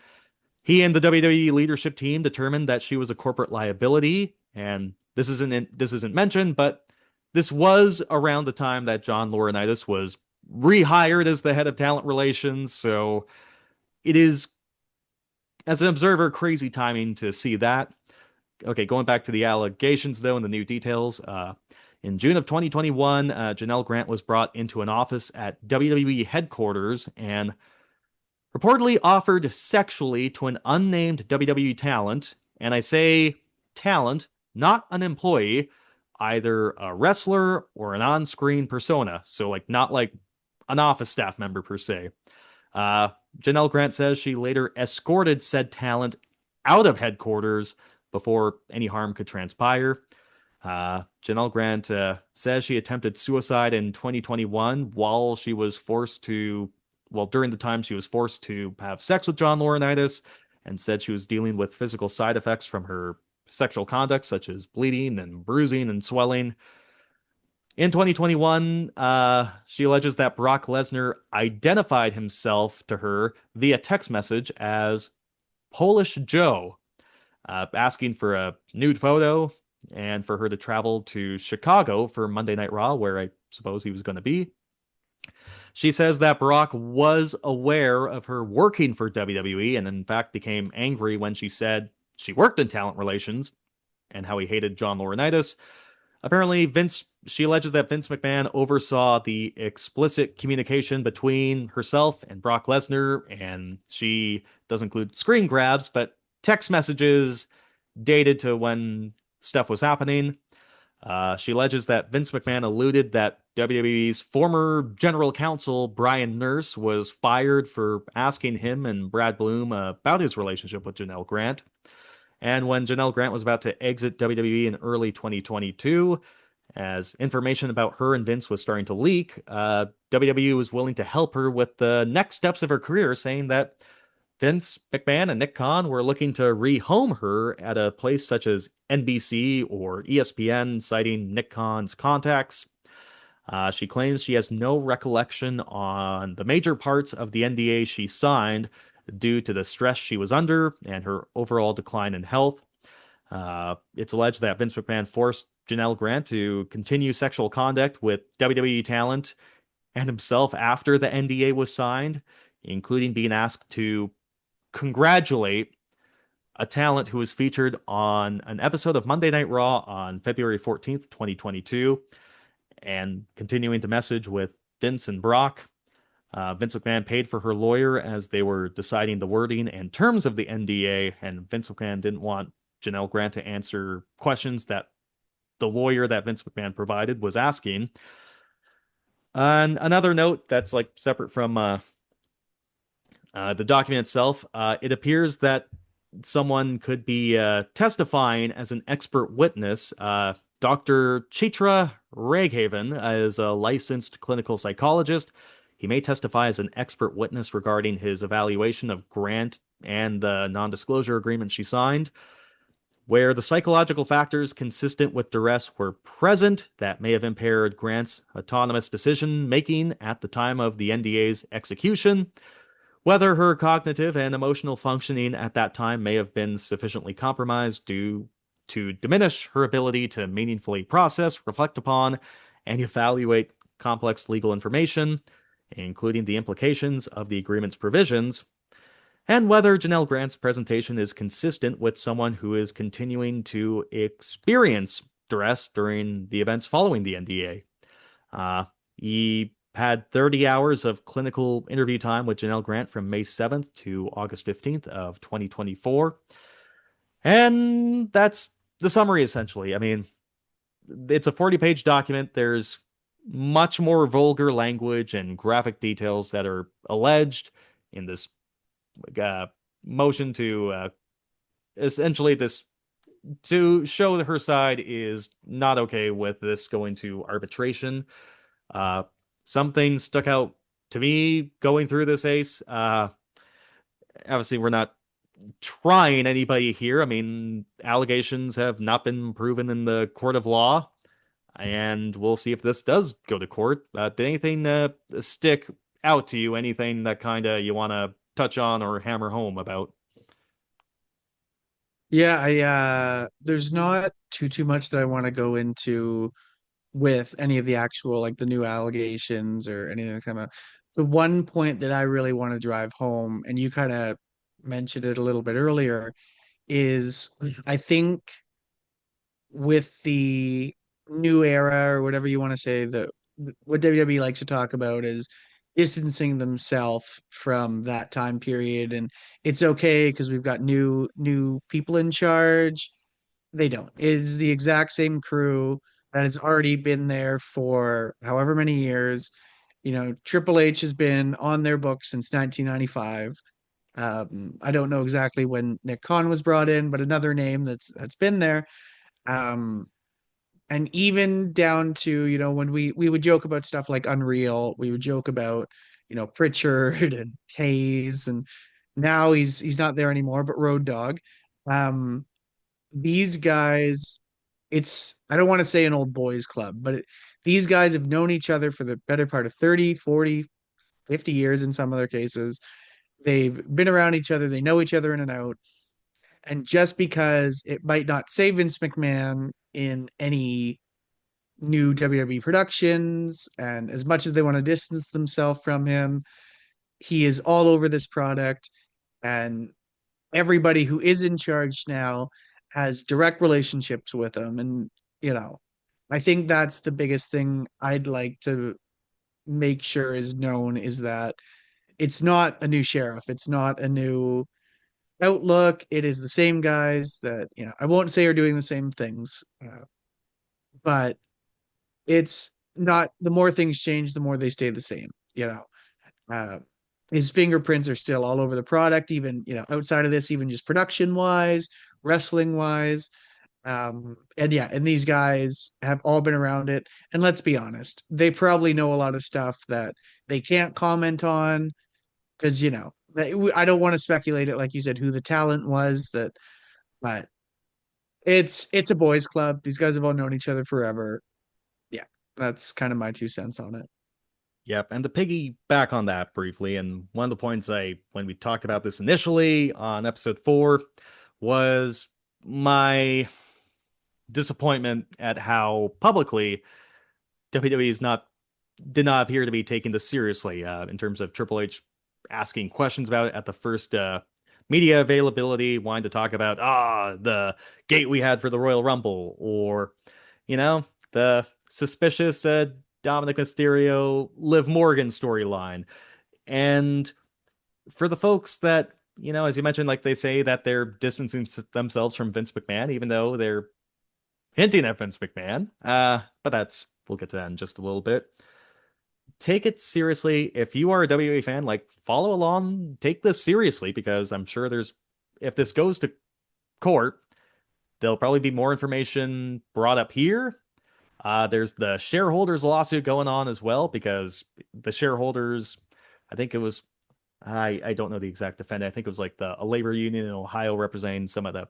he and the WWE leadership team determined that she was a corporate liability. And this isn't mentioned, but this was around the time that John Laurinaitis was rehired as the head of talent relations. So it is, as an observer, crazy timing to see that. Okay, going back to the allegations, though, and the new details. In June of 2021, Janel Grant was brought into an office at WWE headquarters and reportedly offered sexually to an unnamed WWE talent. And I say talent, not an employee, either a wrestler or an on-screen persona. So, not like an office staff member, per se. Janel Grant says she later escorted said talent out of headquarters before any harm could transpire. Janel Grant says she attempted suicide in 2021 during the time she was forced to have sex with John Laurinaitis, and said she was dealing with physical side effects from her sexual conduct, such as bleeding and bruising and swelling. In 2021, she alleges that Brock Lesnar identified himself to her via text message as Polish Joe, asking for a nude photo and for her to travel to Chicago for Monday Night Raw, where I suppose he was going to be. She says that Brock was aware of her working for WWE and in fact became angry when she said she worked in talent relations and how he hated John Laurinaitis. Apparently, she alleges that Vince McMahon oversaw the explicit communication between herself and Brock Lesnar, and she does include screen grabs, but text messages dated to when stuff was happening. She alleges that Vince McMahon alluded that WWE's former general counsel, Brian Nurse, was fired for asking him and Brad Bloom about his relationship with Janel Grant. And when Janel Grant was about to exit WWE in early 2022, as information about her and Vince was starting to leak, WWE was willing to help her with the next steps of her career, saying that Vince McMahon and Nick Khan were looking to rehome her at a place such as NBC or ESPN, citing Nick Khan's contacts. She claims she has no recollection on the major parts of the NDA she signed due to the stress she was under and her overall decline in health. It's alleged that Vince McMahon forced Janel Grant to continue sexual conduct with WWE talent and himself after the NDA was signed, including being asked to congratulate a talent who was featured on an episode of Monday Night Raw on February 14th, 2022, and continuing to message with Vince and Brock. Vince McMahon paid for her lawyer as they were deciding the wording and terms of the NDA, and Vince McMahon didn't want Janel Grant to answer questions that the lawyer that Vince McMahon provided was asking. And another note that's like separate from the document itself, it appears that someone could be testifying as an expert witness. Dr. Chitra Raghaven is a licensed clinical psychologist. He may testify as an expert witness regarding his evaluation of Grant and the non-disclosure agreement she signed, where the psychological factors consistent with duress were present that may have impaired Grant's autonomous decision-making at the time of the NDA's execution, whether her cognitive and emotional functioning at that time may have been sufficiently compromised due to diminish her ability to meaningfully process, reflect upon, and evaluate complex legal information, including the implications of the agreement's provisions, and whether Janel Grant's presentation is consistent with someone who is continuing to experience duress during the events following the NDA. He had 30 hours of clinical interview time with Janel Grant from May 7th to August 15th of 2024. And that's the summary, essentially. I mean, it's a 40-page document. There's much more vulgar language and graphic details that are alleged in this motion to essentially this to show that her side is not okay with this going to arbitration. Something stuck out to me going through this, Ace. Obviously, we're not trying anybody here. I mean, allegations have not been proven in the court of law, and we'll see if this does go to court. Did anything stick out to you? Anything that kind of you want to touch on or hammer home about? Yeah, I there's not too much that I want to go into with any of the actual like the new allegations or anything that come out. The one point that I really want to drive home, and you kind of mentioned it a little bit earlier, is I think with the new era or whatever you want to say, the what WWE likes to talk about is distancing themselves from that time period, and it's okay because we've got new people in charge. They don't. It's the exact same crew that has already been there for however many years. You know, Triple H has been on their books since 1995. I don't know exactly when Nick Khan was brought in, but another name that's been there. Um, and even down to, you know, when we would joke about stuff like Unreal, we would joke about, you know, Pritchard and Hayes, and now he's not there anymore, but Road Dogg. Um, these guys, it's I don't want to say an old boys club, but these guys have known each other for the better part of 30, 40, 50 years in some other cases. They've been around each other, they know each other in and out. And just because it might not say Vince McMahon in any new WWE productions, and as much as they want to distance themselves from him, he is all over this product. And everybody who is in charge now has direct relationships with him. And, you know, I think that's the biggest thing I'd like to make sure is known is that it's not a new sheriff. It's not a new outlook. It is the same guys that, I won't say are doing the same things, but it's not, the more things change, the more they stay the same, Uh, his fingerprints are still all over the product, even, outside of this, even just production wise, wrestling wise. And yeah, and these guys have all been around it. And let's be honest, they probably know a lot of stuff that they can't comment on because, I don't want to speculate it, like you said, who the talent was that, but it's a boys club. These guys have all known each other forever. Yeah, that's kind of my 2 cents on it. Yep, and to piggyback on that briefly, and one of the points when we talked about this initially on episode 4, was my disappointment at how publicly WWE did not appear to be taking this seriously, in terms of Triple H asking questions about it at the first media availability, wanting to talk about the gate we had for the Royal Rumble, or the suspicious Dominic Mysterio Liv Morgan storyline. And for the folks that, as you mentioned, like they say that they're distancing themselves from Vince McMahon, even though they're hinting at Vince McMahon. But we'll get to that in just a little bit. Take it seriously. If you are a WWE fan, follow along, take this seriously, because I'm sure if this goes to court, there'll probably be more information brought up here. There's the shareholders lawsuit going on as well, because the shareholders, I think it was, I don't know the exact defendant. I think it was a labor union in Ohio representing some of the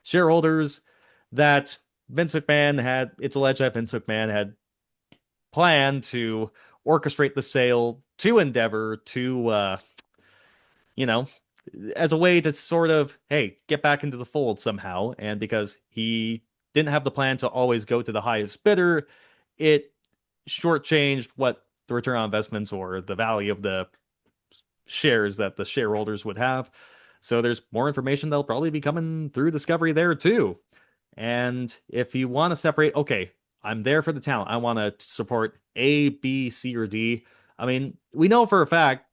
shareholders that it's alleged that Vince McMahon had planned to orchestrate the sale to Endeavor to, as a way to sort of, hey, get back into the fold somehow. And because he didn't have the plan to always go to the highest bidder, it shortchanged what the return on investments or the value of the shares that the shareholders would have. So there's more information that'll probably be coming through Discovery there too. And if you want to separate, okay, I'm there for the talent, I want to support A, B, C, or D. I mean, we know for a fact,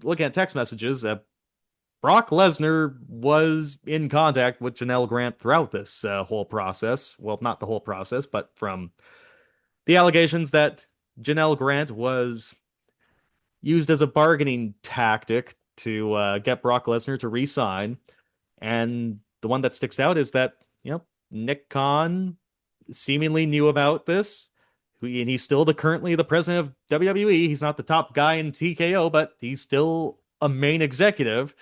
looking at text messages, Brock Lesnar was in contact with Janel Grant throughout this whole process. Well, not the whole process, but from the allegations that Janel Grant was used as a bargaining tactic to get Brock Lesnar to re-sign. And the one that sticks out is that, Nick Khan seemingly knew about this. And he's still currently the president of WWE. He's not the top guy in TKO, but he's still a main executive.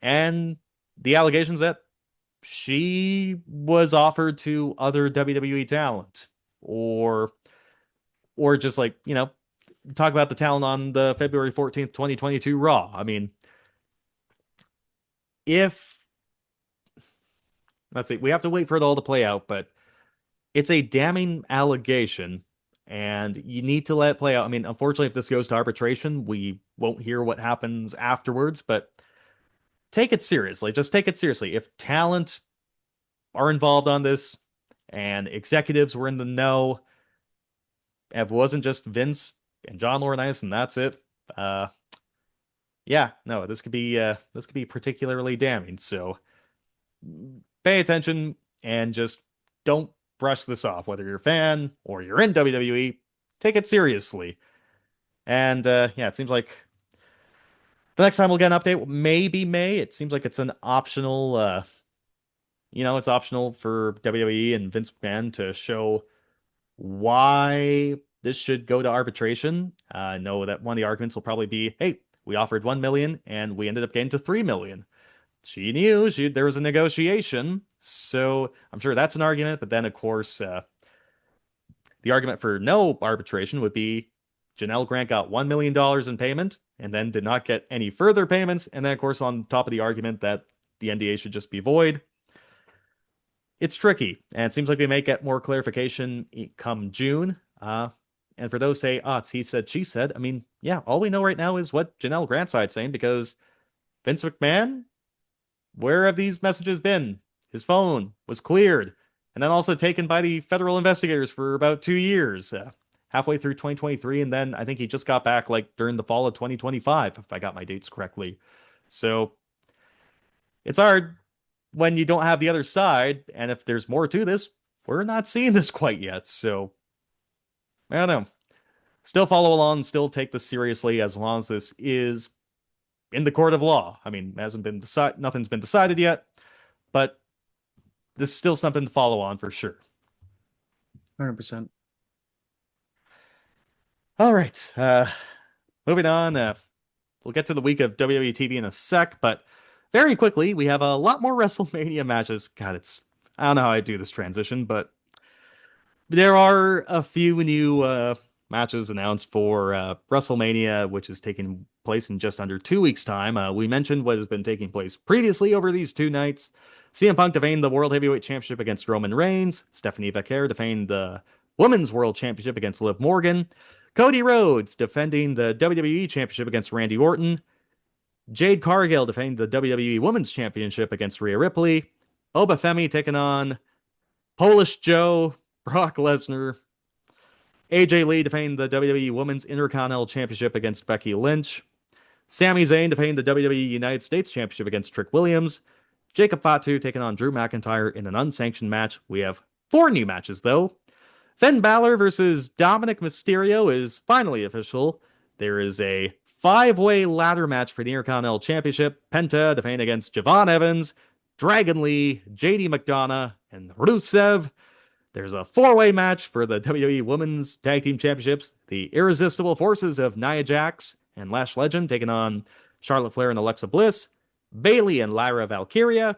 And the allegations that she was offered to other WWE talent, or just talk about the talent on the February 14th, 2022 Raw. I mean, let's see, we have to wait for it all to play out, but it's a damning allegation, and you need to let it play out. I mean, unfortunately, if this goes to arbitration, we won't hear what happens afterwards, but take it seriously. Just take it seriously. If talent are involved on this and executives were in the know, if it wasn't just Vince and John Laurinaitis and that's it, this could be particularly damning. So pay attention and just don't brush this off. Whether you're a fan or you're in WWE, take it seriously. And it seems like the next time we'll get an update, maybe May. It seems like it's an optional, it's optional for WWE and Vince McMahon to show why this should go to arbitration. I know that one of the arguments will probably be, hey, we offered $1 million and we ended up getting to $3 million. She knew there was a negotiation, so I'm sure that's an argument. But then, of course, the argument for no arbitration would be Janel Grant got $1 million in payment and then did not get any further payments. And then, of course, on top of the argument that the NDA should just be void. It's tricky, and it seems like we may get more clarification come June. And for those say, it's he said, she said, I mean, yeah, all we know right now is what Janel Grant's side's saying, because Vince McMahon, where have these messages been? His phone was cleared. and then also taken by the federal investigators for about 2 years, halfway through 2023, and then I think he just got back like during the fall of 2025, if I got my dates correctly. So it's hard when you don't have the other side, and if there's more to this, we're not seeing this quite yet. So I don't know. Still follow along, still take this seriously as long as this is in the court of law. I mean, nothing's been decided yet, but this is still something to follow on for sure. 100%. All right. Moving on. We'll get to the week of WWE TV in a sec, but very quickly, we have a lot more WrestleMania matches. God, I don't know how I do this transition, but there are a few new matches announced for WrestleMania, which is taking place in just under 2 weeks' time. We mentioned what has been taking place previously over these 2 nights. CM Punk defending the World Heavyweight Championship against Roman Reigns. Stephanie Becker defending the Women's World Championship against Liv Morgan. Cody Rhodes defending the WWE Championship against Randy Orton. Jade Cargill defending the WWE Women's Championship against Rhea Ripley. Oba Femi taking on Polish Joe, Brock Lesnar. AJ Lee defending the WWE Women's Intercontinental Championship against Becky Lynch. Sami Zayn defending the WWE United States Championship against Trick Williams. Jacob Fatu taking on Drew McIntyre in an unsanctioned match. We have 4 new matches, though. Finn Balor versus Dominic Mysterio is finally official. There is a 5-way ladder match for the Intercontinental Championship. Penta defending against Javon Evans, Dragon Lee, JD McDonough, and Rusev. There's a 4-way match for the WWE Women's Tag Team Championships. The Irresistible Forces of Nia Jax and Lash Legend taking on Charlotte Flair and Alexa Bliss, Bayley and Lyra Valkyria,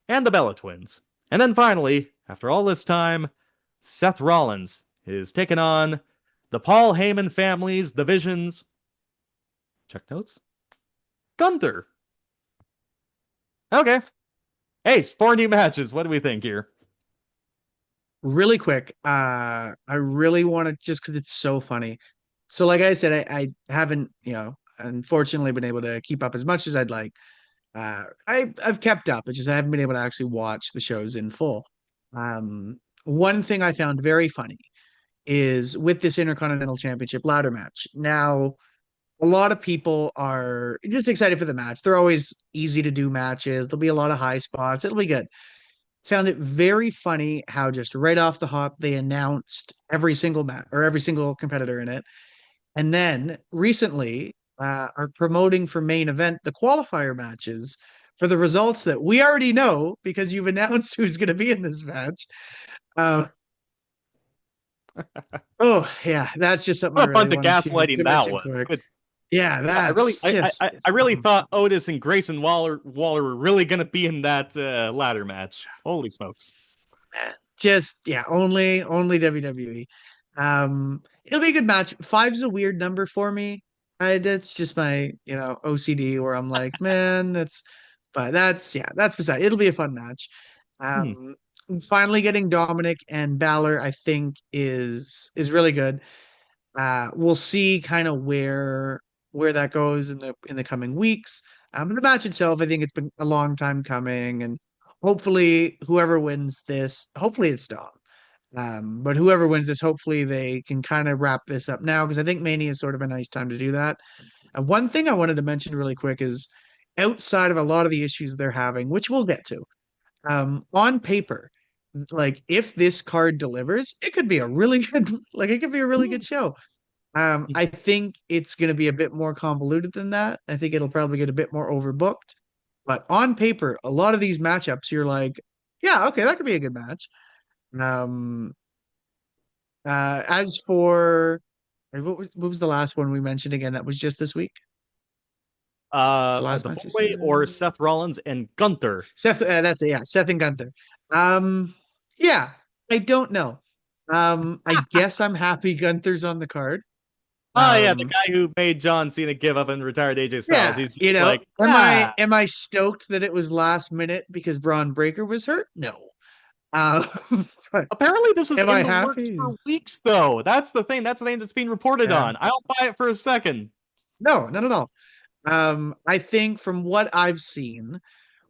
and the Bella Twins. And then finally, after all this time, Seth Rollins is taking on the Paul Heyman family's divisions. Check notes. Gunther. Okay. Ace, 4 new matches. What do we think here? Really quick, I really want to, just because it's so funny. So like I said, I haven't, unfortunately been able to keep up as much as I'd like. I've kept up. It's just I haven't been able to actually watch the shows in full. One thing I found very funny is with this Intercontinental Championship ladder match. Now, a lot of people are just excited for the match. They're always easy to do matches. There'll be a lot of high spots. It'll be good. Found it very funny how just right off the hop they announced every single match or every single competitor in it, and then recently are promoting for main event the qualifier matches for the results that we already know because you've announced who's going to be in this match. Oh yeah, that's just something. What a bunch of gaslighting that was. Yeah, that's I really thought Otis and Grayson Waller were really going to be in that ladder match. Holy smokes! Only WWE. It'll be a good match. 5's a weird number for me. That's just my OCD where I'm like, man, that's beside. It'll be a fun match. Finally getting Dominic and Balor, I think is really good. We'll see kind of where that goes in the coming weeks. But the match itself, I think it's been a long time coming, and hopefully whoever wins this, hopefully it's Dom. But whoever wins this, hopefully they can kind of wrap this up now, because I think Mania is sort of a nice time to do that. One thing I wanted to mention really quick is outside of a lot of the issues they're having, which we'll get to, on paper, like if this card delivers, it could be a really good show. I think it's going to be a bit more convoluted than that. I think it'll probably get a bit more overbooked. But on paper, a lot of these matchups, you're like, yeah, okay, that could be a good match. As for what was the last one we mentioned again? That was just this week. The 4-way or Seth Rollins and Gunther. Seth, that's it. Yeah, Seth and Gunther. Yeah, I don't know. I guess I'm happy Gunther's on the card. Yeah, the guy who made John Cena give up and retired AJ Styles. Yeah, he's like, am I stoked that it was last minute because Braun Breaker was hurt? No. Apparently this was in the works for weeks, though. That's the thing. That's the thing that's being reported on. I don't buy it for a second. No, not at all. I think from what I've seen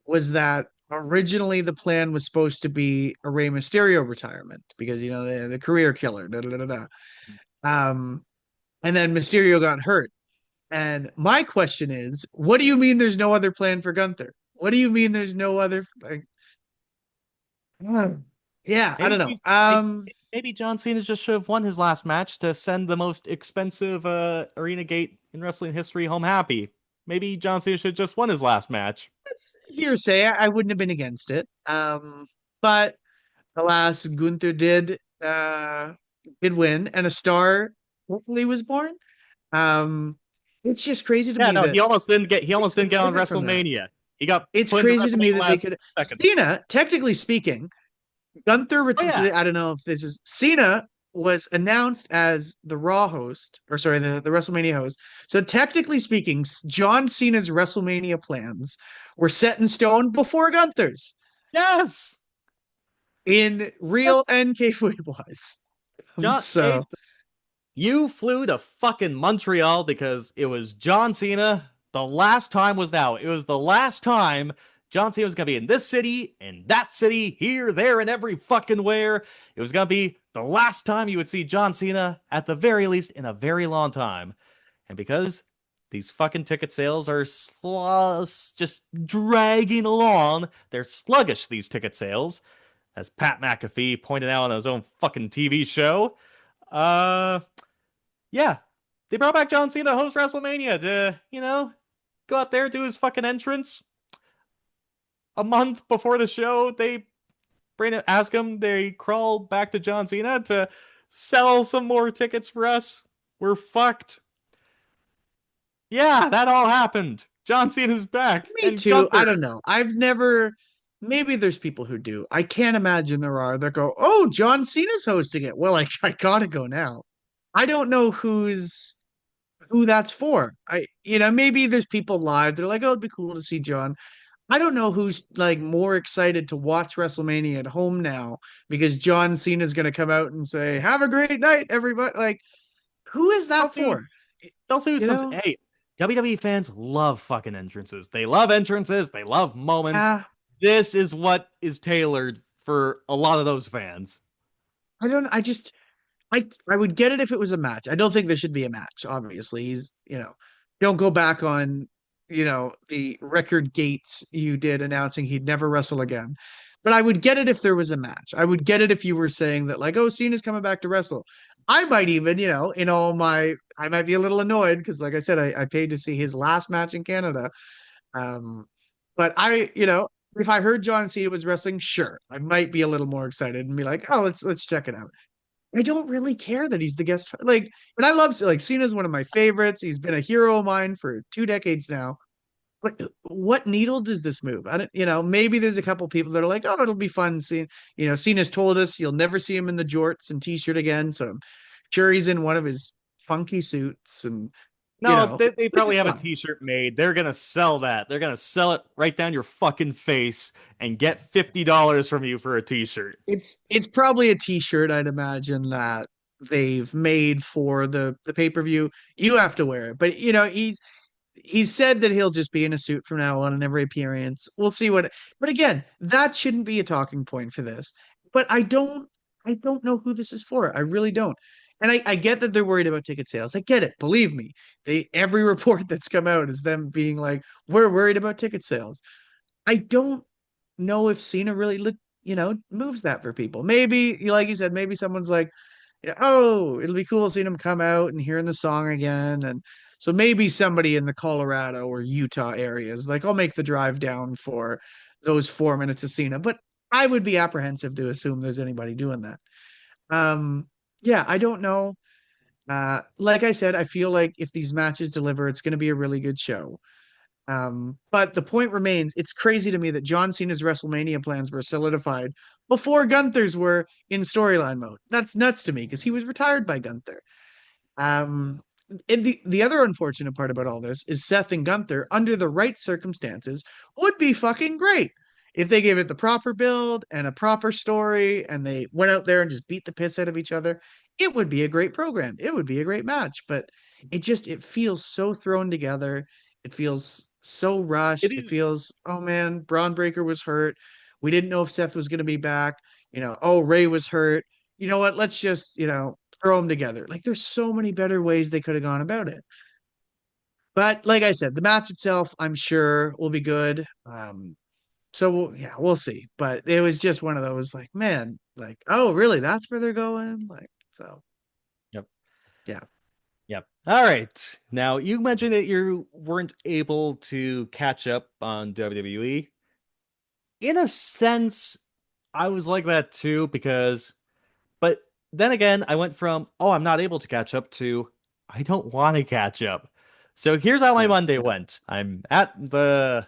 was that originally the plan was supposed to be a Rey Mysterio retirement because the career killer. Da, da, da, da. And then Mysterio got hurt. And my question is, what do you mean there's no other plan for Gunther? What do you mean there's no other like? Yeah, I don't know. Maybe John Cena just should have won his last match to send the most expensive arena gate in wrestling history home happy. Maybe John Cena should have just won his last match. That's hearsay. I wouldn't have been against it. But alas, Gunther did win, and a star hopefully was born. It's just crazy to me No, that he almost didn't get on pivot from that. WrestleMania. He got It's put into crazy to me that they WrestleMania could. last second. Cena, technically speaking, I don't know if this is Cena was announced as the Raw host, or sorry, the WrestleMania host. So technically speaking, John Cena's WrestleMania plans were set in stone before Gunther's Yes. in real and kayfabe wise. John, So you flew to fucking Montreal because it was John Cena. The last time was now. It was the last time John Cena was going to be in this city, in that city, here, there, and every fucking where. It was going to be the last time you would see John Cena, at the very least, in a very long time. And because these fucking ticket sales are just dragging along, they're sluggish, these ticket sales, as Pat McAfee pointed out on his own fucking TV show. Yeah, they brought back John Cena to host WrestleMania to, go out there, do his fucking entrance. A month before the show, they ask him, they crawl back to John Cena to sell some more tickets for us. We're fucked. Yeah, that all happened. John Cena's back. me too. Gunther. I don't know. Maybe there's people who do. I can't imagine there are that go, oh, John Cena's hosting it. Well, I gotta go now. I don't know who that's for. Maybe there's people live. They're like, oh, it'd be cool to see John. I don't know who's like more excited to watch WrestleMania at home now because John Cena's going to come out and say, "Have a great night, everybody." Like, who is that for? Hey, WWE fans love fucking entrances. They love entrances. They love moments. This is what is tailored for a lot of those fans. I would get it if it was a match. I don't think there should be a match. Obviously, don't go back on the record gates you did announcing he'd never wrestle again. But I would get it if there was a match. I would get it if you were saying that, like, oh, Cena's coming back to wrestle. I might even, I might be a little annoyed because, like I said, I paid to see his last match in Canada. But if I heard John Cena was wrestling, sure, I might be a little more excited and be like, oh, let's check it out. I don't really care that he's the guest. Like, and I love, like, Cena's one of my favorites. He's been a hero of mine for 2 decades now. But what needle does this move? I don't, maybe there's a couple people that are like, oh, it'll be fun seeing, Cena's told us you'll never see him in the jorts and t-shirt again. So I'm sure he's in one of his funky suits and they probably have a t-shirt made. They're gonna sell that. They're gonna sell it right down your fucking face and get $50 from you for a t-shirt. It's probably a t-shirt, I'd imagine, that they've made for the pay-per-view. You have to wear it, but he's said that he'll just be in a suit from now on in every appearance. We'll see but again, that shouldn't be a talking point for this. But I don't know who this is for. I really don't. And I get that they're worried about ticket sales. I get it. Believe me, every report that's come out is them being like, we're worried about ticket sales. I don't know if Cena really, moves that for people. Maybe, like you said, maybe someone's like, oh, it'll be cool seeing him come out and hearing the song again. And so maybe somebody in the Colorado or Utah areas, like, I'll make the drive down for those 4 minutes of Cena. But I would be apprehensive to assume there's anybody doing that. Yeah, I don't know. Like I said, I feel like if these matches deliver, it's going to be a really good show. But the point remains, it's crazy to me that John Cena's WrestleMania plans were solidified before Gunther's were in storyline mode. That's nuts to me because he was retired by Gunther. And the other unfortunate part about all this is Seth and Gunther, under the right circumstances, would be fucking great. If they gave it the proper build and a proper story and they went out there and just beat the piss out of each other, it would be a great program. It would be a great match. But it feels so thrown together. It feels so rushed. It feels, oh man, Braun Breaker was hurt. We didn't know if Seth was going to be back. Oh, Ray was hurt. You know what? Let's just, throw them together. Like, there's so many better ways they could have gone about it. But like I said, the match itself, I'm sure, will be good. So yeah, we'll see. But it was just one of those like, man, like, oh, really? That's where they're going? Like, so Yep. yeah. Yep. All right. Now, you mentioned that you weren't able to catch up on WWE. In a sense, I was like that too, but then again, I went from, oh, I'm not able to catch up to, I don't want to catch up. So here's how my Yeah. Monday went. I'm at the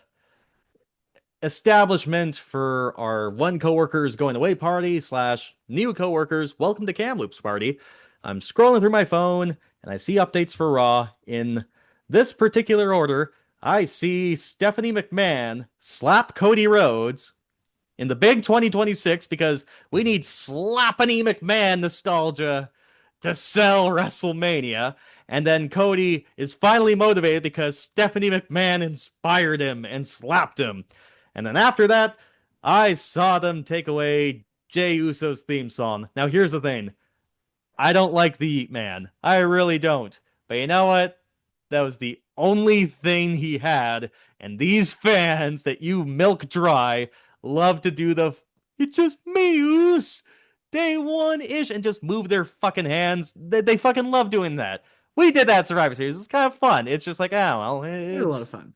establishment for our one coworkers going away party / new coworkers welcome to Kamloops party. I'm scrolling through my phone and I see updates for Raw. In this particular order, I see Stephanie McMahon slap Cody Rhodes in the big 2026 because we need slappany McMahon nostalgia to sell WrestleMania. And then Cody is finally motivated because Stephanie McMahon inspired him and slapped him. And then after that, I saw them take away Jey Uso's theme song. Now here's the thing. I don't like the Yeet Man. I really don't. But you know what? That was the only thing he had. And these fans that you milk dry love to do it's just me, Us, day one-ish, and just move their fucking hands. They fucking love doing that. We did that Survivor Series. It's kind of fun. It's just like, well, It was a lot of fun.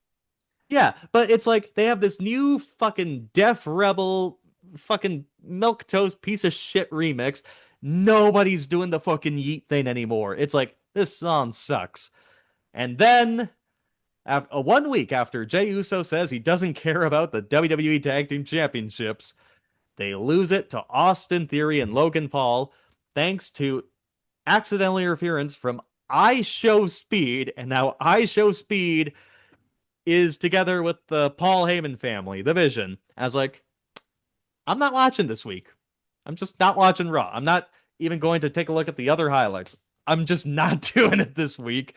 yeah, but it's like they have this new fucking Def Rebel fucking milquetoast piece of shit remix. Nobody's doing the fucking yeet thing anymore. It's like, this song sucks. And then, 1 week after Jey Uso says he doesn't care about the WWE Tag Team Championships, they lose it to Austin Theory and Logan Paul, thanks to accidental interference from I Show Speed, and now I Show Speed is together with the Paul Heyman family, the Vision. I was like, I'm not watching this week. I'm just not watching Raw. I'm not even going to take a look at the other highlights. I'm just not doing it this week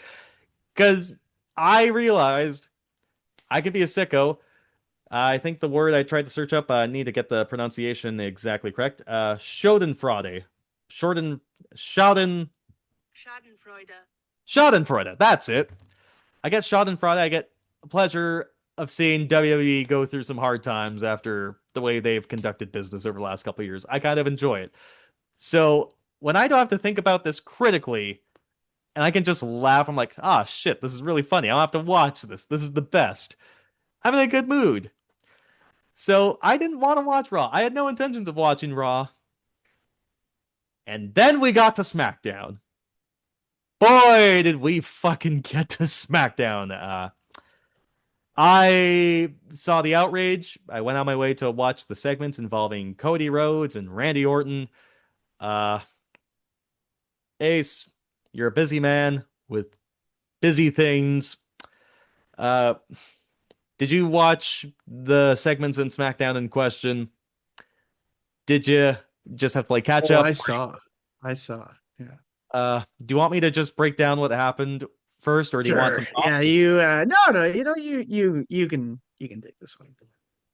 because I realized I could be a sicko. I think the word I tried to search up, I need to get the pronunciation exactly correct. Schadenfreude. Schadenfreude. Schadenfreude. That's it. I get Schadenfreude. I get pleasure of seeing WWE go through some hard times after the way they've conducted business over the last couple of years. I kind of enjoy it. So when I don't have to think about this critically, and I can just laugh, I'm like, shit, this is really funny. I don't have to watch this. This is the best. I'm in a good mood. So I didn't want to watch Raw. I had no intentions of watching Raw. And then we got to SmackDown. Boy, did we fucking get to SmackDown. I saw the outrage. I went on my way to watch the segments involving Cody Rhodes and Randy Orton. Ace, you're a busy man with busy things. Did you watch the segments in SmackDown in question? Did you just have to play catch up? I saw. Yeah. Do you want me to just break down what happened first, or do you want some thoughts? Yeah, you no, you can take this one.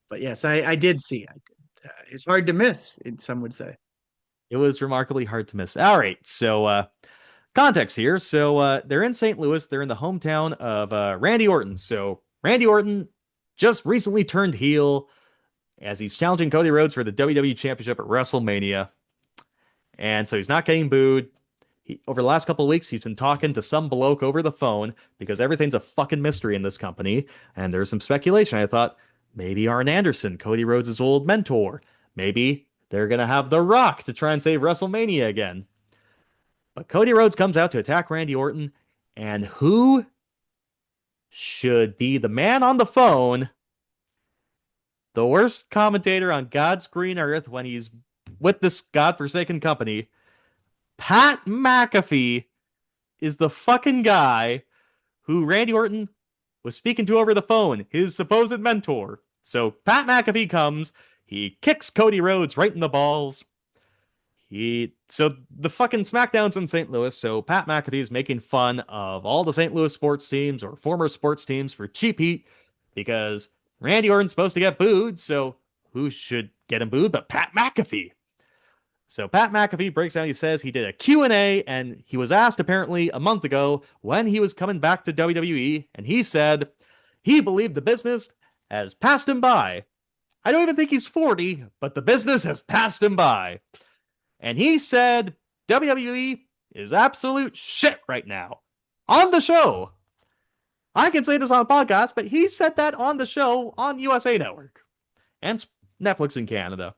But yes, I did see. I did. It's hard to miss, some would say. It was remarkably hard to miss. All right, so context here. So they're in St. Louis. They're in the hometown of Randy Orton. So Randy Orton just recently turned heel as he's challenging Cody Rhodes for the WWE Championship at WrestleMania. And so he's not getting booed. Over the last couple of weeks, he's been talking to some bloke over the phone because everything's a fucking mystery in this company. And there's some speculation. I thought maybe Arn Anderson, Cody Rhodes' old mentor. Maybe they're going to have The Rock to try and save WrestleMania again. But Cody Rhodes comes out to attack Randy Orton. And who should be the man on the phone? The worst commentator on God's green earth when he's with this godforsaken company. Pat McAfee is the fucking guy who Randy Orton was speaking to over the phone, his supposed mentor. So Pat McAfee comes, he kicks Cody Rhodes right in the balls. So the fucking SmackDown's in St. Louis, so Pat McAfee is making fun of all the St. Louis sports teams or former sports teams for cheap heat because Randy Orton's supposed to get booed, so who should get him booed but Pat McAfee? So Pat McAfee breaks down, he says he did a Q&A, and he was asked apparently a month ago when he was coming back to WWE, and he said he believed the business has passed him by. I don't even think he's 40, but the business has passed him by. And he said WWE is absolute shit right now. On the show. I can say this on a podcast, but he said that on the show on USA Network and Netflix in Canada.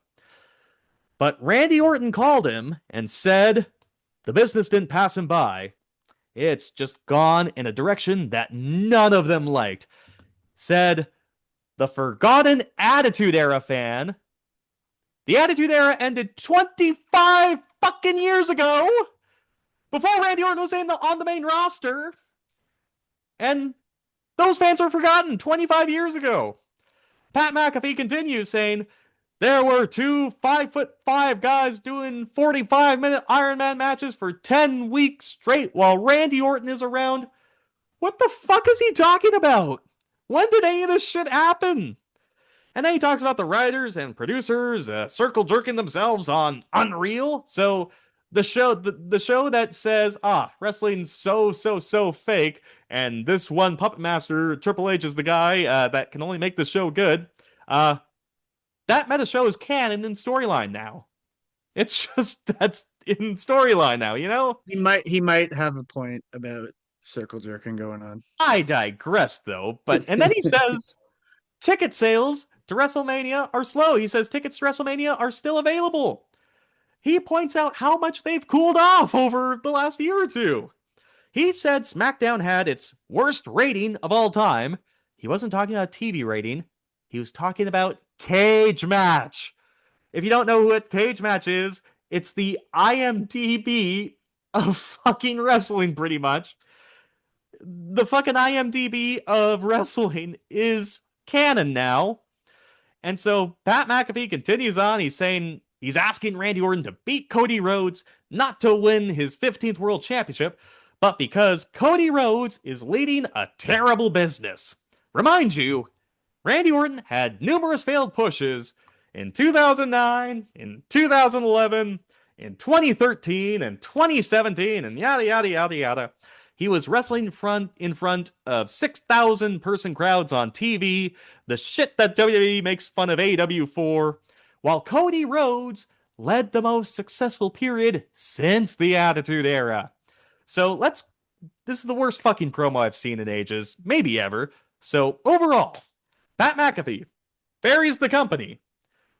But Randy Orton called him and said the business didn't pass him by. It's just gone in a direction that none of them liked. Said the forgotten Attitude Era fan. The Attitude Era ended 25 fucking years ago, before Randy Orton was on the main roster. And those fans were forgotten 25 years ago. Pat McAfee continues saying, there were two 5'5" guys doing 45-minute Iron Man matches for 10 weeks straight while Randy Orton is around. What the fuck is he talking about? When did any of this shit happen? And then he talks about the writers and producers circle jerking themselves on Unreal. So the show that says, wrestling's so fake, and this one puppet master, Triple H, is the guy that can only make the show good. That meta show is canon in storyline now. It's just, that's in storyline now, you know? He might have a point about circle jerking going on. I digress, though. And then he says ticket sales to WrestleMania are slow. He says tickets to WrestleMania are still available. He points out how much they've cooled off over the last year or two. He said SmackDown had its worst rating of all time. He wasn't talking about TV rating. He was talking about Cage Match. If you don't know what Cage Match is, it's the IMDb of fucking wrestling, pretty much. The fucking IMDb of wrestling is canon now. And so Pat McAfee continues on. He's saying he's asking Randy Orton to beat Cody Rhodes, not to win his 15th World Championship, but because Cody Rhodes is leading a terrible business. Remind you, Randy Orton had numerous failed pushes in 2009, in 2011, in 2013, and 2017, and yada, yada, yada, yada. He was wrestling in front of 6,000 person crowds on TV, the shit that WWE makes fun of AEW for, while Cody Rhodes led the most successful period since the Attitude Era. So this is the worst fucking promo I've seen in ages, maybe ever. So overall, Pat McAfee buries the company,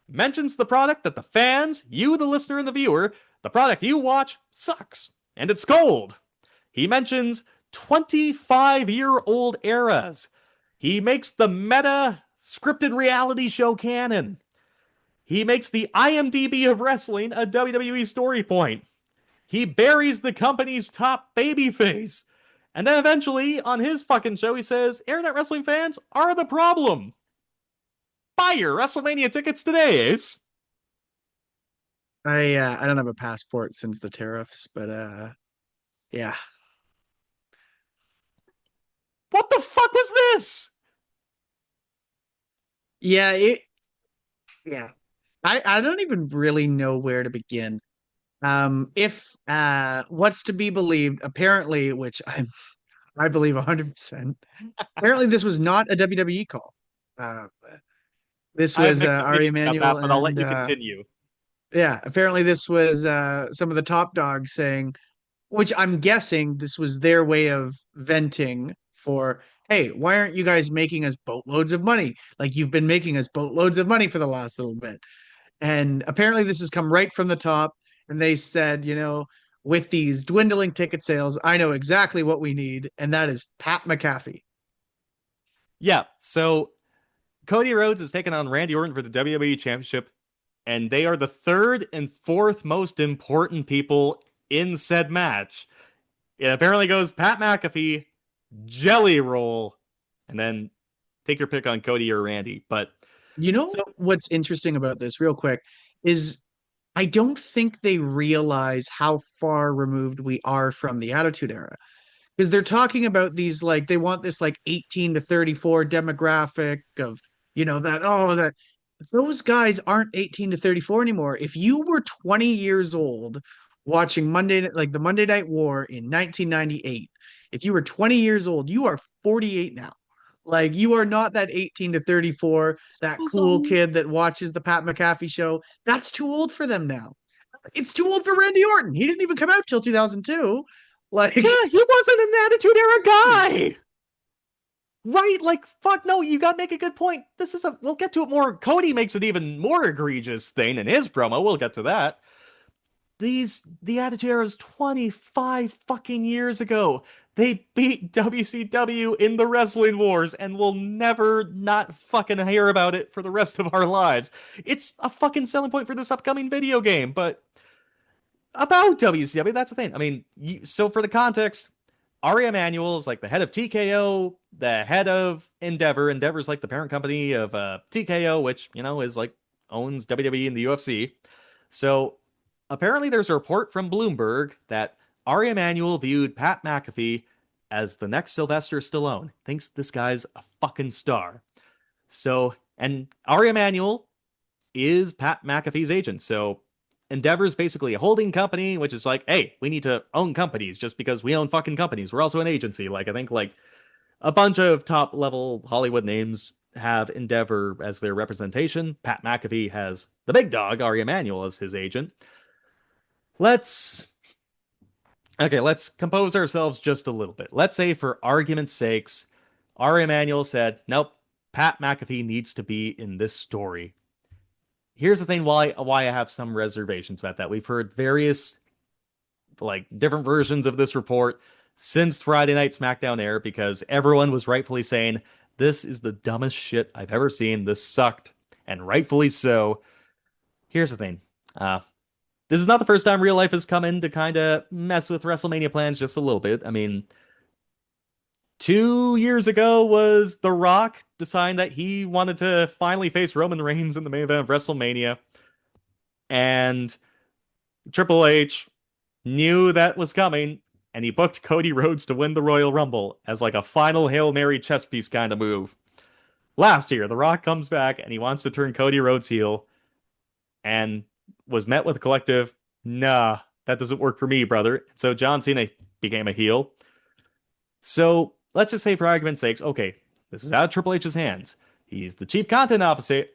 mentions the product that the fans, you the listener and the viewer, the product you watch sucks, and it's cold. He mentions 25-year-old eras. He makes the meta scripted reality show canon. He makes the IMDb of wrestling a WWE story point. He buries the company's top babyface. And then eventually, on his fucking show, he says, Internet wrestling fans are the problem. Buy your WrestleMania tickets today, Ace. I don't have a passport since the tariffs, but yeah. What the fuck was this? Yeah, I don't even really know where to begin. If what's to be believed, apparently, which I believe 100%. Apparently, this was not a WWE call. This was Ari Emanuel, but I'll let you continue. Yeah, apparently this was some of the top dogs saying, which I'm guessing this was their way of venting for, hey, why aren't you guys making us boatloads of money? Like you've been making us boatloads of money for the last little bit. And apparently this has come right from the top. And they said, with these dwindling ticket sales, I know exactly what we need. And that is Pat McAfee. Yeah, so Cody Rhodes is taking on Randy Orton for the WWE Championship. And they are the third and fourth most important people in said match. It apparently goes Pat McAfee, Jelly Roll, and then take your pick on Cody or Randy. But what's interesting about this, real quick, is I don't think they realize how far removed we are from the Attitude Era. because they're talking about these like they want this like 18 to 34 demographic of that those guys aren't 18 to 34 anymore. If you were 20 years old watching the Monday Night War in 1998, if you were 20 years old, you are 48 now. Like you are not that 18 to 34, that cool Also, kid that watches the Pat McAfee show. That's too old for them now. It's too old for Randy Orton. He didn't even come out till 2002. Like, yeah, he wasn't an Attitude Era guy. Right? Like, fuck no, you gotta make a good point. We'll get to it more. Cody makes an even more egregious thing in his promo. We'll get to that. The Attitude Era is 25 fucking years ago. They beat WCW in the Wrestling Wars and we'll never not fucking hear about it for the rest of our lives. It's a fucking selling point for this upcoming video game, but about WCW, that's the thing. I mean, so for the context, Ari Emanuel is like the head of TKO, the head of Endeavor. Endeavor's like the parent company of TKO, which, is like owns WWE and the UFC. So apparently there's a report from Bloomberg that Ari Emanuel viewed Pat McAfee as the next Sylvester Stallone. Thinks this guy's a fucking star. So, and Ari Emanuel is Pat McAfee's agent. So Endeavor is basically a holding company, which is like, hey, we need to own companies just because we own fucking companies. We're also an agency. Like, I think like a bunch of top level Hollywood names have Endeavor as their representation. Pat McAfee has the big dog, Ari Emanuel, as his agent. Let's compose ourselves just a little bit. Let's say, for argument's sakes, Ari Emanuel said, nope, Pat McAfee needs to be in this story. Here's the thing why I have some reservations about that. We've heard various like different versions of this report since Friday Night SmackDown air because everyone was rightfully saying, this is the dumbest shit I've ever seen. This sucked, and rightfully so. Here's the thing. This is not the first time real life has come in to kind of mess with WrestleMania plans just a little bit. I mean, 2 years ago was The Rock deciding that he wanted to finally face Roman Reigns in the main event of WrestleMania. And Triple H knew that was coming, and he booked Cody Rhodes to win the Royal Rumble as like a final Hail Mary chess piece kind of move. Last year, The Rock comes back and he wants to turn Cody Rhodes heel and was met with a collective, nah, that doesn't work for me, brother. So John Cena became a heel. So let's just say, for argument's sake, okay, this is out of Triple H's hands. He's the chief content officer,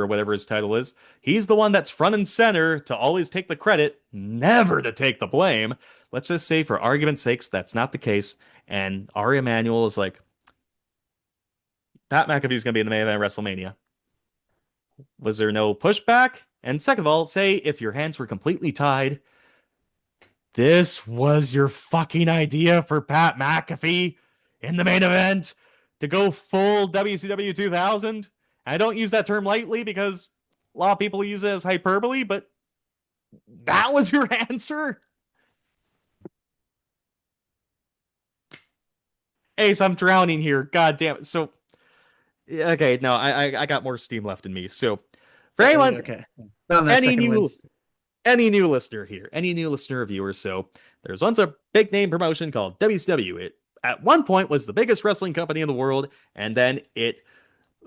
or whatever his title is. He's the one that's front and center to always take the credit, never to take the blame. Let's just say, for argument's sakes, that's not the case. And Ari Emanuel is like, Pat McAfee's going to be in the main event of WrestleMania. Was there no pushback? And second of all, say if your hands were completely tied, this was your fucking idea for Pat McAfee in the main event to go full WCW 2000. I don't use that term lightly because a lot of people use it as hyperbole, but that was your answer? Ace, I'm drowning here. God damn it. So, okay, no, I got more steam left in me. So, for anyone, okay. any new listener here, any new listener or viewer, so there's once a big name promotion called WCW. It at one point was the biggest wrestling company in the world, and then it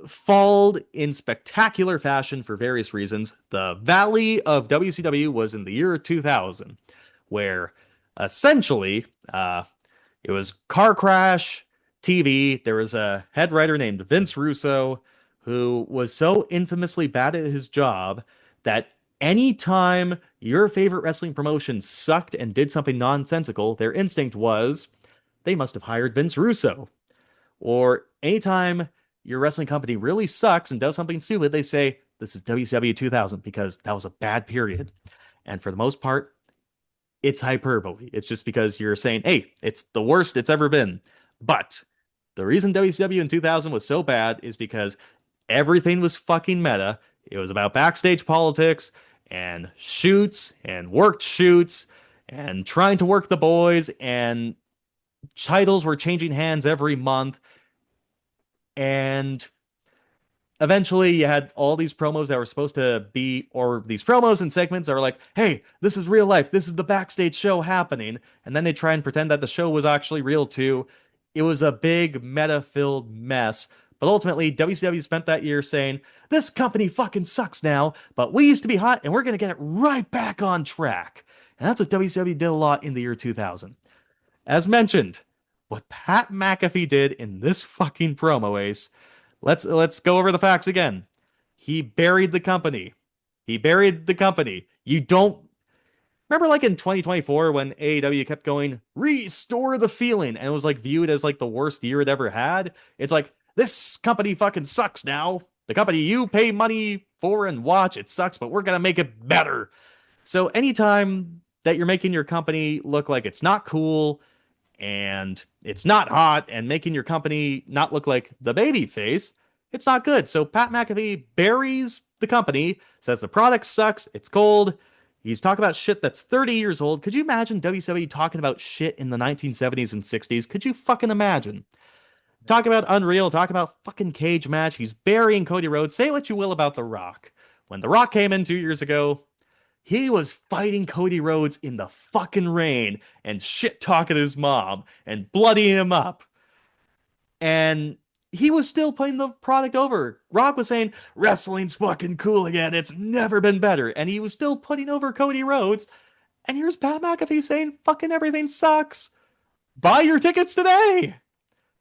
falled in spectacular fashion for various reasons. The valley of WCW was in the year 2000, where essentially it was car crash TV. There was a head writer named Vince Russo who was so infamously bad at his job that anytime your favorite wrestling promotion sucked and did something nonsensical, their instinct was they must have hired Vince Russo. Or anytime your wrestling company really sucks and does something stupid, they say, this is WCW 2000 because that was a bad period. And for the most part, it's hyperbole. It's just because you're saying, hey, it's the worst it's ever been. But the reason WCW in 2000 was so bad is because everything was fucking meta. It was about backstage politics and shoots and worked shoots and trying to work the boys, and titles were changing hands every month. And eventually you had all these promos that were supposed to be, or these promos and segments that were like, hey, this is real life. This is the backstage show happening. And then they try and pretend that the show was actually real too. It was a big meta-filled mess. But ultimately, WCW spent that year saying, this company fucking sucks now, but we used to be hot and we're going to get it right back on track. And that's what WCW did a lot in the year 2000. As mentioned, what Pat McAfee did in this fucking promo, Ace, let's go over the facts again. He buried the company. He buried the company. You don't remember, like in 2024 when AEW kept going, restore the feeling, and it was like viewed as like the worst year it ever had. It's like, this company fucking sucks now. The company you pay money for and watch, it sucks, but we're gonna make it better. So anytime that you're making your company look like it's not cool and it's not hot and making your company not look like the baby face, it's not good. So Pat McAfee buries the company, says the product sucks, it's cold. He's talking about shit that's 30 years old. Could you imagine WCW talking about shit in the 1970s and 60s? Could you fucking imagine? Talk about Unreal, talk about fucking cage match. He's burying Cody Rhodes. Say what you will about The Rock. When The Rock came in 2 years ago, he was fighting Cody Rhodes in the fucking rain and shit talking his mom and bloodying him up. And he was still putting the product over. Rock was saying, wrestling's fucking cool again. It's never been better. And he was still putting over Cody Rhodes. And here's Pat McAfee saying, fucking everything sucks. Buy your tickets today.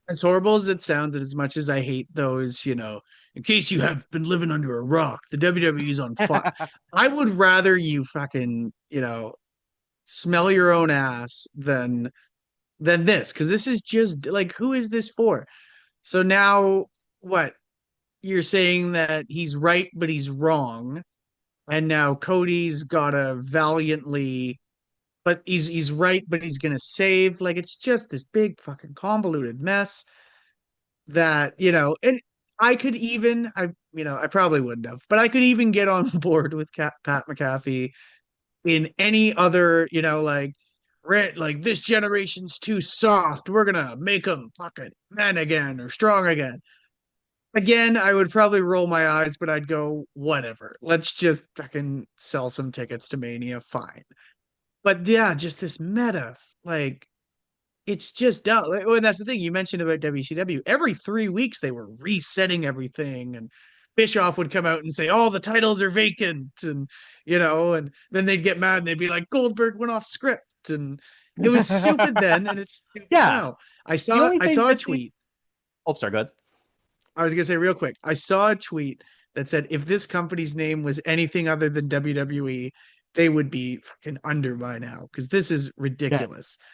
As horrible as it sounds, and as much as I hate those, in case you have been living under a rock, the WWE's on fire. I would rather you fucking, smell your own ass than this, because this is just like, who is this for? So now what? You're saying that he's right, but he's wrong. And now Cody's gotta valiantly, but he's right, but he's gonna save. Like, it's just this big fucking convoluted mess that, and I could even, I probably wouldn't have, but I could even get on board with Pat McAfee in any other, like this generation's too soft. We're gonna make them fucking men again or strong again. Again, I would probably roll my eyes, but I'd go, whatever. Let's just fucking sell some tickets to Mania. Fine. But yeah, just this meta, like, it's just dumb. And that's the thing you mentioned about WCW. Every 3 weeks, they were resetting everything, and Bischoff would come out and say, "Oh, the titles are vacant," and and then they'd get mad and they'd be like, "Goldberg went off script," and it was stupid then, and it's stupid now. I saw a tweet. Oh, sorry, go ahead. I was gonna say real quick. I saw a tweet that said if this company's name was anything other than WWE, they would be fucking under by now, because this is ridiculous. Yes.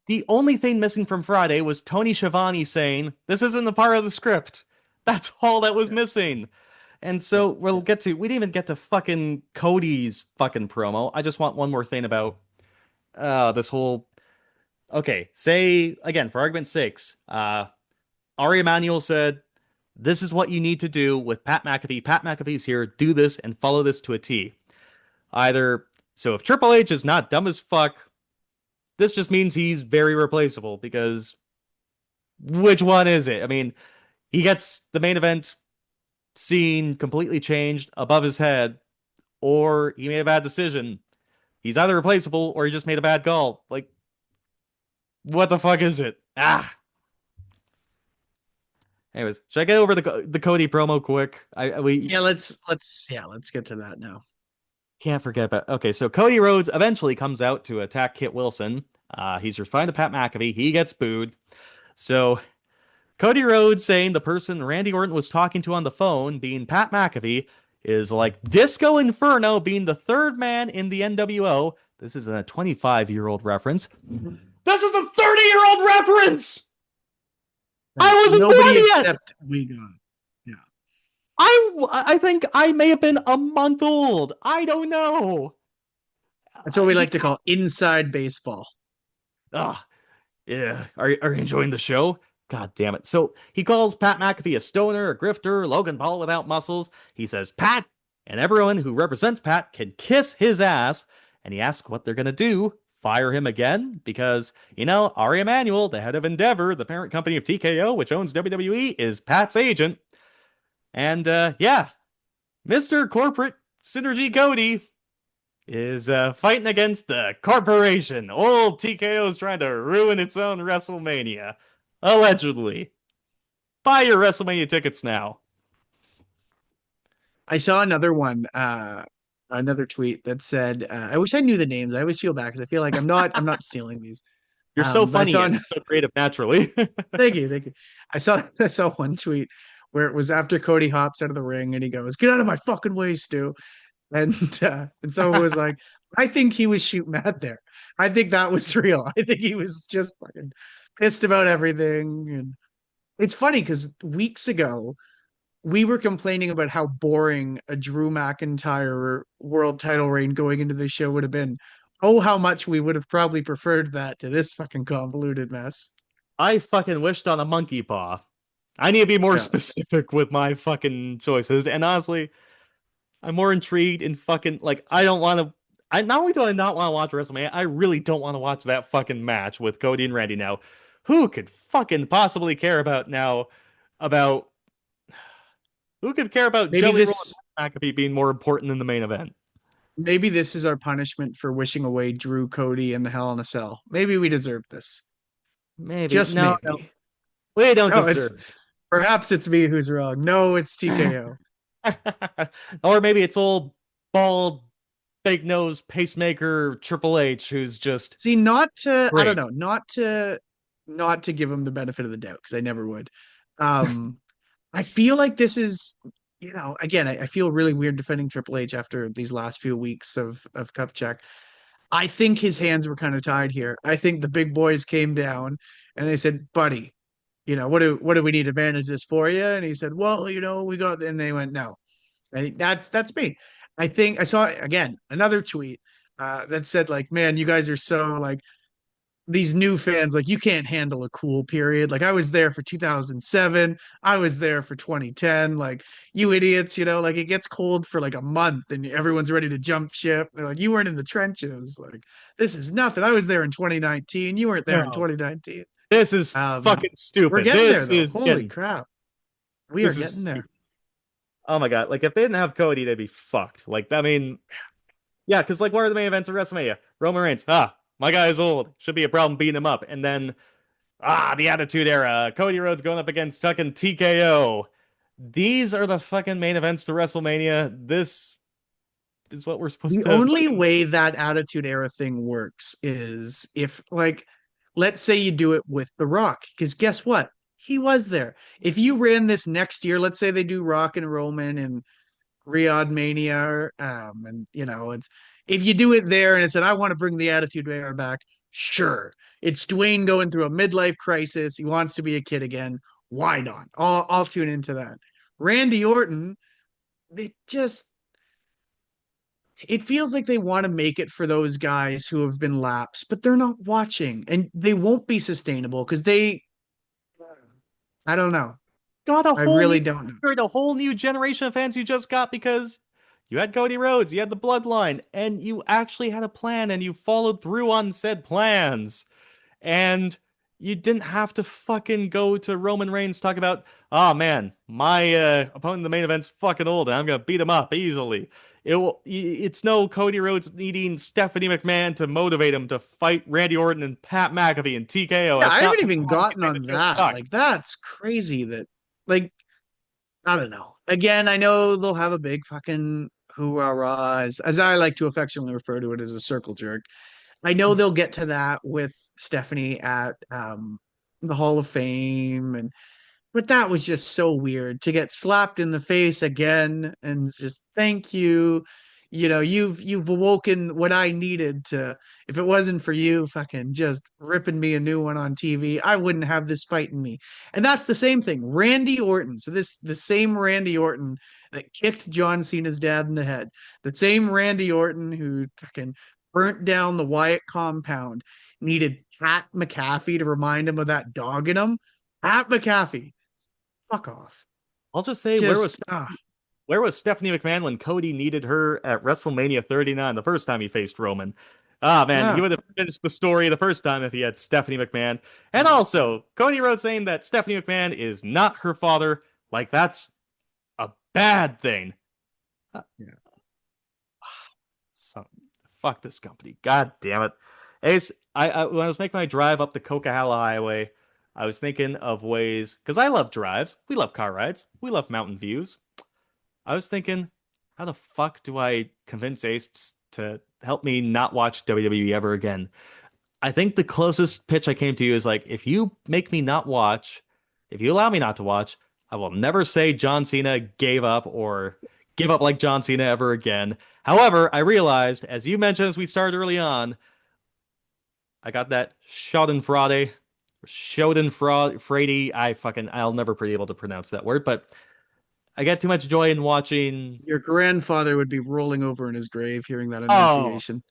The only thing missing from Friday was Tony Schiavone saying, this isn't a part of the script. That's all that was missing. And so we didn't even get to fucking Cody's fucking promo. I just want one more thing about this whole, okay, say, again, for argument's sakes, Ari Emanuel said, this is what you need to do with Pat McAfee. Pat McAfee's here. Do this and follow this to a T. So if Triple H is not dumb as fuck, this just means he's very replaceable, because which one is it? I mean, he gets the main event scene completely changed above his head, or he made a bad decision. He's either replaceable or he just made a bad call. Like, what the fuck is it? Anyways, should I get over the Cody promo quick? Let's get to that now. Can't forget about. Okay, so Cody Rhodes eventually comes out to attack Kit Wilson. He's responding to Pat McAfee. He gets booed. So Cody Rhodes saying the person Randy Orton was talking to on the phone, being Pat McAfee, is like Disco Inferno being the third man in the NWO. This is a 25-year-old reference. This is a 30-year-old reference! I wasn't born yet! Except we got. Yeah. I think I may have been a month old. I don't know. That's what we like to call inside baseball. Yeah. Are you enjoying the show? God damn it. So he calls Pat McAfee a stoner, a grifter, Logan Paul without muscles. He says Pat and everyone who represents Pat can kiss his ass. And he asks what they're going to do. Fire him again? Because, Ari Emanuel, the head of Endeavor, the parent company of TKO, which owns WWE, is Pat's agent. And yeah, Mr. Corporate Synergy Cody is fighting against the corporation. Old TKO is trying to ruin its own WrestleMania. Allegedly. Buy your WrestleMania tickets now. I saw another one, another tweet that said, I wish I knew the names. I always feel bad because I feel like I'm not stealing these. You're so But I funny saw, and so creative naturally. thank you, thank you. I saw one tweet where it was after Cody hops out of the ring and he goes, "Get out of my fucking way, Stu." And someone was like, I think he was shoot mad there. I think that was real. I think he was just fucking pissed about everything. And it's funny because weeks ago we were complaining about how boring a Drew McIntyre world title reign going into the show would have been. Oh, how much we would have probably preferred that to this fucking convoluted mess. I fucking wished on a monkey paw. I need to be more Yeah. specific with my fucking choices. And honestly, I'm more intrigued in fucking like I don't want to. I not only do I not want to watch WrestleMania, I really don't want to watch that fucking match with Cody and Randy now. Who could fucking possibly care about now about who could care about Maybe Jelly Roll this and McAfee being more important than the main event? maybe this is our punishment for wishing away Drew, Cody, and the Hell in a Cell. Maybe we deserve this. Maybe Just no, maybe. we don't No, deserve. perhaps it's me who's wrong. No, it's TKO. Or maybe it's old bald big nose pacemaker Triple H who's just See, I don't great. know, not to give him the benefit of the doubt because I never would. Um, I feel like this is, again, I feel really weird defending Triple H after these last few weeks of Cupcheck. I think his hands were kind of tied here. I think the big boys came down and they said, "Buddy, what do we need to manage this for you?" And he said, "Well, we got." And they went, "No." I think that's me. I think I saw again another tweet that said like, "Man, you guys are so like these new fans like you can't handle a cool period. Like I was there for 2007, I was there for 2010. Like you idiots, like it gets cold for like a month and everyone's ready to jump ship. They're like you weren't in the trenches. Like this is nothing. I was there in 2019. You weren't there in No, 2019." this is Um, fucking we're stupid. getting there This though. is Holy getting crap, we are this is getting there. oh my god. Like if they didn't have Cody, they'd be fucked. Like I mean, yeah, because like what are the main events of WrestleMania? Roman Reigns, my guy is old. Should be a problem beating him up. And then the Attitude Era. Cody Rhodes going up against fucking TKO. These are the fucking main events to WrestleMania. This is what we're supposed The to only fucking... way that Attitude Era thing works is if, like, let's say you do it with The Rock, because guess what? He was there. If you ran this next year, let's say they do Rock and Roman and Riyadh Mania, and it's if you do it there and it said, "I want to bring the Attitude Era back," sure. It's Dwayne going through a midlife crisis. He wants to be a kid again. Why not? I'll tune into that. Randy Orton, they just it feels like they want to make it for those guys who have been lapsed, but they're not watching and they won't be sustainable because I don't know. got a I whole really new don't know. a whole new generation of fans you just got because you had Cody Rhodes, you had the bloodline, and you actually had a plan and you followed through on said plans. And you didn't have to fucking go to Roman Reigns talk about, oh man, my opponent in the main event's fucking old and I'm gonna beat him up easily. It's no Cody Rhodes needing Stephanie McMahon to motivate him to fight Randy Orton and Pat McAfee and TKO. Yeah, That's I not haven't even gotten on the show that. sucked. Like, that's crazy that, like, I don't know. Again, I know they'll have a big fucking hoorah, as I like to affectionately refer to it as a circle jerk. I know they'll get to that with Stephanie at the Hall of Fame but that was just so weird to get slapped in the face again and just thank you. You've awoken what I needed to. If it wasn't for you fucking just ripping me a new one on TV, I wouldn't have this fight in me. And that's the same thing. Randy Orton. So the same Randy Orton that kicked John Cena's dad in the head. The same Randy Orton who fucking burnt down the Wyatt compound needed Pat McAfee to remind him of that dog in him. Pat McAfee, fuck off. I'll just say, where was Stephanie McMahon when Cody needed her at WrestleMania 39 the first time he faced Roman? Ah, man, Yeah. he would have finished the story the first time if he had Stephanie McMahon. And also, Cody Rhodes saying that Stephanie McMahon is not her father, like that's a bad thing. Yeah. Fuck this company. God damn it. Ace, when I was making my drive up the Coquihalla Highway, I was thinking of ways, because I love drives. We love car rides. We love mountain views. I was thinking, how the fuck do I convince Ace to help me not watch WWE ever again? I think the closest pitch I came to you is like, if you make me not watch, if you allow me not to watch, I will never say John Cena gave up or give up like John Cena ever again. However, I realized, as you mentioned as we started early on, I got that Schadenfreude. I'll never be able to pronounce that word, but I get too much joy in watching. Your grandfather would be rolling over in his grave hearing that Oh, enunciation.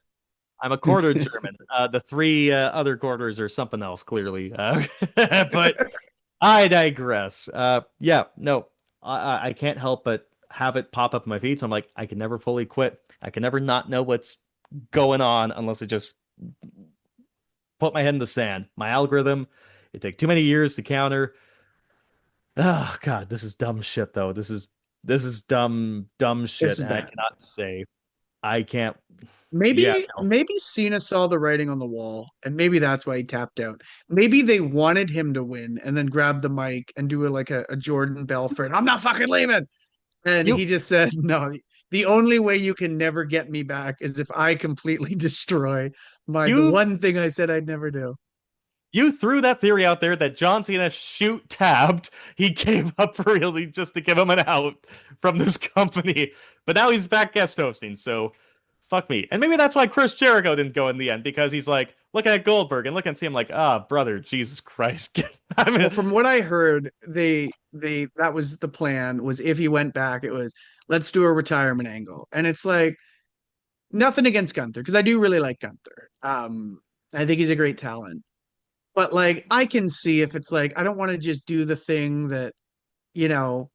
I'm a quarter German. The three other quarters are something else, clearly. But I digress. Yeah, no, I can't help but have it pop up in my feed. So I'm like, I can never fully quit. I can never not know what's going on unless I just put my head in the sand. My algorithm, it take too many years to counter. Oh God, this is dumb shit though. This is dumb This shit, is and I bad. cannot say I can't. Yeah, Maybe Cena saw the writing on the wall, and maybe that's why he tapped out. Maybe they wanted him to win and then grab the mic and do a Jordan Belfort. I'm not fucking leaving. And you he just said, no, the only way you can never get me back is if I completely destroy the you one thing I said I'd never do. You threw that theory out there that John Cena shoot tabbed. He gave up really just to give him an out from this company. But now he's back guest hosting, so fuck me. And maybe that's why Chris Jericho didn't go in the end, because he's like, looking at Goldberg and looking at him like, brother, Jesus Christ. I Well, mean, from what I heard, they that was the plan, was if he went back, it was let's do a retirement angle. And it's like nothing against Gunther, because I do really like Gunther. I think he's a great talent. But like I can see if it's like I don't want to just do the thing that, you know,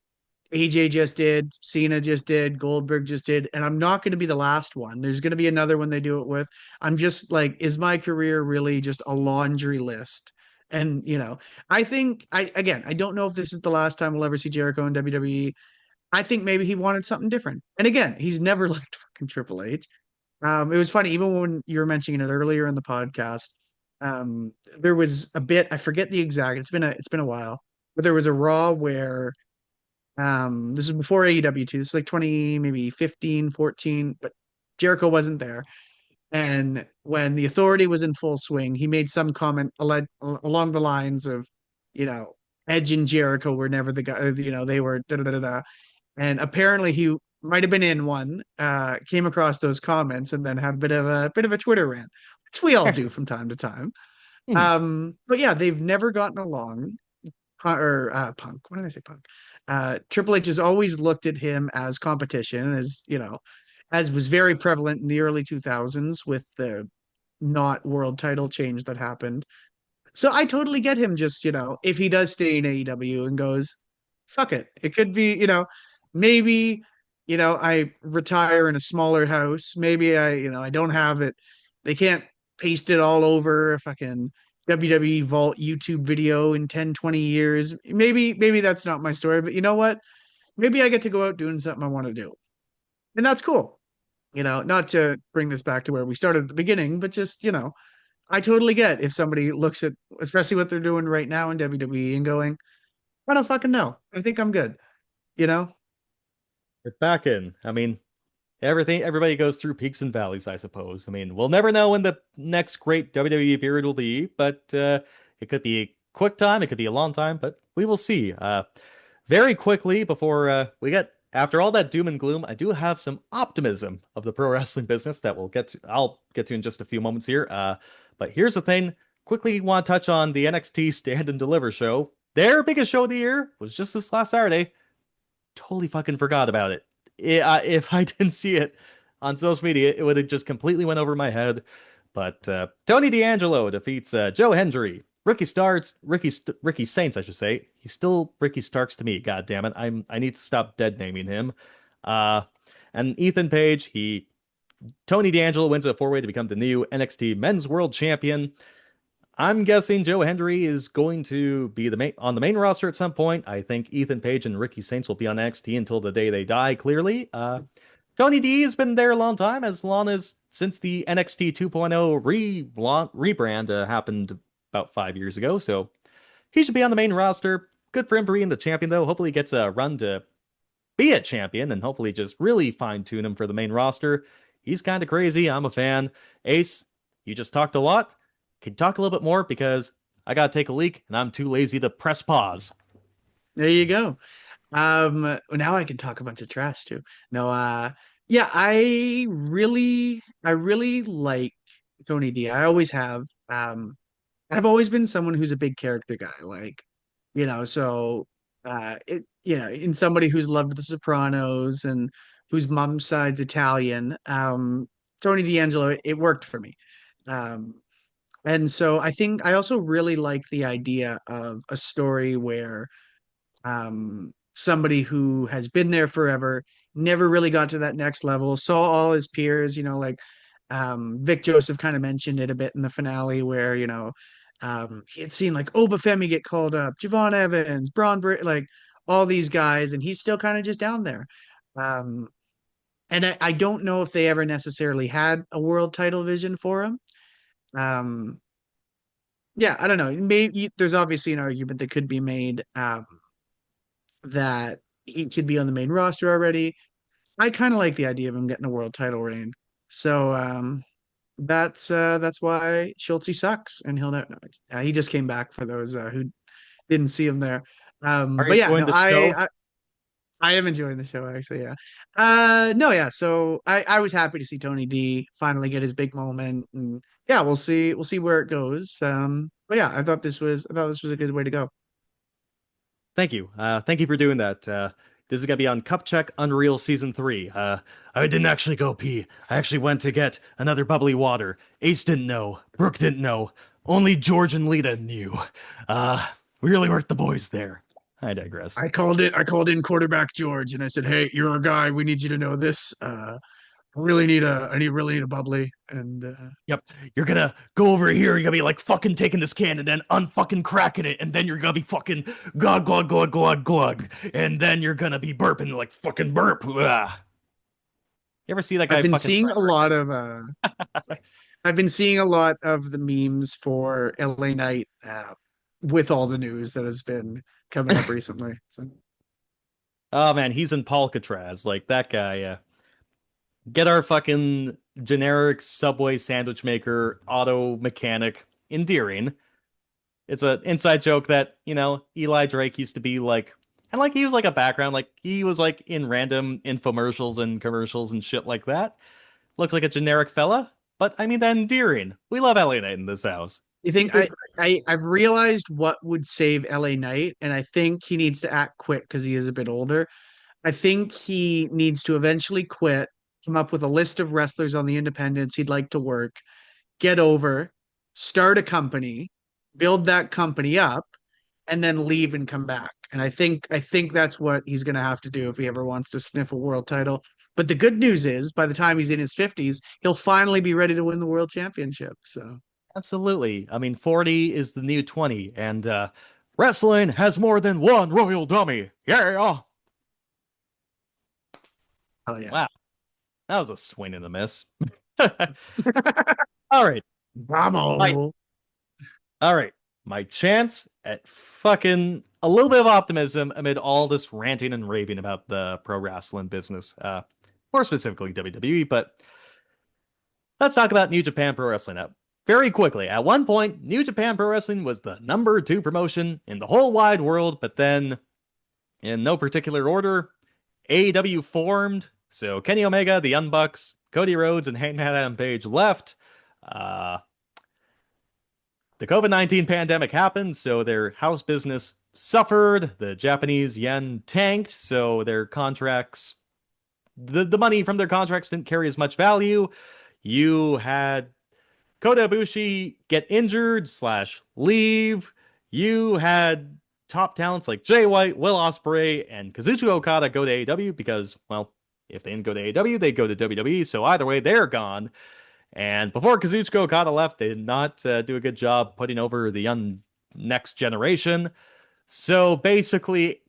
AJ just did, Cena just did, Goldberg just did, and I'm not going to be the last one. There's going to be another one they do it with. I'm just like, is my career really just a laundry list? And I think I don't know if this is the last time we'll ever see Jericho in WWE. I think maybe he wanted something different. And again, he's never liked fucking Triple H. It was funny, even when you were mentioning it earlier in the podcast. There was a bit, I forget the exact. It's been a while, but there was a Raw where this is before AEW too. This is like 20, maybe 15, 14, but Jericho wasn't there. And when the Authority was in full swing, he made some comment along the lines of, you know, Edge and Jericho were never the guy, they were da da da da. And apparently he might have been in one, came across those comments and then had a bit of a Twitter rant, which we all do from time to time. But yeah, they've never gotten along. Punk. What did I say? Punk. Triple H has always looked at him as competition, as was very prevalent in the early 2000s with the not world title change that happened. So I totally get him just, if he does stay in AEW and goes, fuck it. It could be, maybe, I retire in a smaller house. Maybe I don't have it. They can't paste it all over a fucking WWE Vault YouTube video in 10, 20 years. Maybe that's not my story, but you know what? Maybe I get to go out doing something I want to do. And that's cool. Not to bring this back to where we started at the beginning, but just, I totally get if somebody looks at, especially what they're doing right now in WWE and going, I don't fucking know. I think I'm good. You know? Get back in. I mean, everybody goes through peaks and valleys, I suppose. I mean, we'll never know when the next great WWE period will be, but it could be a quick time, it could be a long time, but we will see. Very quickly, before we get after all that doom and gloom, I do have some optimism of the pro wrestling business that I'll get to in just a few moments here. But here's the thing. Quickly want to touch on the NXT Stand and Deliver show. Their biggest show of the year was just this last Saturday. Totally fucking forgot about it. If I didn't see it on social media, it would have just completely went over my head. But Tony D'Angelo defeats Joe Hendry. Ricky Saints, I should say. He's still Ricky Starks to me. God damn it! I need to stop dead naming him. And Ethan Page, Tony D'Angelo wins a 4-way to become the new NXT Men's World Champion. I'm guessing Joe Hendry is going to be on the main roster at some point. I think Ethan Page and Ricky Saints will be on NXT until the day they die, clearly. Tony D has been there a long time, as long as since the NXT 2.0 rebrand happened about 5 years ago. So he should be on the main roster. Good for him for being the champion, though. Hopefully he gets a run to be a champion and hopefully just really fine-tune him for the main roster. He's kind of crazy. I'm a fan. Ace, you just talked a lot. Can you talk a little bit more? Because I got to take a leak and I'm too lazy to press pause. There you go. Now I can talk a bunch of trash too. No, yeah, I really like Tony D. I always have. I've always been someone who's a big character guy, like, so in somebody who's loved The Sopranos and whose mom's side's Italian, Tony D'Angelo, it worked for me. Um, and so I think I also really like the idea of a story where somebody who has been there forever, never really got to that next level, saw all his peers, like Vic Joseph kind of mentioned it a bit in the finale where, he had seen like Obafemi get called up, Javon Evans, like all these guys, and he's still kind of just down there. Um, and I don't know if they ever necessarily had a world title vision for him. Um, yeah, I don't know. Maybe there's obviously an argument that could be made. That he should be on the main roster already. I kind of like the idea of him getting a world title reign. So that's why Schultze sucks, and he'll know. No, he just came back for those who didn't see him there. Are But you yeah, enjoying no, the show? I am enjoying the show actually. Yeah. No, yeah. So I was happy to see Tony D finally get his big moment, and yeah, we'll see where it goes. But yeah, I thought this was a good way to go. Thank you. Thank you for doing that. This is going to be on Cupcheck Unreal Season 3. I didn't actually go pee. I actually went to get another bubbly water. Ace didn't know. Brooke didn't know. Only George and Lita knew. We really worked the boys there. I digress. I called in quarterback George and I said, "Hey, you're our guy. We need you to know this. I really need a bubbly." And Yep. You're gonna go over here, you're gonna be like fucking taking this can and then unfucking cracking it, and then you're gonna be fucking glug glug glug glug glug. And then you're gonna be burping like fucking burp. Ah. You ever see that guy I've been fucking seeing a lot of I've been seeing a lot of the memes for LA Knight with all the news that has been coming up recently. So Oh man, he's in Palcatraz. Like that guy, get our fucking generic Subway sandwich maker, auto mechanic, endearing. It's an inside joke that, Eli Drake used to be like, and like he was like a background, like he was like in random infomercials and commercials and shit like that. Looks like a generic fella, but I mean that endearing. We love LA Knight in this house. you He think did I've realized what would save LA Knight, and I think he needs to act quick because he is a bit older. I think he needs to eventually quit, come up with a list of wrestlers on the independents he'd like to work, get over, start a company, build that company up, and then leave and come back. And I think that's what he's going to have to do if he ever wants to sniff a world title. But the good news is, by the time he's in his 50s, he'll finally be ready to win the world championship. So, Absolutely. I mean, 40 is the new 20, and wrestling has more than one royal dummy. Yeah. hell yeah. Wow. That was a swing and a miss. All right. Bravo. All right. My chance at fucking a little bit of optimism amid all this ranting and raving about the pro wrestling business, more specifically WWE. But let's talk about New Japan Pro Wrestling now. Very quickly, at one point, New Japan Pro Wrestling was the number 2 promotion in the whole wide world, but then, in no particular order, AEW formed. So Kenny Omega, the Young Bucks, Cody Rhodes, and Hangman Adam Page left. The COVID-19 pandemic happened, so their house business suffered. The Japanese yen tanked, so their contracts, the money from their contracts didn't carry as much value. You had Kota Ibushi get injured / leave. You had top talents like Jay White, Will Ospreay, and Kazuchika Okada go to AEW because, well, if they didn't go to AEW, they'd go to WWE. So either way, they're gone. And before Kazuchika Okada left, they did not do a good job putting over the young next generation. So basically,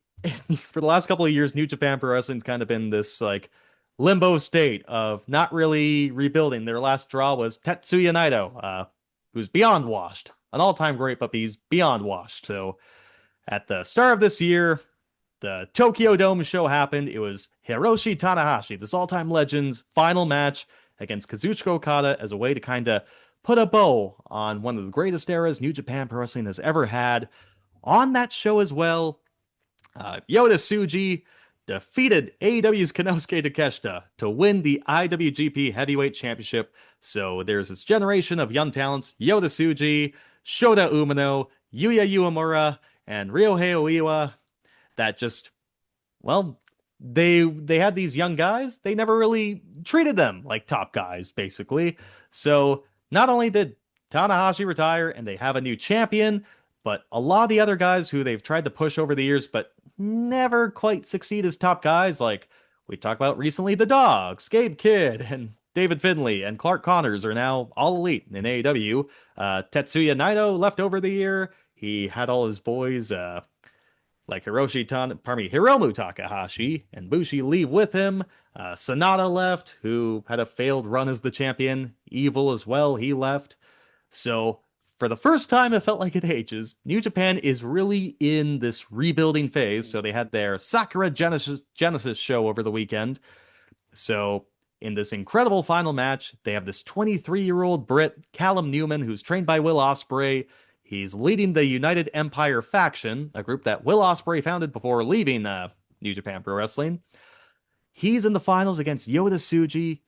for the last couple of years, New Japan Pro Wrestling's kind of been this like limbo state of not really rebuilding. Their last draw was Tetsuya Naito, who's beyond washed. An all-time great, but he's beyond washed. So at the start of this year, the Tokyo Dome show happened. It was Hiroshi Tanahashi, this all-time legend's final match against Kazuchika Okada as a way to kind of put a bow on one of the greatest eras New Japan Pro Wrestling has ever had. On that show as well, Yota Tsuji defeated AEW's Konosuke Takeshita to win the IWGP Heavyweight Championship. So there's this generation of young talents, Yota Tsuji, Shota Umino, Yuya Uemura, and Ryohei Oiwa, that just, well, they had these young guys. They never really treated them like top guys, basically. So not only did Tanahashi retire and they have a new champion, but a lot of the other guys who they've tried to push over the years, but never quite succeed as top guys, like we talked about recently, the Dogs, Gabe Kidd, and David Finlay, and Clark Connors are now all elite in AEW. Tetsuya Naito left over the year. He had all his boys, like Hiromu Takahashi and Bushi leave with him. Sonata left, who had a failed run as the champion. Evil as well, he left. So for the first time, it felt like it ages. New Japan is really in this rebuilding phase. So they had their Sakura Genesis show over the weekend. So in this incredible final match, they have this 23-year-old Brit, Callum Newman, who's trained by Will Ospreay. He's leading the United Empire faction, a group that Will Ospreay founded before leaving New Japan Pro Wrestling. He's in the finals against Yota Tsuji,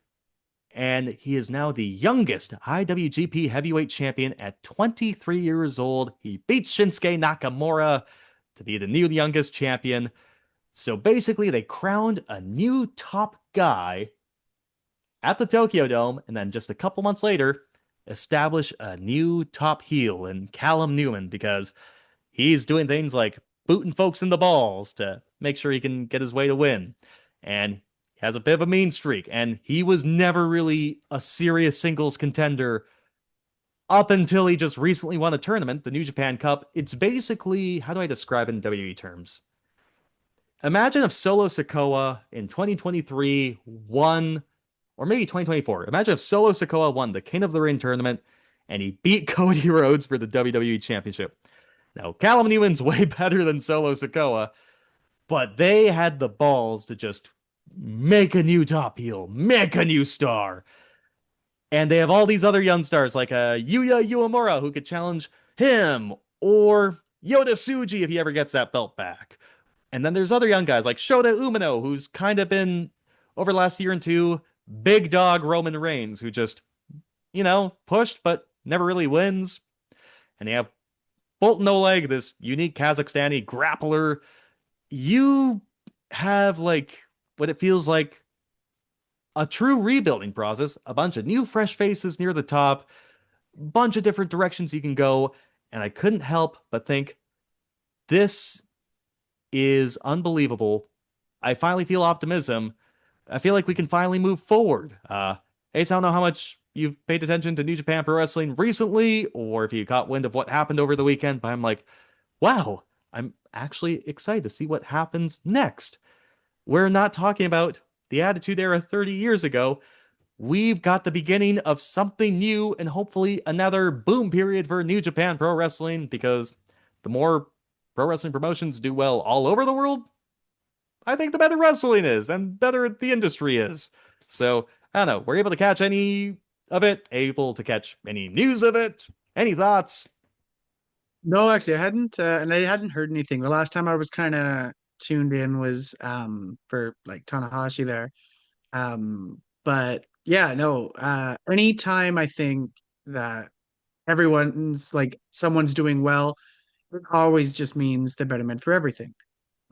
and he is now the youngest IWGP Heavyweight Champion at 23 years old. He beats Shinsuke Nakamura to be the new youngest champion. So basically, they crowned a new top guy at the Tokyo Dome, and then just a couple months later, establish a new top heel in Callum Newman, because he's doing things like booting folks in the balls to make sure he can get his way to win. And he has a bit of a mean streak, and he was never really a serious singles contender up until he just recently won a tournament, the New Japan Cup. It's basically, how do I describe it in WWE terms? Imagine if Solo Sikoa in 2023 won, or maybe 2024. Imagine if Solo Sikoa won the King of the Ring tournament and he beat Cody Rhodes for the WWE Championship. Now, Callum Newman's way better than Solo Sikoa, but they had the balls to just make a new top heel, make a new star. And they have all these other young stars like Yuya Uemura, who could challenge him, or Yota Tsuji if he ever gets that belt back. And then there's other young guys like Shota Umino, who's kind of been, over the last year and two, big dog Roman Reigns, who just, pushed but never really wins. And they have Bolton Oleg, this unique Kazakhstani grappler. You have like what it feels like a true rebuilding process, a bunch of new fresh faces near the top, bunch of different directions you can go. And I couldn't help but think, this is unbelievable. I finally feel optimism. I feel like we can finally move forward. Ace, I don't know how much you've paid attention to New Japan Pro Wrestling recently, or if you caught wind of what happened over the weekend, but I'm like, wow, I'm actually excited to see what happens next. We're not talking about the Attitude Era 30 years ago. We've got the beginning of something new and hopefully another boom period for New Japan Pro Wrestling, because the more pro wrestling promotions do well all over the world, I think the better wrestling is and better the industry is. So, I don't know, we're able to catch any of it, able to catch any news of it. Any thoughts? No, actually, I hadn't, and I hadn't heard anything. The last time I was kind of tuned in was for like Tanahashi there. But yeah, no, anytime I think that someone's doing well, it always just means the betterment for everything.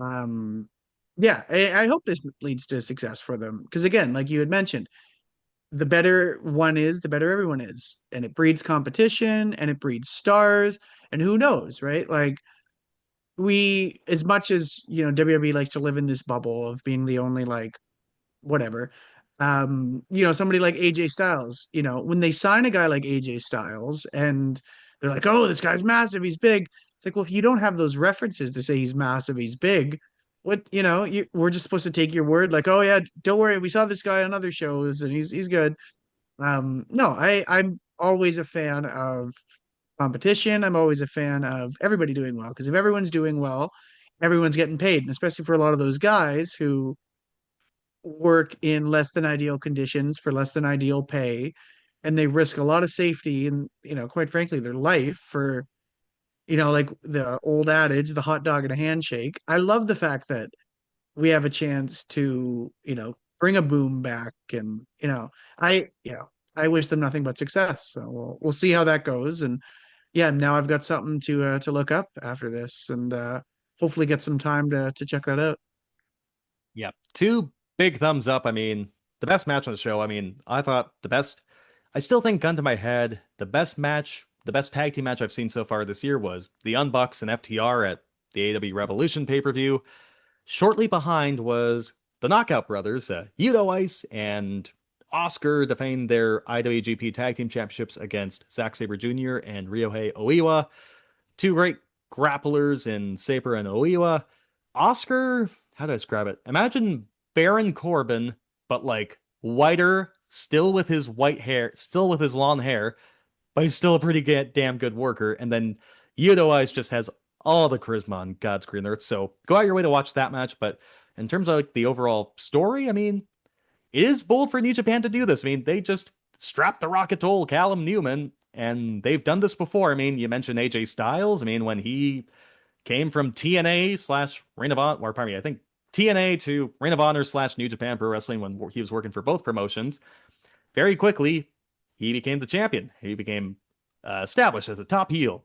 Um, yeah, I hope this leads to success for them. Because again, like you had mentioned, the better one is, the better everyone is. And it breeds competition and it breeds stars. And who knows, right? Like as much as, WWE likes to live in this bubble of being the only like whatever, somebody like AJ Styles, when they sign a guy like AJ Styles and they're like, oh, this guy's massive, he's big. It's like, well, if you don't have those references to say he's massive, he's big, we're just supposed to take your word, like, oh yeah, don't worry, we saw this guy on other shows and he's good. No, I'm always a fan of competition. I'm always a fan of everybody doing well, because if everyone's doing well, everyone's getting paid, and especially for a lot of those guys who work in less than ideal conditions for less than ideal pay, and they risk a lot of safety and, quite frankly, their life for, like the old adage, the hot dog and a handshake. I love the fact that we have a chance to, bring a boom back, and, I wish them nothing but success. So we'll see how that goes. And yeah, now I've got something to look up after this, and hopefully get some time to check that out. Yeah, two big thumbs up. I mean, the best match on the show. I mean, I thought the best. I still think, gun to my head, the best match, the best tag team match I've seen so far this year was the Unbucks and FTR at the AEW Revolution pay-per-view. Shortly behind was the Knockout Brothers, Yudo Ice and Oscar, defending their IWGP Tag Team Championships against Zack Sabre Jr. and Ryohei Oiwa. Two great grapplers in Sabre and Oiwa. Oscar, how do I describe it? Imagine Baron Corbin, but like whiter, still with his white hair, still with his long hair, but he's still a pretty damn good worker. And then Yudo Ice just has all the charisma on God's green earth. So go out your way to watch that match. But in terms of like the overall story, I mean, it is bold for New Japan to do this. I mean, they just strapped the rocket to old Callum Newman, and they've done this before. I mean, you mentioned AJ Styles. I mean, when he came from TNA slash Ring of Honor, or pardon me, I think TNA to Ring of Honor slash New Japan Pro Wrestling, when he was working for both promotions, very quickly, he became the champion. He became established as a top heel.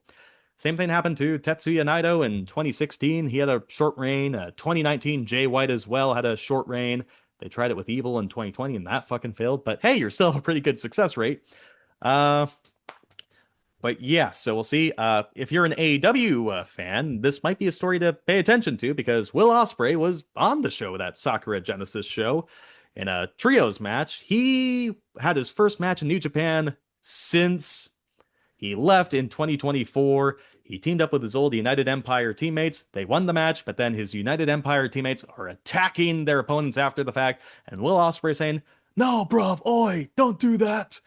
Same thing happened to Tetsuya Naito in 2016. He had a short reign. 2019, Jay White as well had a short reign. They tried it with Evil in 2020, and that fucking failed. But hey, you're still a pretty good success rate. But yeah, so we'll see. If you're an AEW fan, this might be a story to pay attention to, because Will Ospreay was on the show, that Sakura Genesis show, in a trios match. He had his first match in New Japan since he left in 2024. He teamed up with his old United Empire teammates. They won the match, but then his United Empire teammates are attacking their opponents after the fact, and Will Ospreay saying, "No, bruv, oi, don't do that."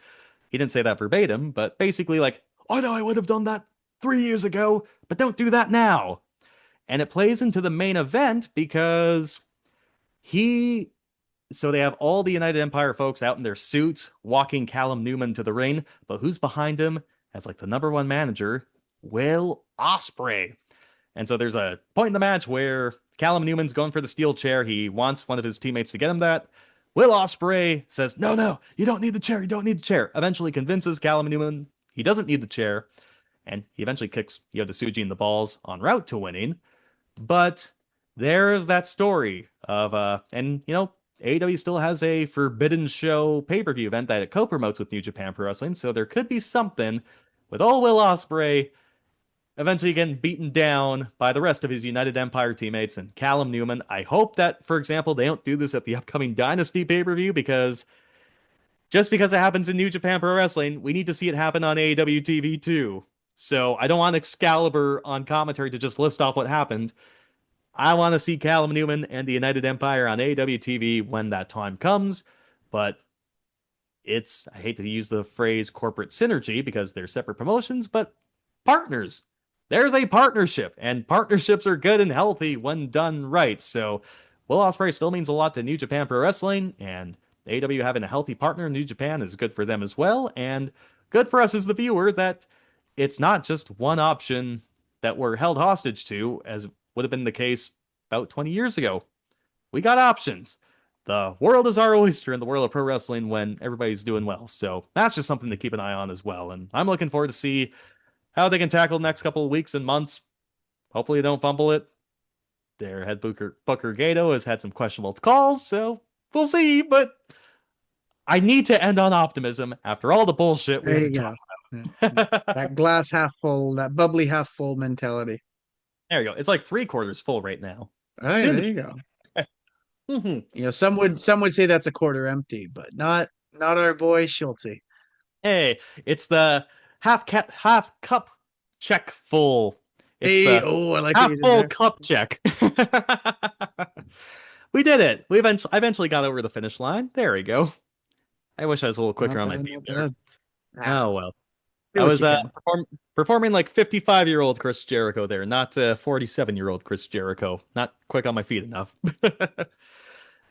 He didn't say that verbatim, but basically like, "I know I would have done that 3 years ago, but don't do that now." And it plays into the main event because so they have all the United Empire folks out in their suits walking Callum Newman to the ring, but who's behind him as like the number one manager? Will Ospreay. And so there's a point in the match where Callum Newman's going for the steel chair. He wants one of his teammates to get him that. Will Ospreay says, no, you don't need the chair. You don't need the chair. Eventually convinces Callum Newman he doesn't need the chair. And he eventually kicks Yoda Tsuji in the balls en route to winning. But there's that story of, AEW still has a Forbidden Show pay-per-view event that it co-promotes with New Japan Pro Wrestling. So there could be something with old Will Ospreay eventually getting beaten down by the rest of his United Empire teammates and Callum Newman. I hope that, for example, they don't do this at the upcoming Dynasty pay-per-view, because just because it happens in New Japan Pro Wrestling, we need to see it happen on AEW TV too. So I don't want Excalibur on commentary to just list off what happened. I want to see Callum Newman and the United Empire on AEW TV when that time comes, but I hate to use the phrase corporate synergy because they're separate promotions, but partners. There's a partnership, and partnerships are good and healthy when done right. So Will Ospreay still means a lot to New Japan Pro Wrestling, and AEW having a healthy partner in New Japan is good for them as well, and good for us as the viewer that it's not just one option that we're held hostage to, as would have been the case about 20 years ago. We got options. The world is our oyster in the world of pro wrestling when everybody's doing well. So that's just something to keep an eye on as well. And I'm looking forward to see how they can tackle the next couple of weeks and months. Hopefully they don't fumble it. Their head Booker Gato has had some questionable calls, so we'll see. But I need to end on optimism after all the bullshit we had to talk about. That glass half full, that bubbly half full mentality. There you go. It's like 3/4 full right now. Oh, yeah, there you go. You know, some would say that's a quarter empty, but not our boy Schultze. Hey, it's the half cup check full. It's Hey, the oh, I like what half you did full there. cup check. We did it. I eventually got over the finish line. There we go. I wish I was a little quicker Not on my bad, feet not there. bad. Ah, Oh well. do I what was you can. performing like 55-year-old Chris Jericho there, not 47-year-old Chris Jericho. Not quick on my feet enough.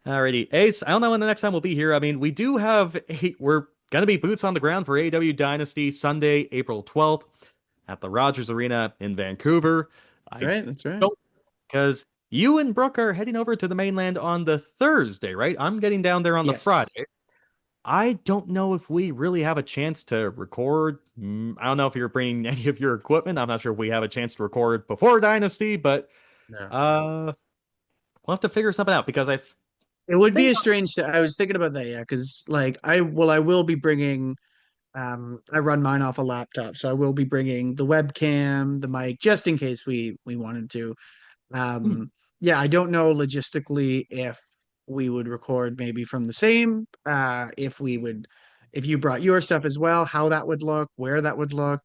Alrighty, Ace. I don't know when the next time we'll be here. I mean, we're gonna be boots on the ground for AEW Dynasty Sunday, April 12th at the Rogers Arena in Vancouver. That's I right. That's right. don't because you and Brooke are heading over to the mainland on the Thursday, right? I'm getting down there on the Yes. Friday. I don't know if we really have a chance to record. I don't know if you're bringing any of your equipment. I'm not sure if we have a chance to record before Dynasty, but No. we'll have to figure something out because It would be think a strange. I was thinking about that, yeah, because like I will be bringing. I run mine off a laptop, so I will be bringing the webcam, the mic, just in case we wanted to. hmm, Yeah, I don't know logistically if we would record maybe from the same. If you brought your stuff as well, how that would look, where that would look.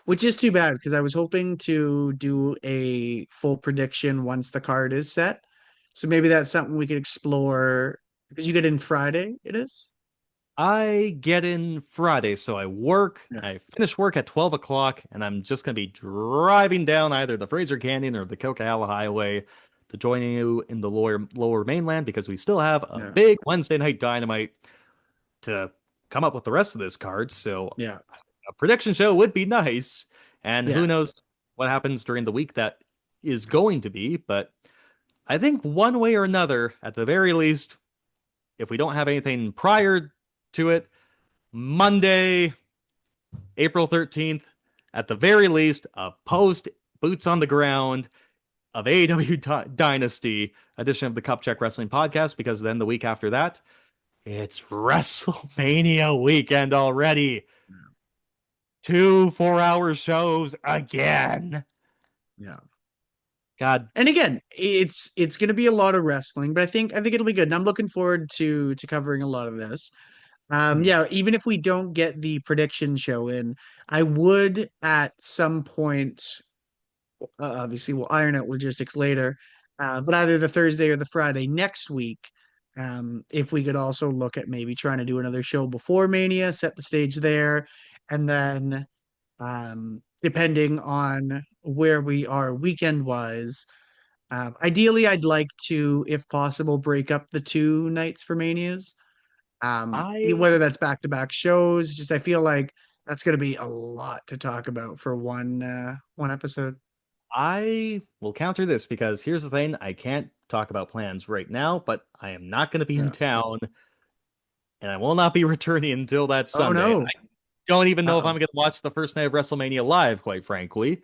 Which is too bad because I was hoping to do a full prediction once the card is set. So maybe that's something we could explore because you get in Friday, it is? I get in Friday, so I work. Yeah. I finish work at 12 o'clock, and I'm just gonna be driving down either the Fraser Canyon or the Coquihalla Highway to join you in the lower mainland because we still have a Yeah. big Wednesday night dynamite to come up with the rest of this card. So Yeah. a prediction show would be nice. And Yeah. who knows what happens during the week that is going to be. But I think one way or another, at the very least, if we don't have anything prior to it, Monday, April 13th, at the very least, a post boots on the ground of AEW Dynasty edition of the Cup Check Wrestling podcast, because then the week after that, it's WrestleMania weekend already. 2 4-hour shows again. Yeah. God. And again, it's going to be a lot of wrestling, but I think it'll be good. And I'm looking forward to covering a lot of this. Yeah, even if we don't get the prediction show in, I would at some point, obviously we'll iron out logistics later, but either the Thursday or the Friday next week, if we could also look at maybe trying to do another show before Mania, set the stage there, and then depending on where we are weekend wise, ideally I'd like to, if possible, break up the two nights for Manias, I whether that's back to back shows. Just I feel like that's going to be a lot to talk about for one episode. I will counter this because here's the thing, I can't talk about plans right now, but I am not going to be in Yeah. town and I will not be returning until that Oh Sunday. no. I don't even know if I'm Uh-oh. going to watch the first night of WrestleMania live, quite frankly.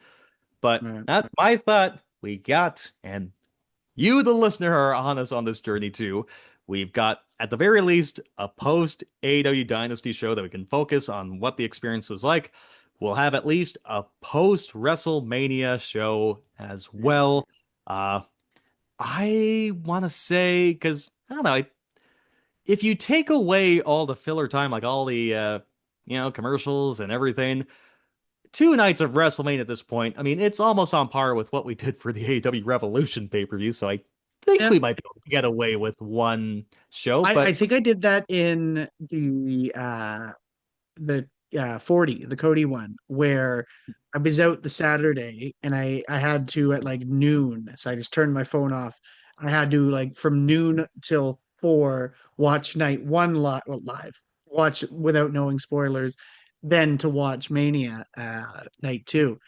But Right. that's my thought. We got, and you, the listener, are on us on this journey too. We've got, at the very least, a post AEW Dynasty show that we can focus on what the experience was like. We'll have at least a post WrestleMania show as well. I want to say, because I don't know, if you take away all the filler time, like all the commercials and everything, 2 nights of WrestleMania at this point, I mean, it's almost on par with what we did for the AEW Revolution pay-per-view, so I think Yeah. we might be able to get away with one show, I but think I did that in the 40, the Cody one, where I was out the Saturday and I had to at like noon, so I just turned my phone off. I had to like from noon till 4 watch night one live, watch without knowing spoilers, then to watch Mania night 2.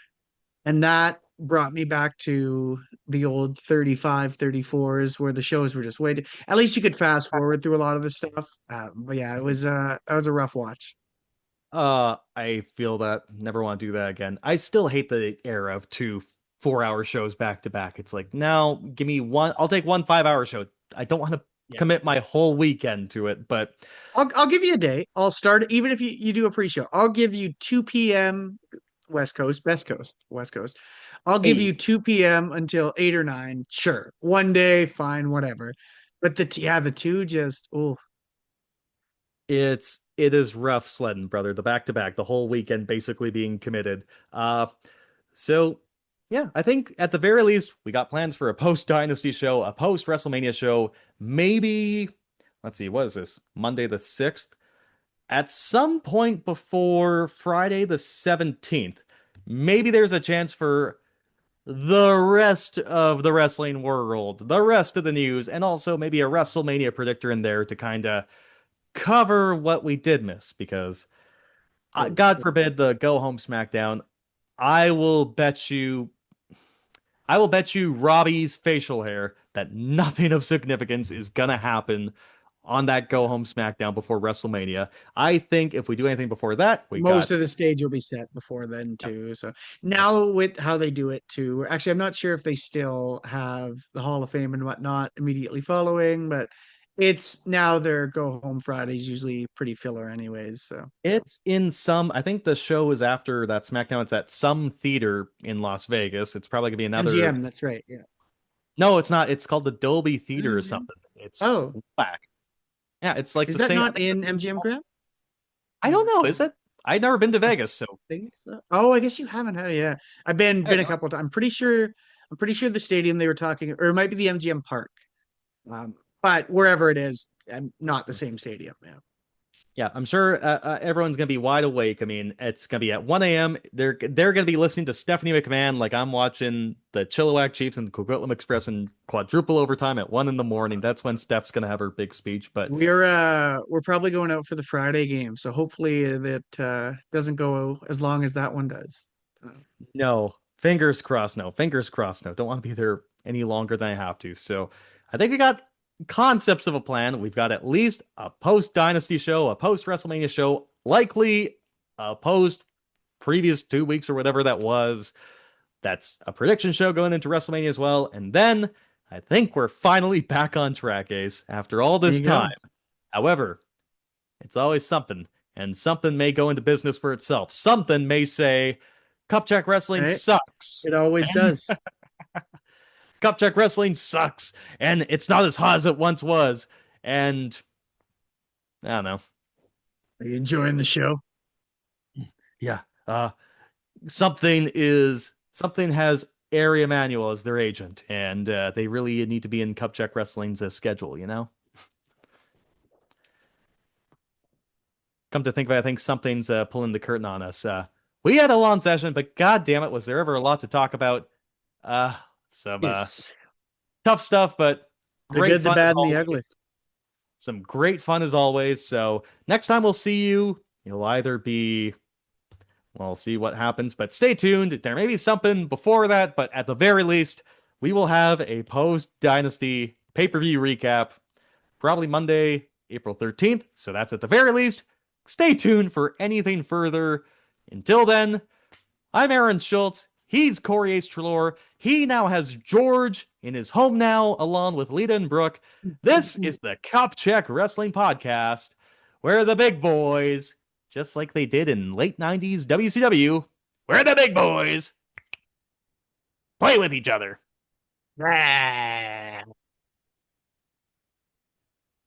And that brought me back to the old 35, 34s where the shows were just waiting. At least you could fast forward through a lot of the stuff. But yeah, it was that was a rough watch. I feel that. Never want to do that again. I still hate the era of 2 4-hour shows back to back. It's like, now give me one. I'll take one 5-hour show. I don't want to Yeah. commit my whole weekend to it, but I'll give you a day. I'll start even if you do a pre-show. I'll give you 2 p.m. West Coast, West Coast. I'll give Hey. you 2 p.m. until 8 or 9. Sure. One day, fine, whatever. But the two just It is rough sledding, brother. The back to back, the whole weekend basically being committed. So yeah, I think at the very least we got plans for a post Dynasty show, a post WrestleMania show. Maybe let's see, what is this? Monday the 6th? At some point before Friday the 17th. Maybe there's a chance for the rest of the wrestling world, the rest of the news, and also maybe a WrestleMania predictor in there to kind of cover what we did miss because God forbid the go home SmackDown. I will bet you Robbie's facial hair that nothing of significance is gonna happen on that go home SmackDown before WrestleMania. I think if we do anything before that, we most got of the stage will be set before then too. So now with how they do it too, actually, I'm not sure if they still have the Hall of Fame and whatnot immediately following, but it's now their go home Fridays usually pretty filler anyways. So it's in some. I think the show is after that SmackDown. It's at some theater in Las Vegas. It's probably gonna be another. MGM, that's right. Yeah. No, it's not. It's called the Dolby Theater or MGM? something. It's Oh, whack. Yeah, it's like is the that same. I not think in it's the MGM Grant? I don't know. Is it? I've never been to Vegas, so Think so. Oh, I guess you haven't. Have Yeah, I've been a couple of times. I'm pretty sure the stadium they were talking, or it might be the MGM Park. But wherever it is, not the same stadium. Yeah. yeah, I'm sure everyone's gonna be wide awake. I mean, it's gonna be at 1 a.m. They're gonna be listening to Stephanie McMahon like I'm watching the Chilliwack Chiefs and the Coquitlam Express in quadruple overtime at 1 in the morning. That's when Steph's gonna have her big speech. But We're probably going out for the Friday game, so hopefully that doesn't go as long as that one does. no, fingers crossed. No, fingers crossed. No, don't want to be there any longer than I have to. So I think we got concepts of a plan. We've got at least a post Dynasty show, a post WrestleMania show, likely a post previous 2 weeks or whatever that was. That's a prediction show going into WrestleMania as well. And then I think we're finally back on track, Ace, after all this There you go. time. However, it's always something, and something may go into business for itself. Something may say, Cupcheck Wrestling Right? sucks. It always does. Cupcheck Wrestling sucks, and it's not as hot as it once was. And I don't know. Are you enjoying the show? Yeah. Something has Ari Emanuel as their agent, and they really need to be in Cupcheck Wrestling's schedule, you know? Come to think of it, I think something's pulling the curtain on us. We had a long session, but god damn it, was there ever a lot to talk about? Some Yes. tough stuff, but The great good, the fun as bad, and the always. ugly. Some great fun as always. So next time we'll see you, you'll either be, well, see what happens, but stay tuned. There may be something before that, but at the very least, we will have a post Dynasty pay-per-view recap, probably Monday, April 13th. So that's at the very least. Stay tuned for anything further. Until then, I'm Aaron Schultz. He's Corey Ace Trelaw. He now has George in his home now, along with Lita and Brooke. This is the Cupcheck Wrestling Podcast, where the big boys, just like they did in late 90s WCW, where the big boys play with each other. Ah.